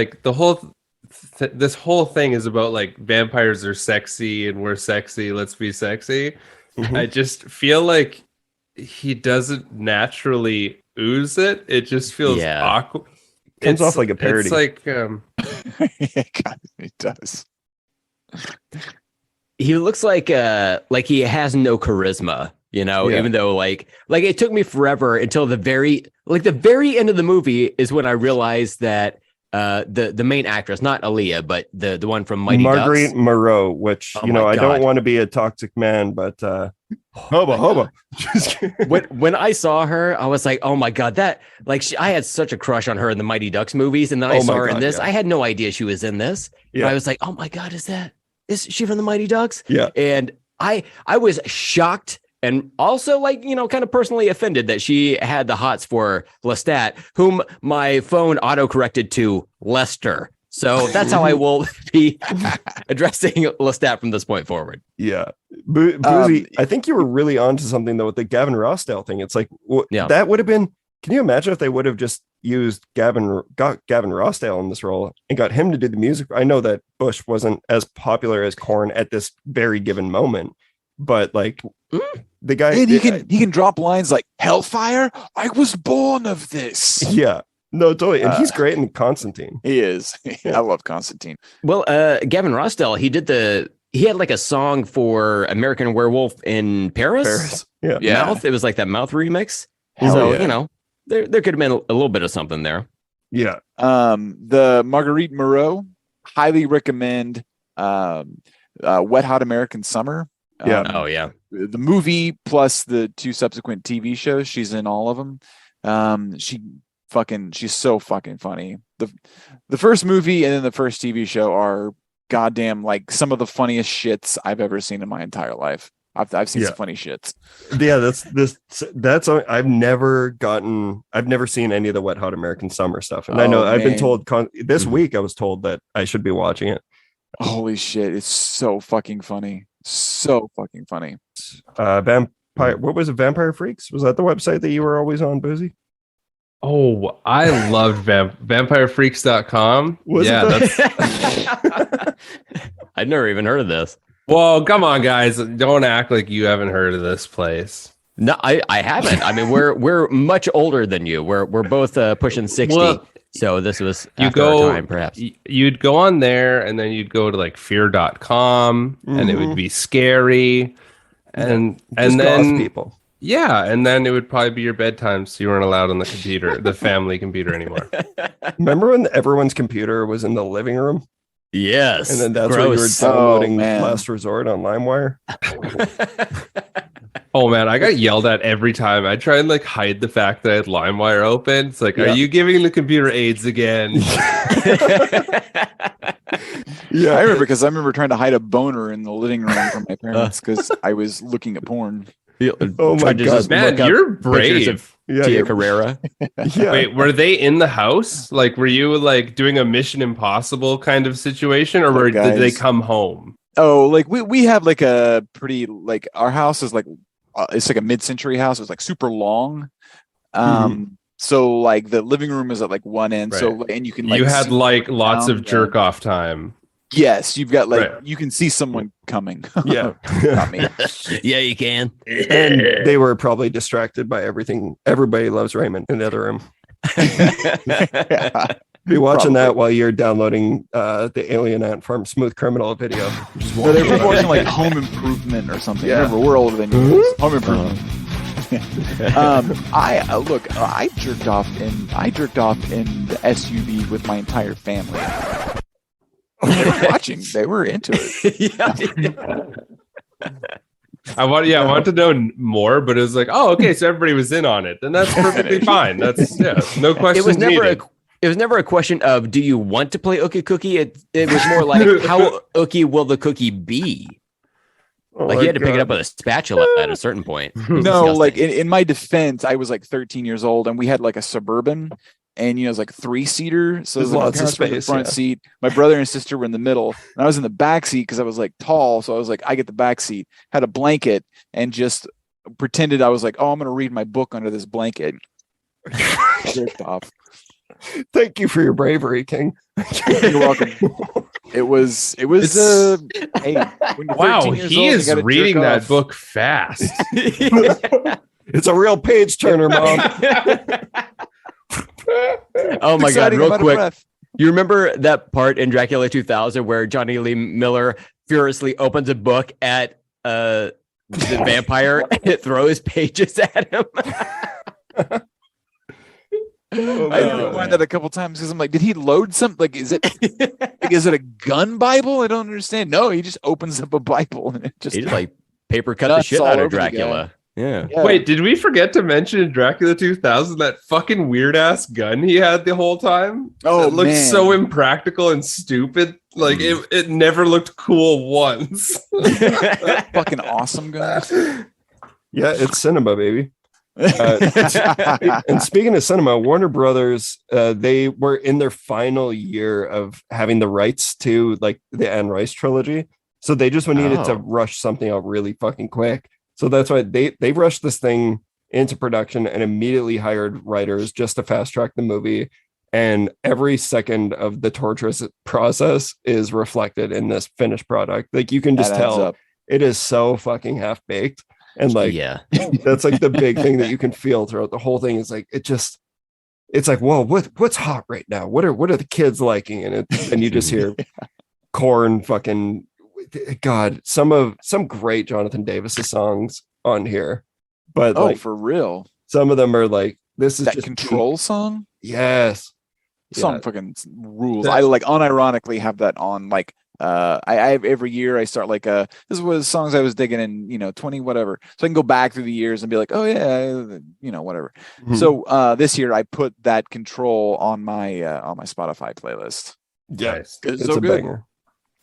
this whole thing is about vampires are sexy and we're sexy. Let's be sexy. I just feel like he doesn't naturally ooze it. It just feels awkward. Comes off like a parody. It's it does. He looks like he has no charisma, even though it took me forever until the very end of the movie is when I realized that the main actress, not Aaliyah, but the one from Mighty Marguerite Ducks. Moreau, which I don't want to be a toxic man, but hobo. when I saw her, I was like, oh my god, that I had such a crush on her in the Mighty Ducks movies, and then I saw her in this. I had no idea she was in this. Yeah. I was like, oh my god, is she from the Mighty Ducks? Yeah. And I was shocked. And also, kind of personally offended that she had the hots for Lestat, whom my phone auto-corrected to Lester. So that's how I will be addressing Lestat from this point forward. Yeah. Buzi, I think you were really onto something, though, with the Gavin Rossdale thing. It's that would have been... Can you imagine if they would have just got Gavin Rossdale in this role and got him to do the music? I know that Bush wasn't as popular as Korn at this very given moment, but the guy, and he can drop lines like "Hellfire, I was born of this." Yeah, no, totally, and he's great in Constantine. He is. I love Constantine. Well, Gavin Rossdale, he had a song for American Werewolf in Paris. Yeah. Mouth. It was that Mouth remix. There could have been a little bit of something there. Yeah. The Marguerite Moreau, highly recommend. Wet Hot American Summer. Oh yeah. The movie plus the 2 subsequent TV shows. She's in all of them. She's so fucking funny. The first movie and then the first TV show are goddamn some of the funniest shits I've ever seen in my entire life. I've seen some funny shits. Yeah, that's I've never seen any of the Wet Hot American Summer stuff. And I know I've been told this week I was told that I should be watching it. Holy shit, it's so fucking funny. So fucking funny. What was it? Vampire Freaks? Was that the website that you were always on, Buzi? Oh, I loved vampirefreaks.com. Was Yeah, it I'd never even heard of this. well, come on, guys. Don't act like you haven't heard of this place. No, I haven't. I mean, we're much older than you. We're both pushing 60. Well, so this was you after go our time, perhaps. You'd go on there and then you'd go to like fear.com and it would be scary and Just then goth people. yeah, and then it would probably be your bedtime, so you weren't allowed on the computer, the family computer anymore. Remember when everyone's computer was in the living room? Yes. And then that's where you were Gross. downloading man. Last Resort on LimeWire. Oh man, I got yelled at every time. I try and like hide the fact that I had LimeWire open. It's like, Yeah. are you giving the computer AIDS again? Yeah, I remember trying to hide a boner in the living room from my parents because I was looking at porn. Oh my Tried to God, just man, look up you're pictures brave. of Yeah, Tia you're- Carrera. Yeah. Wait, were they in the house? Like, were you like doing a Mission Impossible kind of situation, or did they guys. come home? Oh, like we have like a pretty like our house is like it's like a mid-century house. It's like super long. So like the living room is at like one end. Right. So and you can like You had see like lots down of the- jerk off time. Yes, you've got like Right. you can see someone coming. Yeah. Not me. Yeah, you can. And they were probably distracted by everything. Everybody Loves Raymond in the other room. Yeah. Be watching Probably. that while you're downloading the Alien Ant Farm Smooth Criminal video. Just No, they're watching watching like Home Improvement or something. Yeah. Remember, we're older than you. Home Improvement. I jerked off in the SUV with my entire family. They were watching. They were into it. I wanted to know more, but it was like, oh, okay, so everybody was in on it, and that's perfectly fine. That's no question. It was never a question of do you want to play Ookie Cookie? It was more like how ookie will the cookie be? Oh Like my you had to pick it God. up with a spatula at a certain point. It was No, disgusting. like in my defense, I was like 13 years old, and we had like a Suburban, and it was like 3-seater. So There's like, my lots of parents were in the space, front yeah. seat. My brother and sister were in the middle, and I was in the back seat because I was like tall. So I was like, I get the back seat. Had a blanket and just pretended I was like, oh, I'm gonna read my book under this blanket. Jerked off. Thank you for your bravery, King. You're welcome. It was hey, when you're Wow, 13 years he old, you is gotta reading jerk that off. book fast. It's a real page turner, Mom. Oh my God, Exciting, I'm real out of quick. breath. You remember that part in Dracula 2000 where Johnny Lee Miller furiously opens a book at the vampire and it throws pages at him? Oh, I rewind that a couple times because I'm like, did he load something? Like, is it a gun Bible? I don't understand. No, he just opens up a Bible and it just He just like paper cut the Nuts shit all out over of the guy. Dracula. Yeah. Yeah. Wait, did we forget to mention in Dracula 2000 that fucking weird ass gun he had the whole time? Oh, it looked man. so impractical and stupid. Like it never looked cool once. fucking awesome guy. Yeah, it's cinema, baby. And speaking of cinema, Warner Brothers, they were in their final year of having the rights to like the Anne Rice trilogy. So they just needed to Oh. rush something out really fucking quick. So that's why they rushed this thing into production and immediately hired writers just to fast track the movie. And every second of the torturous process is reflected in this finished product. Like you can just That adds tell up. it is so fucking half baked. And like yeah. that's like the big thing that you can feel throughout the whole thing. Is like it's like, whoa, what's hot right now? What are the kids liking? And you just hear Korn fucking God, some great Jonathan Davis's songs on here. But Oh, like for real. some of them are like this is That just Control song? Yes. Song Yeah. fucking rules. That's- I like unironically have that on like I have every year I start like this was songs I was digging in 20 whatever, so I can go back through the years and be like, oh yeah, whatever. Mhm. So this year I put that Control on my Spotify playlist. Yeah. Nice. It's It's so a good. banger.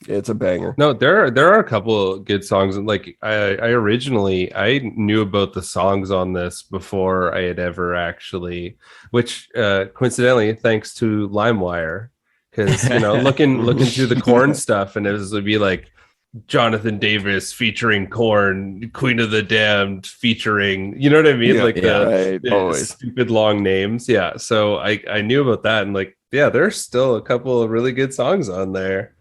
It's a banger. No, there are a couple of good songs. Like I originally I knew about the songs on this before I had ever actually, which coincidentally, thanks to LimeWire, because looking through the Korn stuff, and it would be like Jonathan Davis featuring Korn, Queen of the Damned featuring, you know what I mean? Yeah, like the always. stupid long names. Yeah. So I knew about that, and like, yeah, there's still a couple of really good songs on there.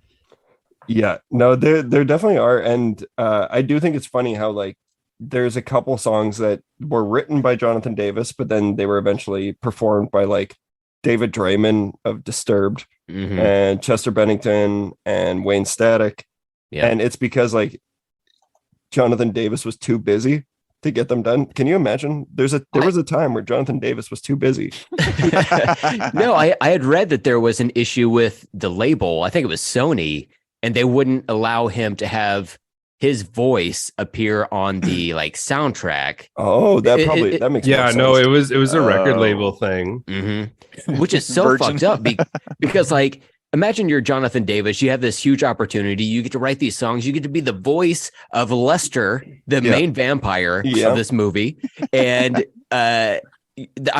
Yeah, no, there definitely are, and I do think it's funny how like there's a couple songs that were written by Jonathan Davis, but then they were eventually performed by like David Draymond of Disturbed and Chester Bennington and Wayne Static. Yeah. And it's because like Jonathan Davis was too busy to get them done. Can you imagine? There was a time where Jonathan Davis was too busy. No, I had read that there was an issue with the label. I think it was Sony, and they wouldn't allow him to have his voice appear on the like soundtrack. Oh, that makes more sense. No, it was a record label thing, which is so fucked up because like, imagine you're Jonathan Davis. You have this huge opportunity. You get to write these songs. You get to be the voice of Lester, the main vampire of this movie. And I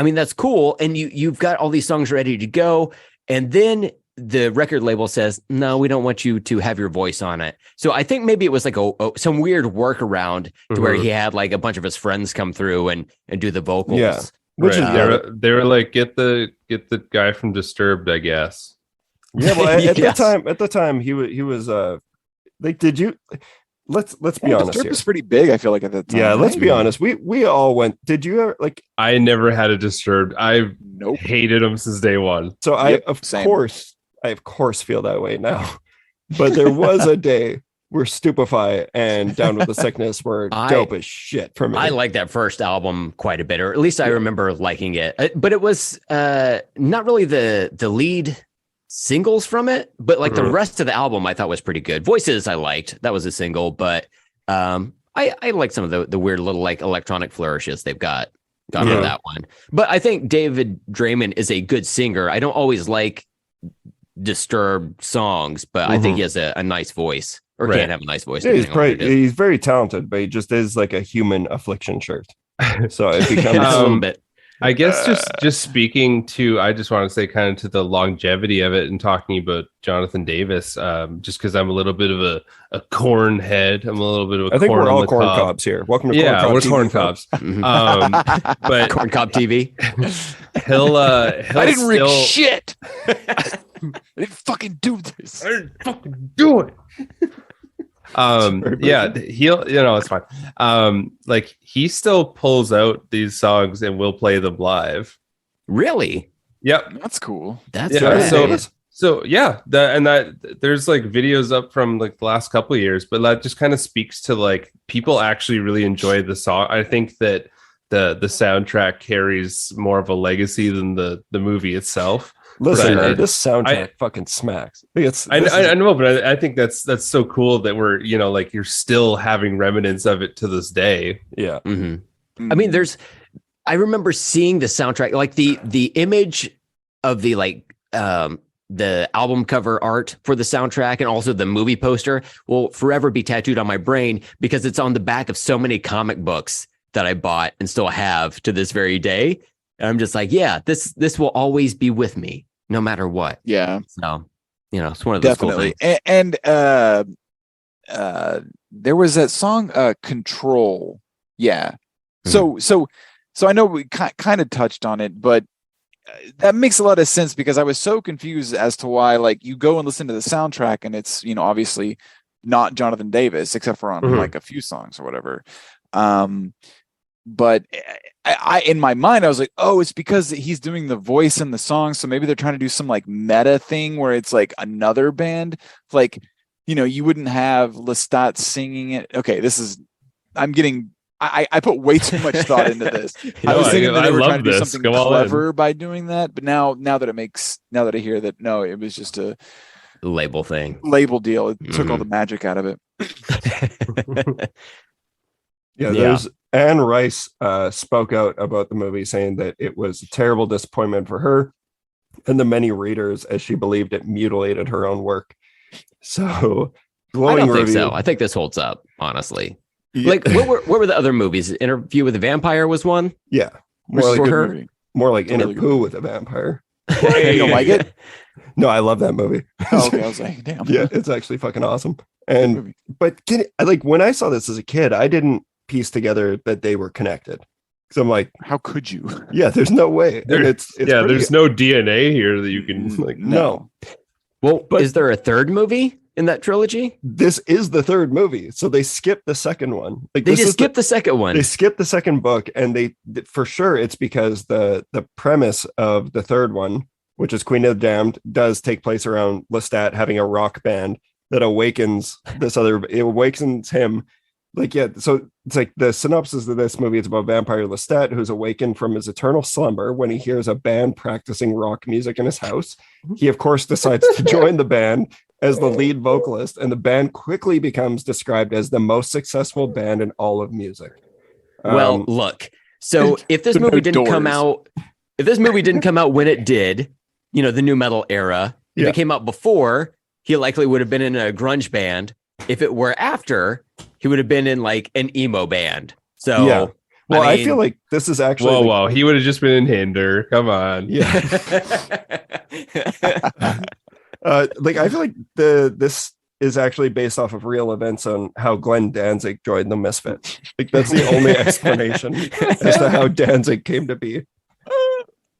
mean, that's cool. And you've got all these songs ready to go. And then the record label says, no, we don't want you to have your voice on it. So I think maybe it was like some weird workaround to where he had like a bunch of his friends come through and do the vocals. Yeah. Which they were like, get the guy from Disturbed, I guess. Yeah, well, at the time he was like, did you let's be honest Disturbed here. was pretty big, I feel like, at that time. Yeah, let's be honest. We all went. Did you ever like? I never had a Disturbed. I hated them since day one. So I of course feel that way now. But there was a day where Stupefy and Down with the Sickness were dope as shit for me. I like that first album quite a bit, or at least I remember liking it. But it was not really the lead singles from it, but like the rest of the album I thought was pretty good. Voices I liked. That was a single, but I like some of the weird little like electronic flourishes they've got on that one. But I think David Draymond is a good singer. I don't always like Disturbed songs, but I think he has a nice voice, or can have a nice voice. Yeah, he's very talented, but he just is like a human affliction shirt. So it becomes a little bit. I guess just speaking to, I just want to say kind of to the longevity of it and talking about Jonathan Davis, just because I'm a little bit of a Korn head. I'm a little bit of a I think Korn we're all Korn cob. Cobs here. Welcome to Korn Cob we're TV, Korn Cobs. But Korn Cob TV. He'll I didn't rig shit. I didn't fucking do this. I didn't fucking do it. He'll, it's fine. Like he still pulls out these songs and will play them live. Really? Yep. That's cool. That's so yeah, there's like videos up from like the last couple of years, but that just kind of speaks to like people actually really enjoy the song. I think that the soundtrack carries more of a legacy than the movie itself. Listen, man, this soundtrack fucking smacks. I know, but I think that's so cool that we're, like you're still having remnants of it to this day. Yeah. I mean, I remember seeing the soundtrack, like the image of the like the album cover art for the soundtrack and also the movie poster will forever be tattooed on my brain because it's on the back of so many comic books that I bought and still have to this very day. And I'm just like, yeah, this will always be with me no matter what. Yeah. So, it's one of those cool things. And there was that song, Control. Yeah. So I know we kind of touched on it, but that makes a lot of sense because I was so confused as to why, like, you go and listen to the soundtrack and it's, obviously not Jonathan Davis, except for on like a few songs or whatever. But I in my mind, I was like, oh, it's because he's doing the voice in the song. So maybe they're trying to do some like meta thing where it's like another band. Like, you wouldn't have Lestat singing it. Okay, I put way too much thought into this. I was thinking that they were trying to do something clever by doing that. But now that I hear that, no, it was just a label thing. Label deal. It took all the magic out of it. There's Anne Rice spoke out about the movie saying that it was a terrible disappointment for her and the many readers as she believed it mutilated her own work. So I don't think so. I think this holds up, honestly. Yeah. Like what were the other movies? Interview with a Vampire was one? Yeah. More like In a Poo with a Vampire. You don't like it? No, I love that movie. Oh, okay. I was like, damn. Yeah, it's actually fucking awesome. And but like when I saw this as a kid, I didn't piece together that they were connected. So I'm like, how could you? Yeah, there's no way. It's there's no DNA here that you can like. No. Well, but is there a third movie in that trilogy? This is the third movie, so they skipped the second one. Like they just skipped the second one. They skipped the second book, and they for sure it's because the premise of the third one, which is Queen of the Damned, does take place around Lestat having a rock band that awakens it awakens him. Like, yeah, so it's like the synopsis of this movie, it's about vampire Lestat who's awakened from his eternal slumber when he hears a band practicing rock music in his house. He, of course, decides to join the band as the lead vocalist, and the band quickly becomes described as the most successful band in all of music. Well, look, so if this movie didn't come out, when it did, you know, the new metal era, if it came out before, he likely would have been in a grunge band. If it were after, he would have been in like an emo band. So, yeah. Well, I feel like this is actually. Whoa, he would have just been in Hinder. Come on. Yeah. Like I feel like this is actually based off of real events on how Glenn Danzig joined the Misfits. Like that's the only explanation as to how Danzig came to be.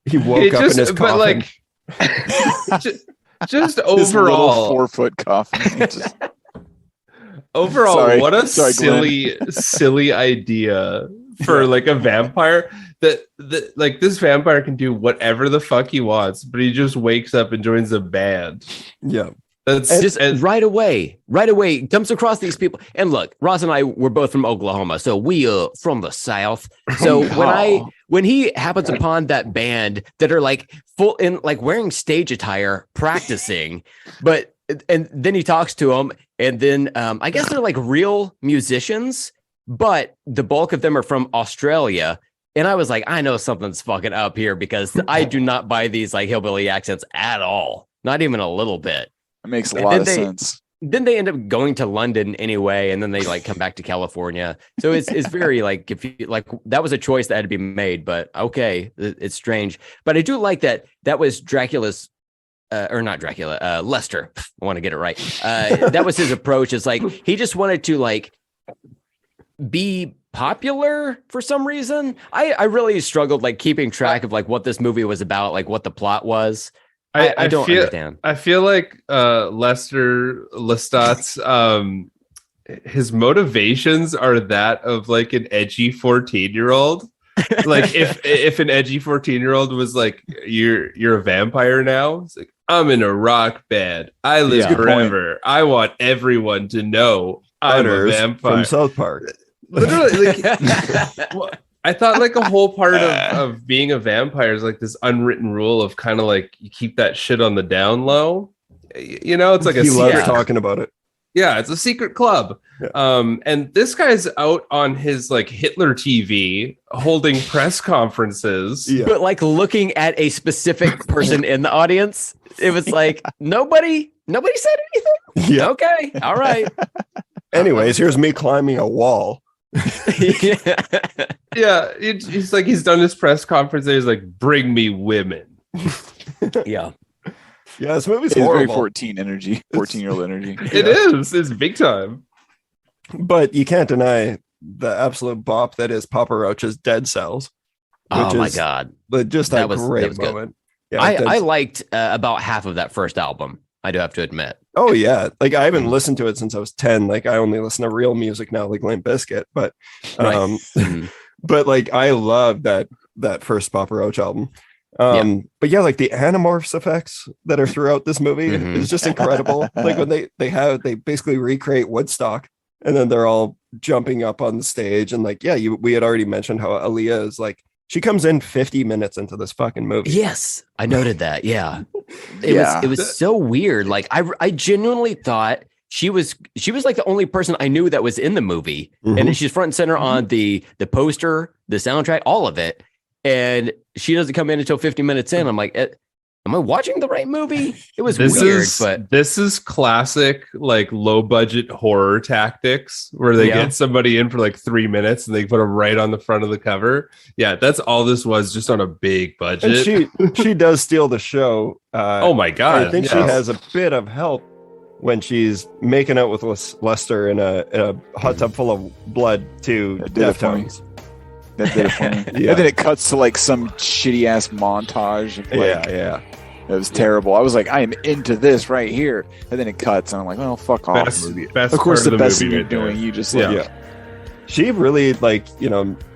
He woke up in his coffin. But like, just overall, 4-foot coffin. Overall, what a silly idea for like a vampire that like this vampire can do whatever the fuck he wants, but he just wakes up and joins a band. Yeah. That's just right away comes across these people. And look, Ross and I were both from Oklahoma, so we are from the South. So when he happens upon that band that are like full in like wearing stage attire, practicing, and then he talks to them, and then I guess they're like real musicians, but the bulk of them are from Australia. And I was like, I know something's fucking up here because I do not buy these like hillbilly accents at all, not even a little bit. It makes a lot of sense. Then they end up going to London anyway, and then they like come back to California. So it's very like, if you like, that was a choice that had to be made, but okay, it's strange. But I do like that was Dracula's. Or not Dracula, Lester. I want to get it right. That was his approach. It's like he just wanted to like be popular for some reason. I really struggled like keeping track of like what this movie was about, like what the plot was. I don't understand. I feel like Lester Lestat's his motivations are that of like an edgy 14-year-old. Like if an edgy 14-year-old was like, you're a vampire now, it's like, I'm in a rock band, I live forever, I want everyone to know I'm a vampire. From South Park. Literally, like, I thought like a whole part of being a vampire is like this unwritten rule of kind of like you keep that shit on the down low. You know, it's like he loves talking about it. Yeah, it's a secret club. Yeah. And this guy's out on his like Hitler TV holding press conferences. Yeah. But like looking at a specific person in the audience. It was like nobody said anything. Yeah. Okay. All right. Anyways, here's me climbing a wall. Yeah. He's like, he's done his press conference and he's like, bring me women. Yeah. Yeah, this movie's horrible. Very 14-year-old energy. It is. It's big time. But you can't deny the absolute bop that is Papa Roach's Dead Cells. Oh my God. But just that great moment. Yeah, I liked about half of that first album. I do have to admit. Oh yeah. Like I haven't listened to it since I was 10. Like I only listen to real music now, like Limp Bizkit. But but like I love that first Papa Roach album. But yeah, like the Animorphs effects that are throughout this movie is just incredible. Like when they basically recreate Woodstock, and then they're all jumping up on the stage, and like we had already mentioned how Aaliyah is like, she comes in 50 minutes into this fucking movie. Yes, I noted that. Yeah, it was so weird. Like I genuinely thought she was like the only person I knew that was in the movie, and she's front and center on the poster, the soundtrack, all of it. And she doesn't come in until 50 minutes in. I'm like, am I watching the right movie? It was weird, but this is classic, like low budget horror tactics where they get somebody in for like 3 minutes and they put them right on the front of the cover. Yeah, that's all this was, just on a big budget. And she does steal the show. Oh my God. I think she has a bit of help when she's making out with Lester in a hot tub full of blood to Deftones. That did it for me. And then it cuts to like some shitty ass montage. Of, like, yeah. It was terrible. I was like, I am into this right here. And then it cuts, and I'm like, well, fuck off, movie. Best of course, part the best thing movie you're right there. doing, you just like, She really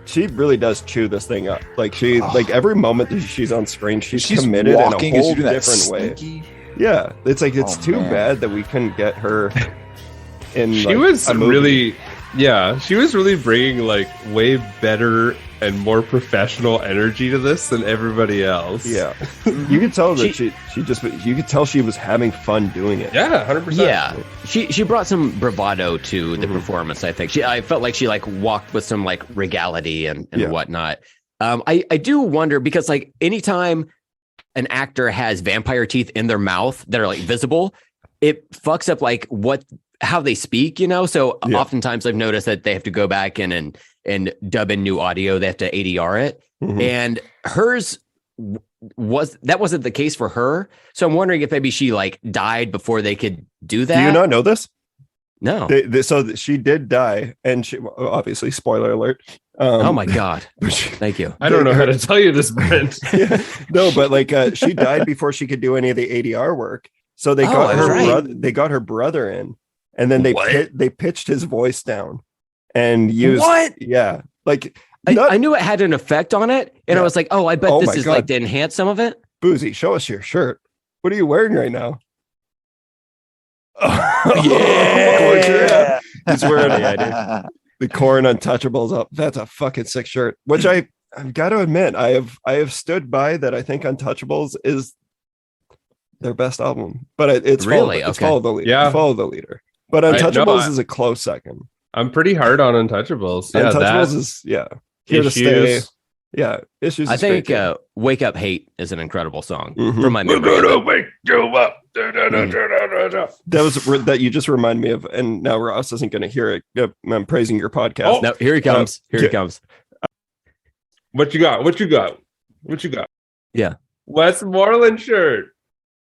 she really does chew this thing up. Like like every moment that she's on screen, she's committed walking, in a whole doing that different way. slinky. Yeah, it's like it's too bad that we couldn't get her in. She was really, she was really bringing like way better and more professional energy to this than everybody else. Yeah, you could tell that you could tell she was having fun doing it. Yeah, 100%. Yeah, she brought some bravado to the performance. I think I felt like she like walked with some like regality and whatnot. I do wonder because like anytime an actor has vampire teeth in their mouth that are like visible, it fucks up like how they speak, you know? So oftentimes I've noticed that they have to go back and dub in new audio. They have to ADR it. And hers wasn't the case for her. So I'm wondering if maybe she like died before they could do that. Do you not know this? No. So she did die, and she obviously, spoiler alert. Oh my God. Thank you. I don't know how to tell you this, Brent. No, but like she died before she could do any of the ADR work. So they got her brother in, and then they pitched his voice down and used like I knew it had an effect on it, and I was like, oh, I bet this is like to enhance some of it. Buzi, show us your shirt. What are you wearing right now? Yeah. He's wearing the Korn Untouchables up. That's a fucking sick shirt. Which I've got to admit, I have stood by that. I think Untouchables is their best album, but it's really follow the leader. Yeah, follow the leader. But Untouchables is a close second. I'm pretty hard on Untouchables. Yeah, Untouchables is here to stay. Yeah, Issues. I think "Wake Up Hate" is an incredible song from my memory. We're gonna wake you up. That was that you just remind me of, and now Ross isn't going to hear it. Yep, I'm praising your podcast. Oh, no, here he comes. Here he comes. What you got? What you got? What you got? Yeah, Westmoreland shirt.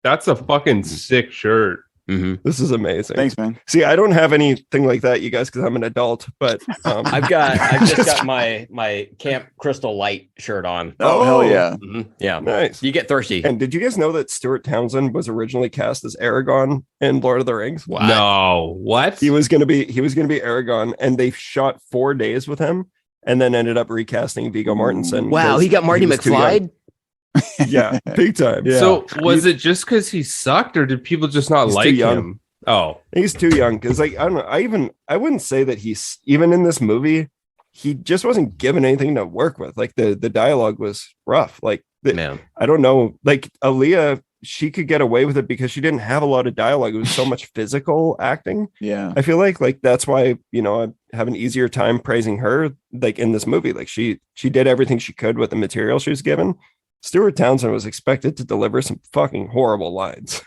That's a fucking sick shirt. This is amazing. Thanks, man. See, I don't have anything like that, you guys, because I'm an adult. But I've just got my Camp Crystal Light shirt on. Oh hell yeah, yeah, nice. You get thirsty. And did you guys know that Stuart Townsend was originally cast as Aragorn in Lord of the Rings? What? No, what? He was gonna be Aragorn, and they shot 4 days with him, and then ended up recasting Viggo Mortensen. Wow, he got Marty McFly. Yeah, big time. Yeah. So was it just because he sucked, or did people just not like him? Oh, he's too young. Because like I don't know. I wouldn't say that he's even in this movie. He just wasn't given anything to work with. Like the dialogue was rough. Like I don't know. Like Aaliyah, she could get away with it because she didn't have a lot of dialogue. It was so much physical acting. Yeah, I feel like that's why I have an easier time praising her. Like in this movie, like she did everything she could with the material she was given. Stuart Townsend was expected to deliver some fucking horrible lines.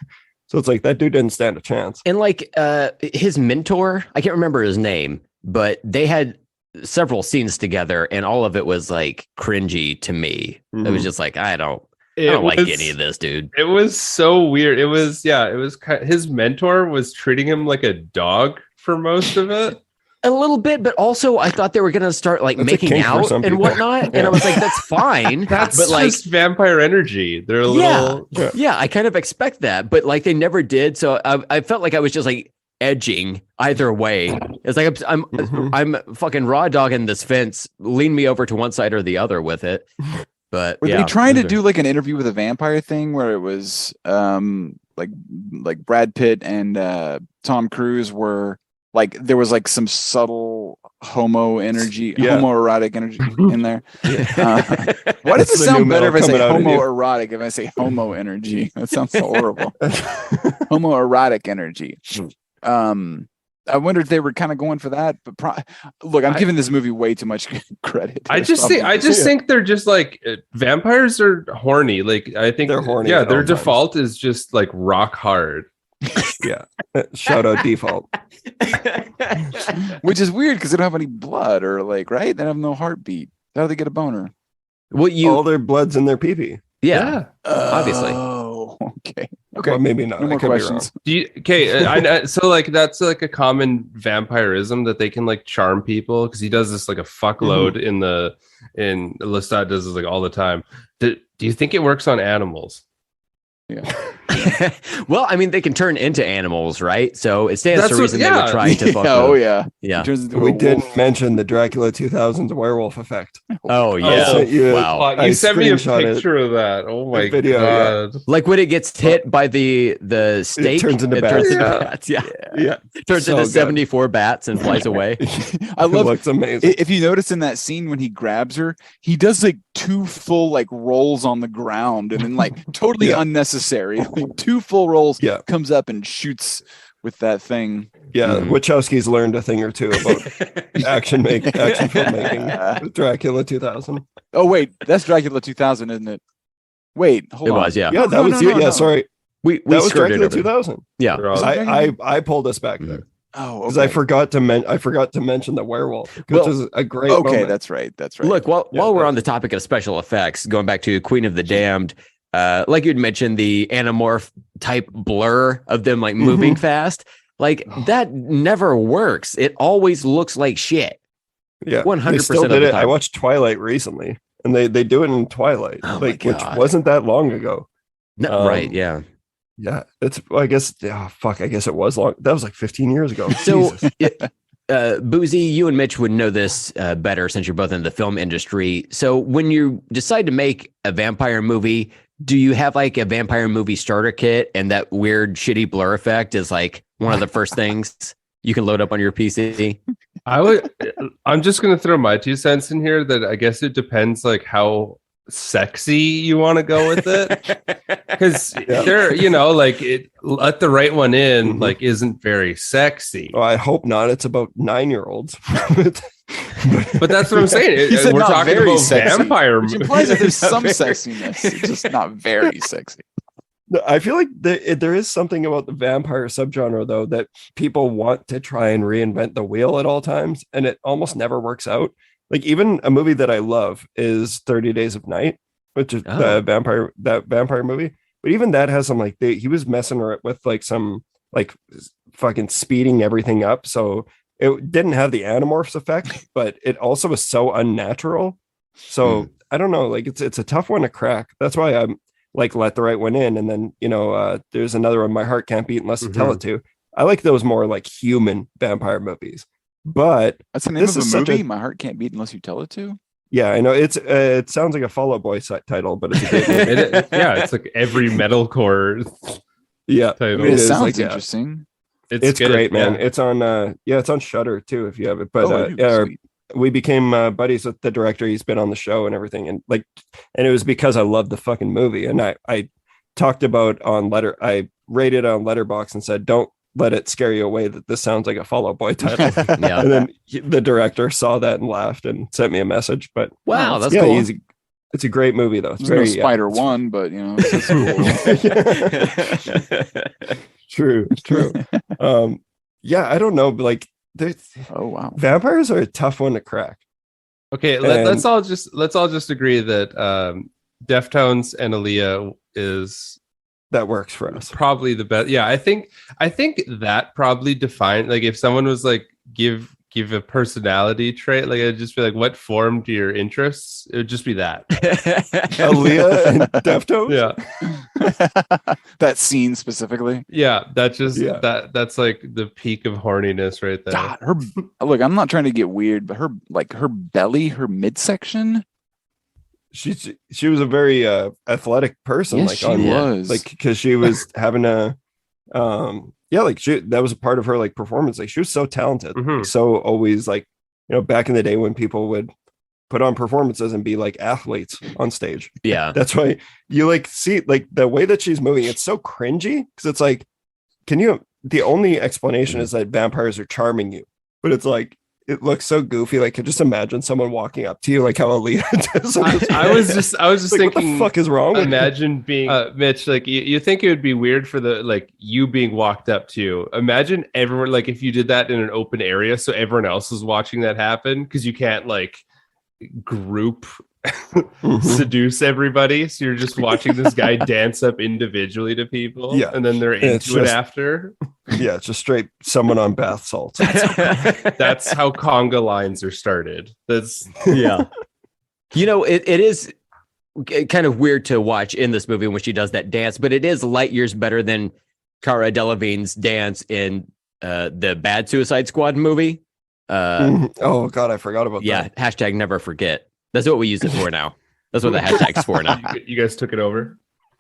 So it's like that dude didn't stand a chance. And like his mentor, I can't remember his name, but they had several scenes together and all of it was like cringy to me. It was just like, I don't like any of this, dude. It was so weird. It was his mentor was treating him like a dog for most of it. A little bit, but also I thought they were going to start like making out and whatnot. And I was like, that's fine. That's but like just vampire energy. They're a little. Yeah, I kind of expect that, but like they never did. So I felt like I was just like edging either way. It's like I'm fucking raw dogging this fence. Lean me over to one side or the other with it. But were they trying to do like an interview with a vampire thing where it was like Brad Pitt and Tom Cruise were like there was like some subtle homoerotic energy in there. Why does it sound better if I say homoerotic if I say homo energy? That sounds so horrible. Homoerotic energy. I wonder if they were kind of going for that, but look, I'm giving this movie way too much credit. I just think they're just like vampires are horny. Like I think they're horny. Yeah, their default is just like rock hard. Yeah, shout out default. Which is weird because they don't have any blood or like right. They have no heartbeat. How do they get a boner? Well, all their blood's in their pee-pee. Yeah. Obviously. Oh, okay. Okay. Well, maybe not. No I more could be wrong. questions. So like that's like a common vampirism that they can like charm people because he does this like a fuckload in Lestat does this like all the time. Do you think it works on animals? Yeah. Well, I mean, they can turn into animals, right? So it stands That's to reason they would try to fuck Oh with- yeah. Yeah. He turns into We a didn't wolf. mention the Dracula 2000's werewolf effect. Oh, I yeah. sent you Wow. You I sent me a screenshot it. picture of that. Oh my video, god. Like when it gets hit by the stake, turns into it bats. turns into Yeah. bats. Yeah. Yeah. Turns So into good. 74 bats and flies away. I It love looks amazing. if you notice in that scene when he grabs her, he does like 2 full like rolls on the ground and then like totally Yeah. unnecessary. Like 2 full rolls, Yeah. comes up and shoots with that thing. Yeah, Wachowski's learned a thing or two about action filmmaking with Dracula 2000. Oh wait, that's Dracula 2000, isn't it? Wait, hold It on. was, yeah. Yeah, that was no. sorry. We That was skirted Dracula over. 2000. Yeah. I pulled us back there Oh, because okay. I forgot to mention the werewolf, which Well, is a great Okay, moment. that's right. That's right. Look, while Yeah, we're that's- on the topic of special effects, going back to Queen of the Damned, like you'd mentioned, the anamorph type blur of them like moving fast, like that never works. It always looks like shit. Yeah, 100% they still of did the it. I time. watched Twilight recently, and they do it in Twilight, Oh my which God. wasn't that long ago. No, right? Yeah. Yeah, it's. I guess. Oh, fuck. I guess it was long. That was like 15 years ago. So, Jesus. Buzi, you and Mitch would know this better since you're both in the film industry. So, when you decide to make a vampire movie, do you have like a vampire movie starter kit, and that weird, shitty blur effect is like one of the first things you can load up on your PC? I'm just gonna throw my 2 cents in here that I guess it depends like how sexy you want to go with it. Because they're, like it let the right one in, like isn't very sexy. Oh, I hope not. It's about 9-year-olds. But that's what I'm saying. He said We're not talking very about sexy, vampire which movies. implies that there's some sexiness. It's just not very sexy. I feel like there is something about the vampire subgenre, though, that people want to try and reinvent the wheel at all times, and it almost never works out. Like even a movie that I love is 30 Days of Night, which is the vampire movie. But even that has some like he was messing with like some like fucking speeding everything up, so it didn't have the Animorphs effect, but it also was so unnatural. So I don't know, like it's a tough one to crack. That's why I'm like Let the Right One In, and then there's another one, My Heart Can't Beat Unless You Tell It To. I like those more like human vampire movies. But That's the name this of is a such movie. a- My Heart Can't Beat Unless You Tell It To. yeah, I know it sounds like a Fall Out Boy title, but it's a great movie. It's like every metalcore Yeah, title. I mean, it is, sounds like, yeah. interesting. It's good, great, man. yeah. It's on Shudder too if you have it. But Oh, sweet. we became buddies with the director. He's been on the show and everything, and it was because I loved the fucking movie. And I talked about I rated on Letterboxd and said, don't let it scare you away that this sounds like a Fall Out Boy title. Yeah. And then the director saw that and laughed and sent me a message. But Wow, that's yeah, cool. it's a great movie though. It's There's very no Spider One, but it's cool. True. Yeah, I don't know, but like Oh wow. vampires are a tough one to crack. Okay, let's all just agree that Deftones and Aaliyah is That works for us. probably the best. Yeah, I think that probably defined, like if someone was like give a personality trait, like I'd just be like, what formed your interests? It would just be that. Aaliyah and Deftones. Yeah. That scene specifically. Yeah, that's just Yeah. that's like the peak of horniness right there. God, her look. I'm not trying to get weird, but her belly, her midsection. She was a very athletic person. Yes, like she on was. like because she was having a that was a part of her like performance. Like she was so talented, Mhm. so always like back in the day when people would put on performances and be like athletes on stage. Yeah. That's why you like see like the way that she's moving. It's so cringy because it's like, the only explanation is that vampires are charming you, but it's like it looks so goofy. Like, just imagine someone walking up to you like how Aaliyah does. I was just like, thinking, what the fuck is wrong with you? imagine being Mitch, like you think it would be weird for the like you being walked up to. Imagine everyone, like if you did that in an open area so everyone else is watching that happen, because you can't like group seduce everybody. So you're just watching this guy dance up individually to people, and then they're into it after. Yeah, it's just straight someone on bath salts. That's how conga lines are started. That's You know, it is kind of weird to watch in this movie when she does that dance, but it is light years better than Cara Delevingne's dance in the bad Suicide Squad movie. Oh God, I forgot about that. Yeah, hashtag never forget. That's what we use it for now. That's what the hashtag's for now. You guys took it over?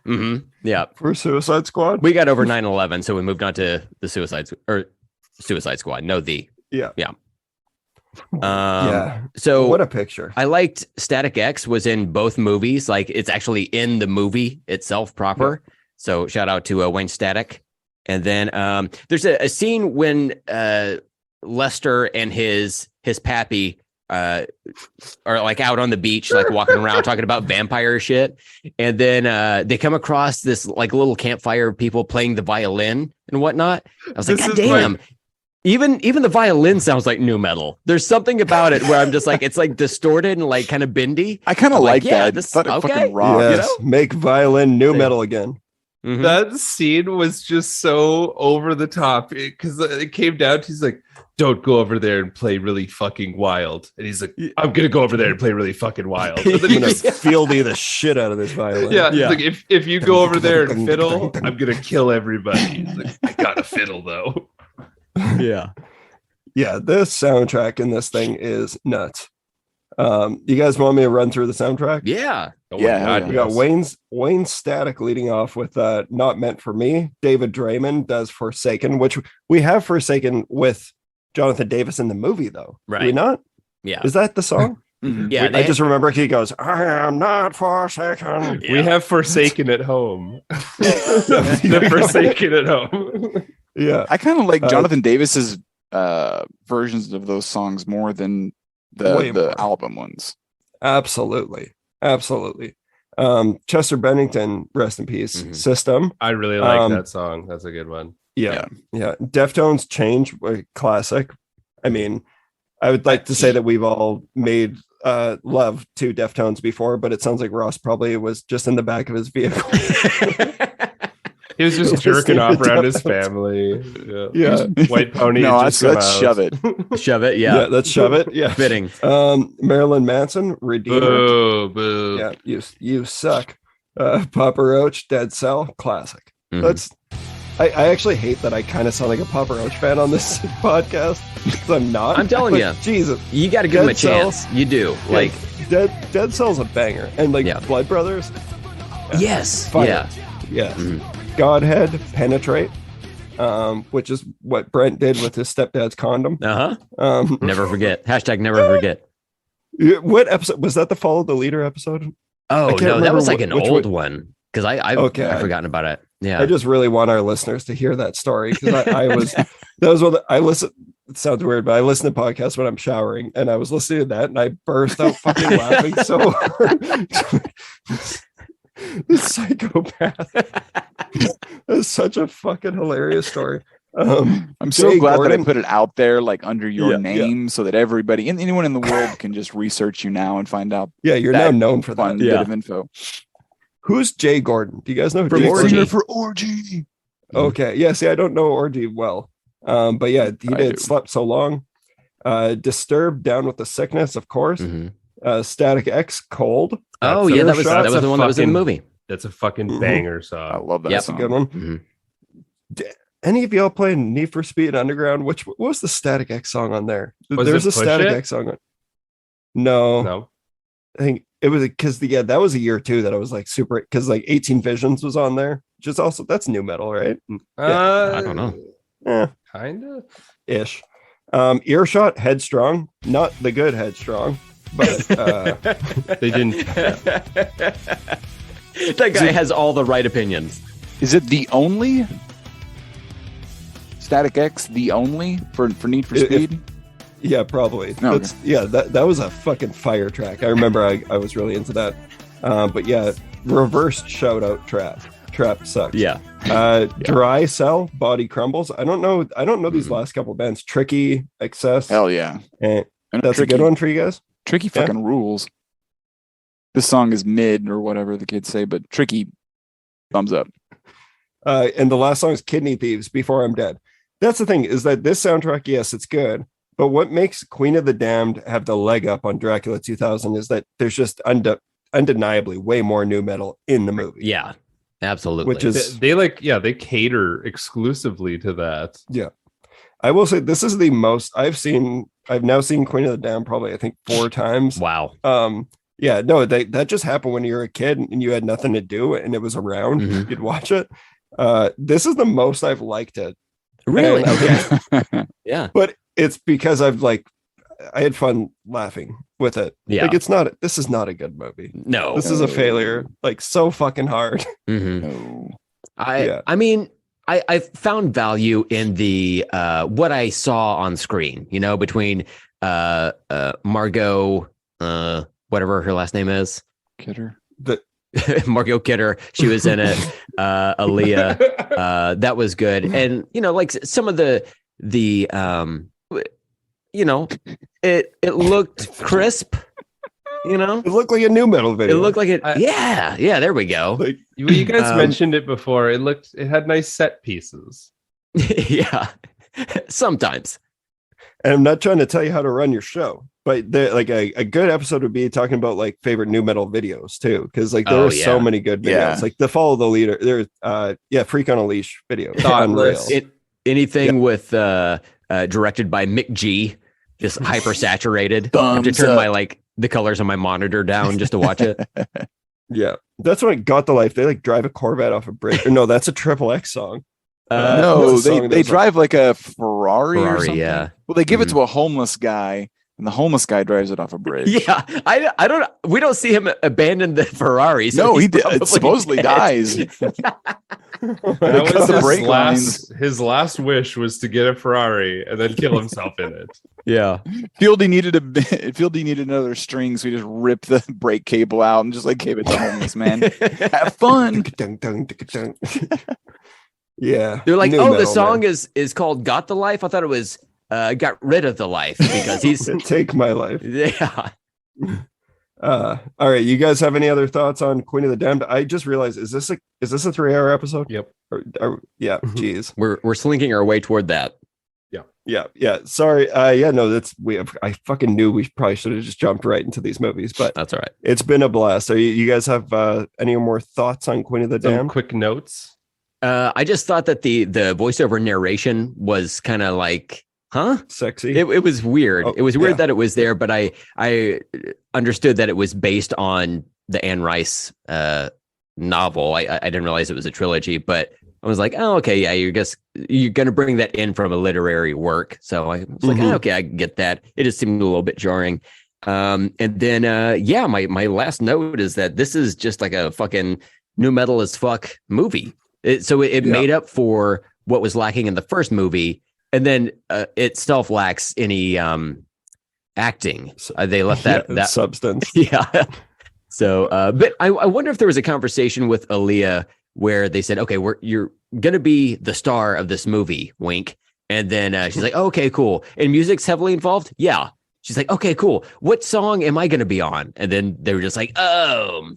Mm-hmm. Yeah. For Suicide Squad? We got over 9/11, so we moved on to the Suicide Squad. No, Yeah. So what a picture. I liked Static X was in both movies. Like it's actually in the movie itself proper. Yeah. So shout out to Wayne Static. And then there's a scene when Lester and his pappy are like out on the beach, like walking around talking about vampire shit. And then they come across this like little campfire of people playing the violin and whatnot. I was like, God damn. Even the violin sounds like nu metal. There's something about it where I'm just like, it's like distorted and like kind of bendy. I kind of like that. This okay. Fucking rock. Yes. You know? Make violin nu metal again. Mm-hmm. That scene was just so over the top because it came down to, he's like, don't go over there and play really fucking wild. And he's like, I'm going to go over there and play really fucking wild. And then I'm going to fieldy the shit out of this violin. Yeah. Like, if you go over there and fiddle, I'm going to kill everybody. He's like, I got to fiddle though. Yeah. Yeah. This soundtrack in this thing is nuts. You guys want me to run through the soundtrack? Yeah. We got Wayne Static leading off with Not Meant for Me. David Draymond does Forsaken, which we have Forsaken with Jonathan Davis in the movie, though. Right. Do we not? Yeah. Is that the song? Yeah. I just remember he goes, I am not forsaken. Yeah. We have Forsaken at home. The Forsaken at home. Yeah. I kind of like Jonathan Davis's versions of those songs more than the album ones. Absolutely. Chester Bennington, rest in peace. System. I really like that song. That's a good one. Yeah. Deftones Change, classic. I mean, I would like to say that we've all made love to Deftones before, but it sounds like Ross probably was just in the back of his vehicle. He was just jerking off around his family. Yeah. White Pony. No, let's shove it. Shove it. Yeah. Let's shove it. Yeah. Fitting. Marilyn Manson, Redeemer. Boo. Yeah. You suck. Papa Roach, Dead Cell, classic. That's. I actually hate that I kind of sound like a Papa Roach fan on this podcast because I'm not. I'm telling you, Jesus, you got to give him a chance. You do. Like Dead Cell's a banger, and Blood Brothers. Yes. Fire. Yeah. Godhead, Penetrate, which is what Brent did with his stepdad's condom. Never forget. Hashtag never forget. What episode was that? The Follow the Leader episode? Oh no, that was like an old one because I've forgotten about it. Yeah, I just really want our listeners to hear that story because I listened. It sounds weird, but I listen to podcasts when I'm showering, and I was listening to that, and I burst out fucking laughing so hard. This psychopath. That's such a fucking hilarious story. I'm so glad that I put it out there, like under your name, so that everybody and anyone in the world can just research you now and find out. Yeah, you're now known for that bit of info. Who's Jay Gordon? Do you guys know who Orgy? For Orgy. Okay. Yeah, see, I don't know Orgy well. But yeah, he did Slept So Long. Disturbed, Down with the Sickness, of course. Static X, Cold. That was the one that was in the movie. That's a fucking banger song. I love that song. A good one. Any of y'all playing Need for Speed Underground? What was the Static X song on there? There's a Static X song on. No. I think it was because that was a year too that I was like super because like 18 Visions was on there, which is also that's new metal, right? I don't know. Kind of ish. Earshot, Headstrong, not the good Headstrong, but they didn't. That guy has all the right opinions. Is it the only Static X? The only for Need for Speed? Yeah, probably. Oh, that was a fucking fire track. I remember I was really into that. But yeah, reversed shout out Trap sucks. Yeah. Dry Cell, Body Crumbles. I don't know these last couple bands. Tricky, Excess. Hell yeah. And that's Tricky. A good one for you guys. Tricky fucking rules. This song is mid or whatever the kids say, but tricky. Thumbs up. And the last song is Kidney Thieves, Before I'm Dead. That's the thing, is that this soundtrack, yes, it's good. But what makes Queen of the Damned have the leg up on Dracula 2000 is that there's just undeniably way more nu metal in the movie. Yeah, absolutely. Which is they cater exclusively to that. Yeah. I will say this is the most I've now seen Queen of the Damned probably I think 4 times. Wow. Yeah, no, that just happened when you were a kid and you had nothing to do and it was around. Mm-hmm. You'd watch it. This is the most I've liked it. Really? Okay. Yeah. But it's because I had fun laughing with it. Yeah. Like this is not a good movie. No. This is a failure. Like so fucking hard. Mm-hmm. No. I mean, I found value in the what I saw on screen, between Margot, whatever her last name is. Kidder. Margot Kidder. She was in it. Aaliyah. That was good. And, like some of the it looked crisp. It looked like a nu metal video. It looked like it. Yeah. There we go. Like, you guys mentioned it before. It had nice set pieces. Yeah, sometimes. And I'm not trying to tell you how to run your show, but like a good episode would be talking about like favorite nu metal videos too, because like there are so many good videos. Like the Follow the Leader. There's Freak on a Leash video. Unreal. Anything with directed by Mick G, just hyper saturated. I have to Thumbs turn up. my the colors on my monitor down just to watch it. Yeah, that's when it got the life. They like drive a Corvette off a bridge. Or no, that's a Triple X song. No, they drive like a Ferrari or something. Yeah. Well, they give it to a homeless guy, and the homeless guy drives it off a bridge. Yeah, I don't. We don't see him abandon the Ferrari. So No, he's he probably supposedly dead. dies. That was the brake lines. his last wish was to get a Ferrari and then kill himself in it. Yeah. Fieldy needed another string, so he just ripped the brake cable out and just like gave it to homeless man. Have fun. Yeah, They're like, nu oh, the metal, song man. is called "Got the Life." I thought it was "Got Rid of the Life" because he's Take My Life. yeah. All right, you guys have any other thoughts on Queen of the Damned? I just realized, is this a 3-hour episode? Yep. Yeah. Geez. We're slinking our way toward that. Yeah. Sorry. No, I fucking knew we probably should have just jumped right into these movies, but That's all right. it's been a blast. So you guys have any more thoughts on Queen of the Some Damned? quick notes. I just thought that the voiceover narration was kind of like, Sexy. It was weird. Oh, It was weird yeah. that it was there, but I understood that it was based on the Anne Rice novel. I didn't realize it was a trilogy, but I was like, oh, okay, yeah, you're gonna bring that in from a literary work. So I was like, okay, I get that. It just seemed a little bit jarring. And then my last note is that this is just like a fucking nu metal as fuck movie. It made up for what was lacking in the first movie, and then itself lacks any acting. They left that substance. Yeah. So, but I wonder if there was a conversation with Aaliyah where they said, okay, you're going to be the star of this movie, wink. And then she's like, oh, okay, cool. And music's heavily involved. Yeah. She's like, okay, cool. What song am I going to be on? And then they were just like, oh.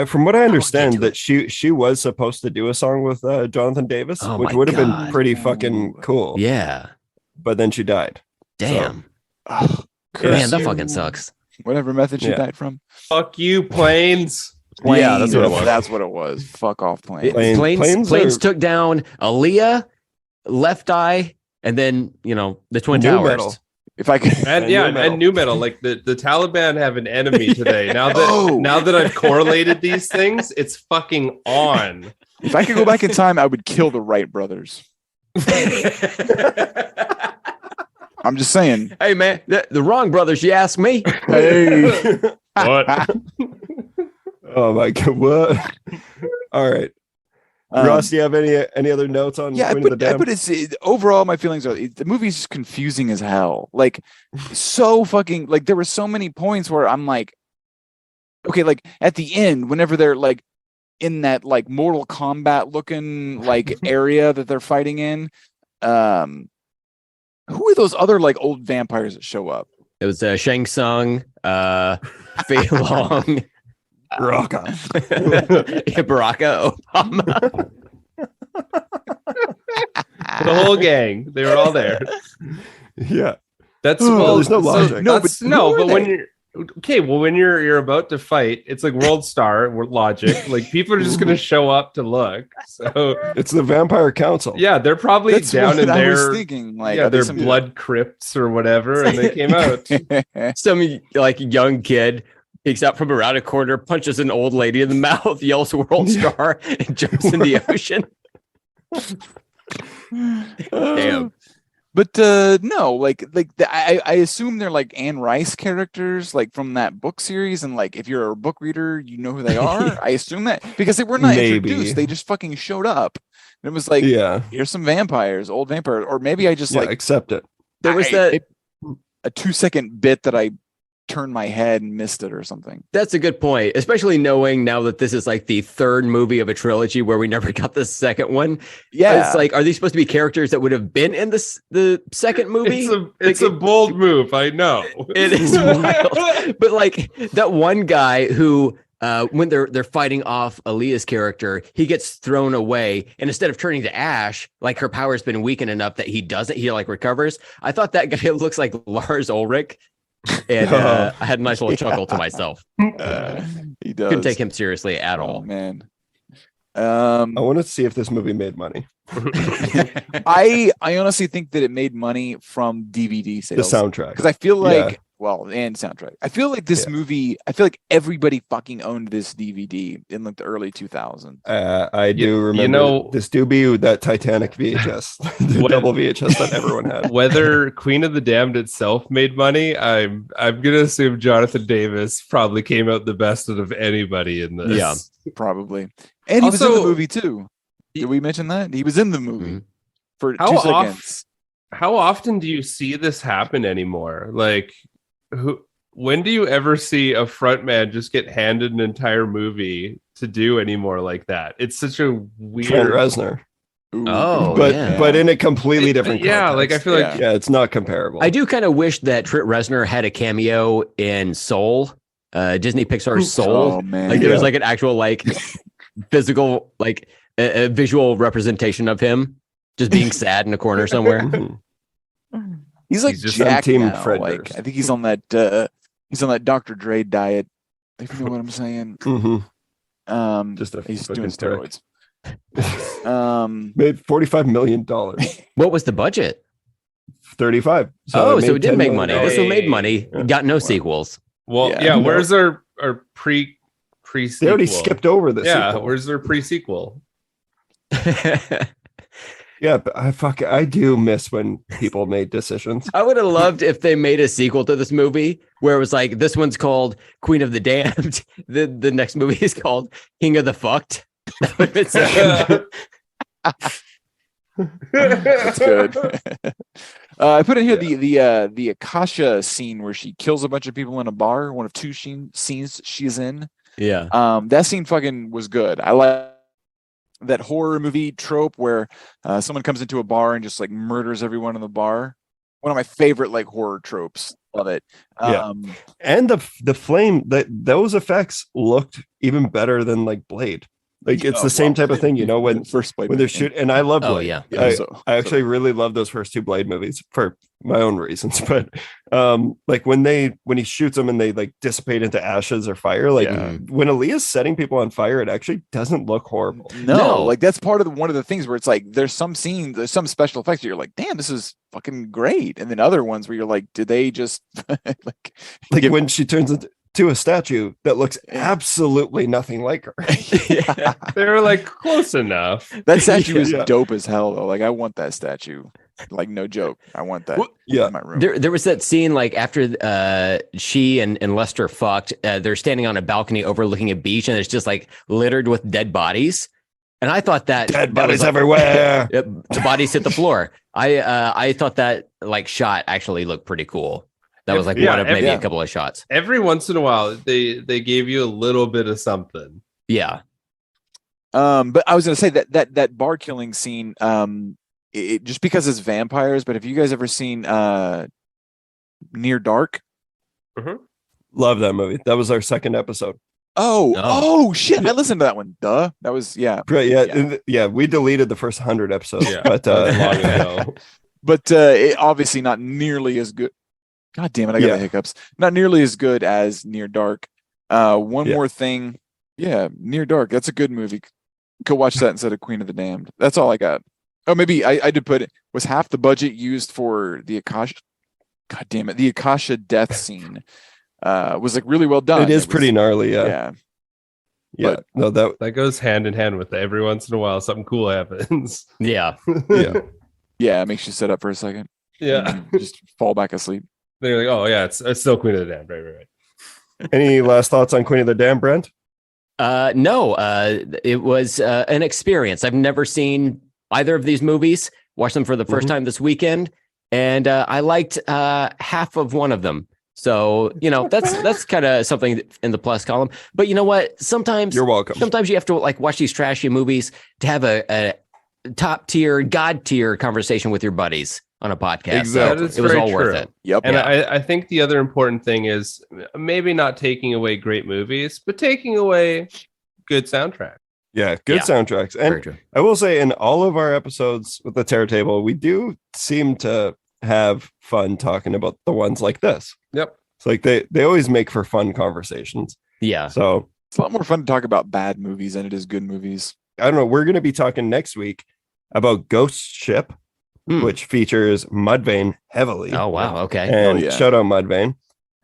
From what I understand, that she was supposed to do a song with Jonathan Davis, which would have been pretty fucking cool. Yeah. But then she died. Damn. Oh, man, that fucking sucks. Whatever method she died from. Fuck you, planes. Yeah, that's what it was. That's what it was. Fuck off, planes. Planes took down Aaliyah, Left Eye, and then the Twin Towers. Metal. If I could, and nu metal. Like the Taliban have an enemy today. Now that I've correlated these things, it's fucking on. If I could go back in time, I would kill the Wright brothers. I'm just saying. Hey man, the wrong brothers, you ask me. Hey. What? Oh my god! What? All right, Ross. Do you have any other notes on? Yeah, Queen of the Damned? but it's overall my feelings are the movie's just confusing as hell. Like so fucking like there were so many points where I'm like, okay, like at the end, whenever they're like in that like Mortal Kombat looking like area that they're fighting in, who are those other like old vampires that show up? It was Shang Tsung, Fei Long, Barack Obama. The whole gang. They were all there. Yeah. That's well. There's no logic. But when you're okay, well, when you're about to fight, it's like World Star logic. Like people are just gonna show up to look. So it's the Vampire Council. Yeah, they're probably That's down what in I was their thinking, like, yeah, are they their some- blood crypts or whatever, and they came out. Some like young kid peeks out from around a corner, punches an old lady in the mouth, yells "World Star," and jumps in the ocean. Damn. But no, I assume they're like Anne Rice characters, like from that book series, and like if you're a book reader, you know who they are. I assume that because they were not introduced, they just fucking showed up. And it was like, here's some vampires, old vampires, or maybe I just like accept it. There was a 2-second bit that I turned my head and missed it or something. That's a good point, especially knowing now that this is like the third movie of a trilogy where we never got the second one. Yeah, it's like, are these supposed to be characters that would have been in the second movie? It's a bold move, I know. It is wild. But like that one guy who when they're fighting off Aaliyah's character, he gets thrown away, and instead of turning to ash, like her power's been weakened enough that he like recovers. I thought that guy looks like Lars Ulrich. And I had a nice little chuckle to myself. He does. Couldn't take him seriously at all. Man. I want to see if this movie made money. I honestly think that it made money from DVD sales. The soundtrack. Because I feel like, and soundtrack. I feel like this movie, I feel like everybody fucking owned this DVD in like the early 2000s. I do remember this doobie, that Titanic VHS, the double VHS that everyone had. Whether Queen of the Damned itself made money, I'm gonna assume Jonathan Davis probably came out the best out of anybody in this. Yeah, probably. And he was in the movie too. Did we mention that? He was in the movie for 2 seconds. How often do you see this happen anymore? Like, when do you ever see a frontman just get handed an entire movie to do anymore like that? It's such a weird. Trent Reznor. Oh, but in a completely different context. Yeah, like I feel like it's not comparable. I do kind of wish that Trent Reznor had a cameo in Soul, Disney Pixar's Soul. Oh man, like there was like an actual like physical like a visual representation of him just being sad in a corner somewhere. He's like just Jack Team now. Fred Like Durst. I think he's on that Dr. Dre diet. If you know what I'm saying. Mm-hmm. Just a he's fucking doing prick. steroids. Made $45 million. What was the budget? 35. So made it did $10 make million. money. This one made money. Got no sequels. Well, Yeah. yeah. Where's our pre They already skipped over this. Yeah, sequel. where's their pre-sequel? Yeah, but I do miss when people made decisions. I would have loved if they made a sequel to this movie where it was like, this one's called Queen of the Damned. The next movie is called King of the Fucked. That would have been That's good. I put in here the Akasha scene where she kills a bunch of people in a bar. One of two scenes she's in. Yeah. That scene fucking was good. I like that horror movie trope where someone comes into a bar and just like murders everyone in the bar. One of my favorite like horror tropes. Love it. And the flame, those effects looked even better than like Blade. Like it's the same type of thing, you know, when they're shooting. And I love Blade. I actually really love those first two Blade movies for my own reasons. But like when he shoots them and they like dissipate into ashes or fire, like when Aaliyah's setting people on fire, it actually doesn't look horrible. No, like that's part of one of the things where it's like there's some scenes, there's some special effects that you're like, damn, this is fucking great. And then other ones where you're like, did they just like when she turns into a statue that looks absolutely nothing like her. Yeah, they were like close enough. That statue is dope as hell though. Like I want that statue. Like no joke. I want that in my room. There was that scene like after she and Lester fucked, they're standing on a balcony overlooking a beach and it's just like littered with dead bodies. And I thought that dead bodies everywhere. The bodies hit the floor. I thought that like shot actually looked pretty cool. That was like one of maybe a couple of shots. Every once in a while, they gave you a little bit of something. Yeah. But I was gonna say that bar killing scene, it just because it's vampires, but have you guys ever seen Near Dark Love that movie. That was our second episode. Oh shit! I listened to that one. Duh, that was Right, yeah. We deleted the first 100 episodes, Yeah, but that was long ago. but it obviously not nearly as good. God damn it! I got the hiccups. Not nearly as good as Near Dark. One more thing. Yeah, Near Dark. That's a good movie. Go watch that instead of Queen of the Damned. That's all I got. Oh, maybe I did put it. Was half the budget used for the Akasha? God damn it! The Akasha death scene was like really well done. It is pretty gnarly. Yeah. But, no, that goes hand in hand with every once in a while something cool happens. Yeah. Yeah. It makes you sit up for a second. Yeah. Just fall back asleep. They're like, oh yeah, it's still Queen of the Damned. Right. Any last thoughts on Queen of the Damned, Brent? No, it was an experience. I've never seen either of these movies. Watched them for the first time this weekend, and I liked half of one of them. So, that's kind of something in the plus column. But you know what? Sometimes you're welcome. Sometimes you have to watch these trashy movies to have a top tier, god tier conversation with your buddies on a podcast. Exactly. So it was all worth it. Yep. And I think the other important thing is maybe not taking away great movies, but taking away good soundtrack. Yeah, good soundtracks. And I will say, in all of our episodes with the Terror Table, we do seem to have fun talking about the ones like this. Yep. It's like they always make for fun conversations. Yeah. So it's a lot more fun to talk about bad movies than it is good movies. I don't know. We're going to be talking next week about Ghost Ship, which features Mudvayne heavily. Oh, wow. Okay. And shout out Mudvayne.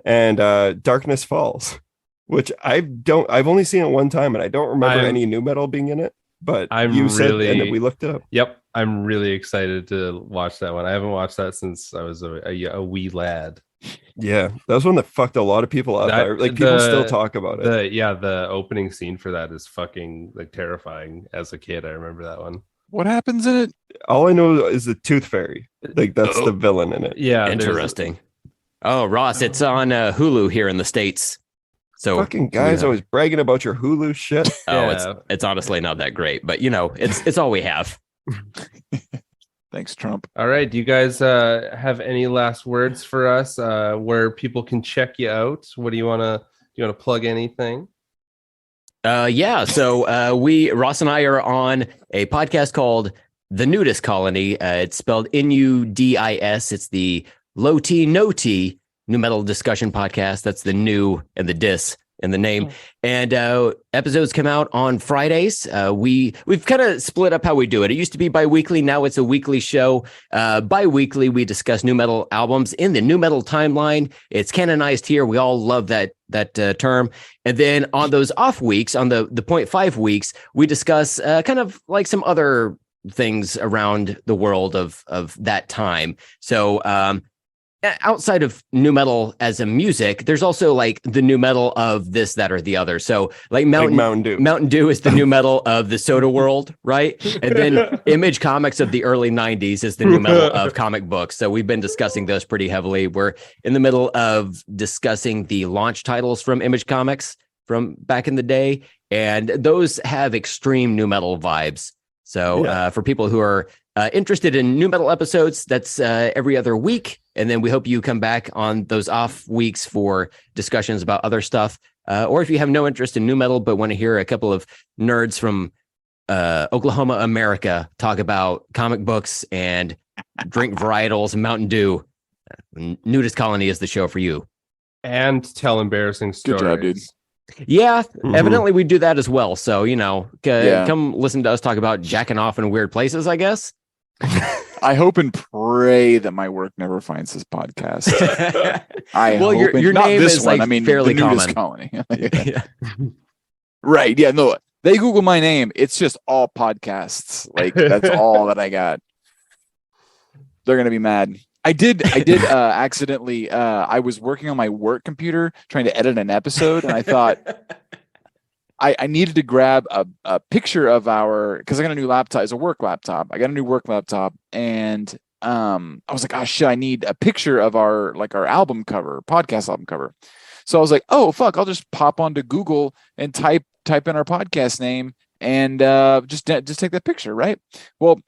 And Darkness Falls, which I've only seen it one time, and I don't remember any nu metal being in it. But said, and we looked it up. Yep. I'm really excited to watch that one. I haven't watched that since I was a wee lad. Yeah, that was one that fucked a lot of people up. People still talk about it. The opening scene for that is fucking terrifying. As a kid, I remember that one. What happens in it? All I know is the Tooth Fairy. That's the villain in it. Yeah, interesting. Oh, Ross, it's on Hulu here in the States. So fucking guys always bragging about your Hulu shit. It's honestly not that great, but it's all we have. Thanks, Trump. All right, do you guys have any last words for us? Where people can check you out? What do you want to plug anything? So Ross and I are on a podcast called the NuDis Colony. It's spelled NUDIS. It's the low T, no T nu metal discussion podcast. That's the new and the dis in the name. And episodes come out on Fridays. We've kind of split up how we do it. It used to be bi-weekly. Now it's a weekly show. Bi-weekly, we discuss nu metal albums in the nu metal timeline. It's canonized here. We all love that term. And then on those off weeks, on the 0.5 weeks, we discuss kind of like some other things around the world of that time. So outside of nu metal as a music, there's also like the nu metal of this, that, or the other. So like Mountain Dew. Mountain Dew is the nu metal of the soda world, right? And then Image Comics of the early 90s is the nu metal of comic books. So we've been discussing those pretty heavily. We're in the middle of discussing the launch titles from Image Comics from back in the day. And those have extreme nu metal vibes. So for people who are interested in nu metal episodes, that's every other week. And then we hope you come back on those off weeks for discussions about other stuff. Or if you have no interest in nu metal, but want to hear a couple of nerds from Oklahoma, America, talk about comic books and drink varietals and Mountain Dew, NuDis Colony is the show for you. And tell embarrassing stories. Good job, dude. Yeah, evidently we do that as well. So, come listen to us talk about jacking off in weird places, I guess. I hope and pray that my work never finds this podcast. Your name is one. Like fairly common. Colony. Right. Yeah. No, they Google my name. It's just all podcasts. Like that's all that I got. They're going to be mad. I did accidentally. I was working on my work computer trying to edit an episode, and I thought I needed to grab a picture of because I got a new laptop. It's a work laptop. I got a new work laptop, and I was like, oh shit, I need a picture of our album cover, podcast album cover. So I was like, oh fuck, I'll just pop onto Google and type in our podcast name and just take that picture, right? Well,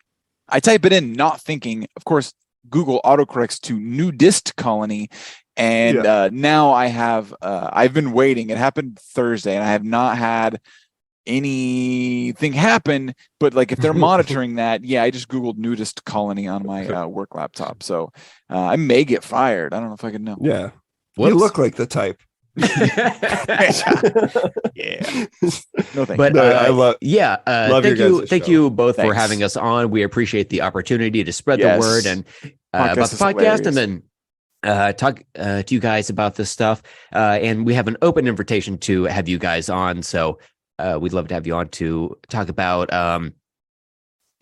I type it in, not thinking, of course. Google autocorrects to NuDis Colony, And now I have I've been waiting. It happened Thursday, and I have not had anything happen. But like, if they're monitoring that, I just Googled NuDis Colony on my work laptop, so I may get fired. I don't know if I can know. Yeah, Whoops. you look like the type. Yeah. No, thank But you. I love thank you both for Thanks. having us on. We appreciate the opportunity to spread Yes. the word and about Podcast the is podcast, hilarious. and then talk to you guys about this stuff. And we have an open invitation to have you guys on. So we'd love to have you on to talk about.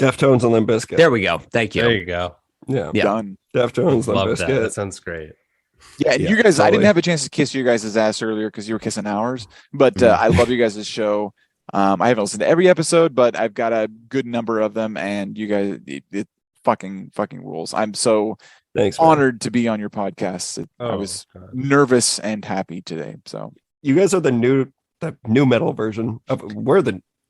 Deftones and Limp Bizkit. There we go. Thank you. There you go. Yeah, Yeah. Done. Deftones, Limp Love that. That Bizkit. sounds great. Yeah, and Yeah, you guys, I totally. didn't have a chance to kiss your guys' ass earlier because you were kissing ours, but I love you guys' show. I haven't listened to every episode, but I've got a good number of them, and you guys, it fucking rules. I'm so Thanks, man. honored to be on your podcast. I was God. nervous and happy today. So You guys are the new metal version of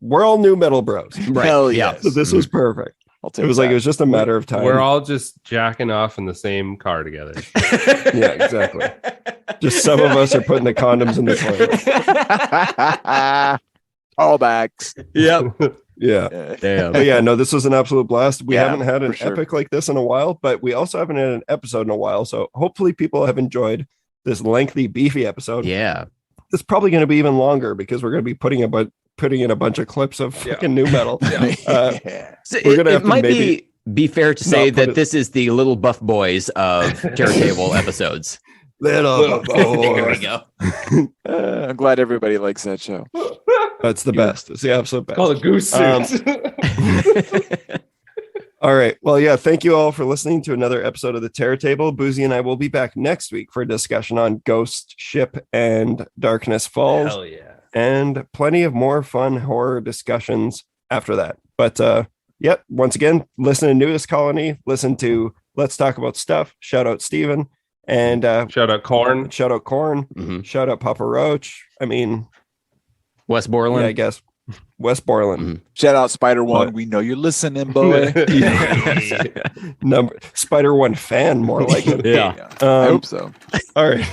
we're all new metal bros. Right. hell Yeah. yes. So this was perfect. I'll take It was like it was just a matter of time. We're all just jacking off in the same car together. Yeah, exactly. Just some of us are putting the condoms in the toilet. Callbacks. Yep. Yeah. Damn. But yeah, no, this was an absolute blast. We Yeah, haven't had an for sure. epic like this in a while, but we also haven't had an episode in a while. So hopefully people have enjoyed this lengthy, beefy episode. Yeah. It's probably going to be even longer because we're going to be putting in a bunch of clips of fucking new metal. Yeah. So We're gonna it have to might maybe be fair to say not put that it- this is the Little Buff Boys of Terror Table episodes. Little There we go. I'm glad everybody likes that show. That's the best. It's the absolute best. Call it goose Um, suit. All right. Well, yeah. Thank you all for listening to another episode of the Terror Table. Boozy and I will be back next week for a discussion on Ghost Ship and Darkness Falls, Hell yeah. and plenty of more fun horror discussions after that. But yep. Once again, listen to NuDis Colony. Listen to Let's Talk About Stuff. Shout out Steven. And Shout out Korn. shout out Korn. Mhm. Shout out Papa Roach. I mean, Wes Borland. yeah, I guess West Borland. Shout out Spider One. What? We know you're listening, boy. Spider One fan, more like it. Yeah. I hope so. All right.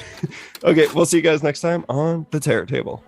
Okay. We'll see you guys next time on the Terror Table.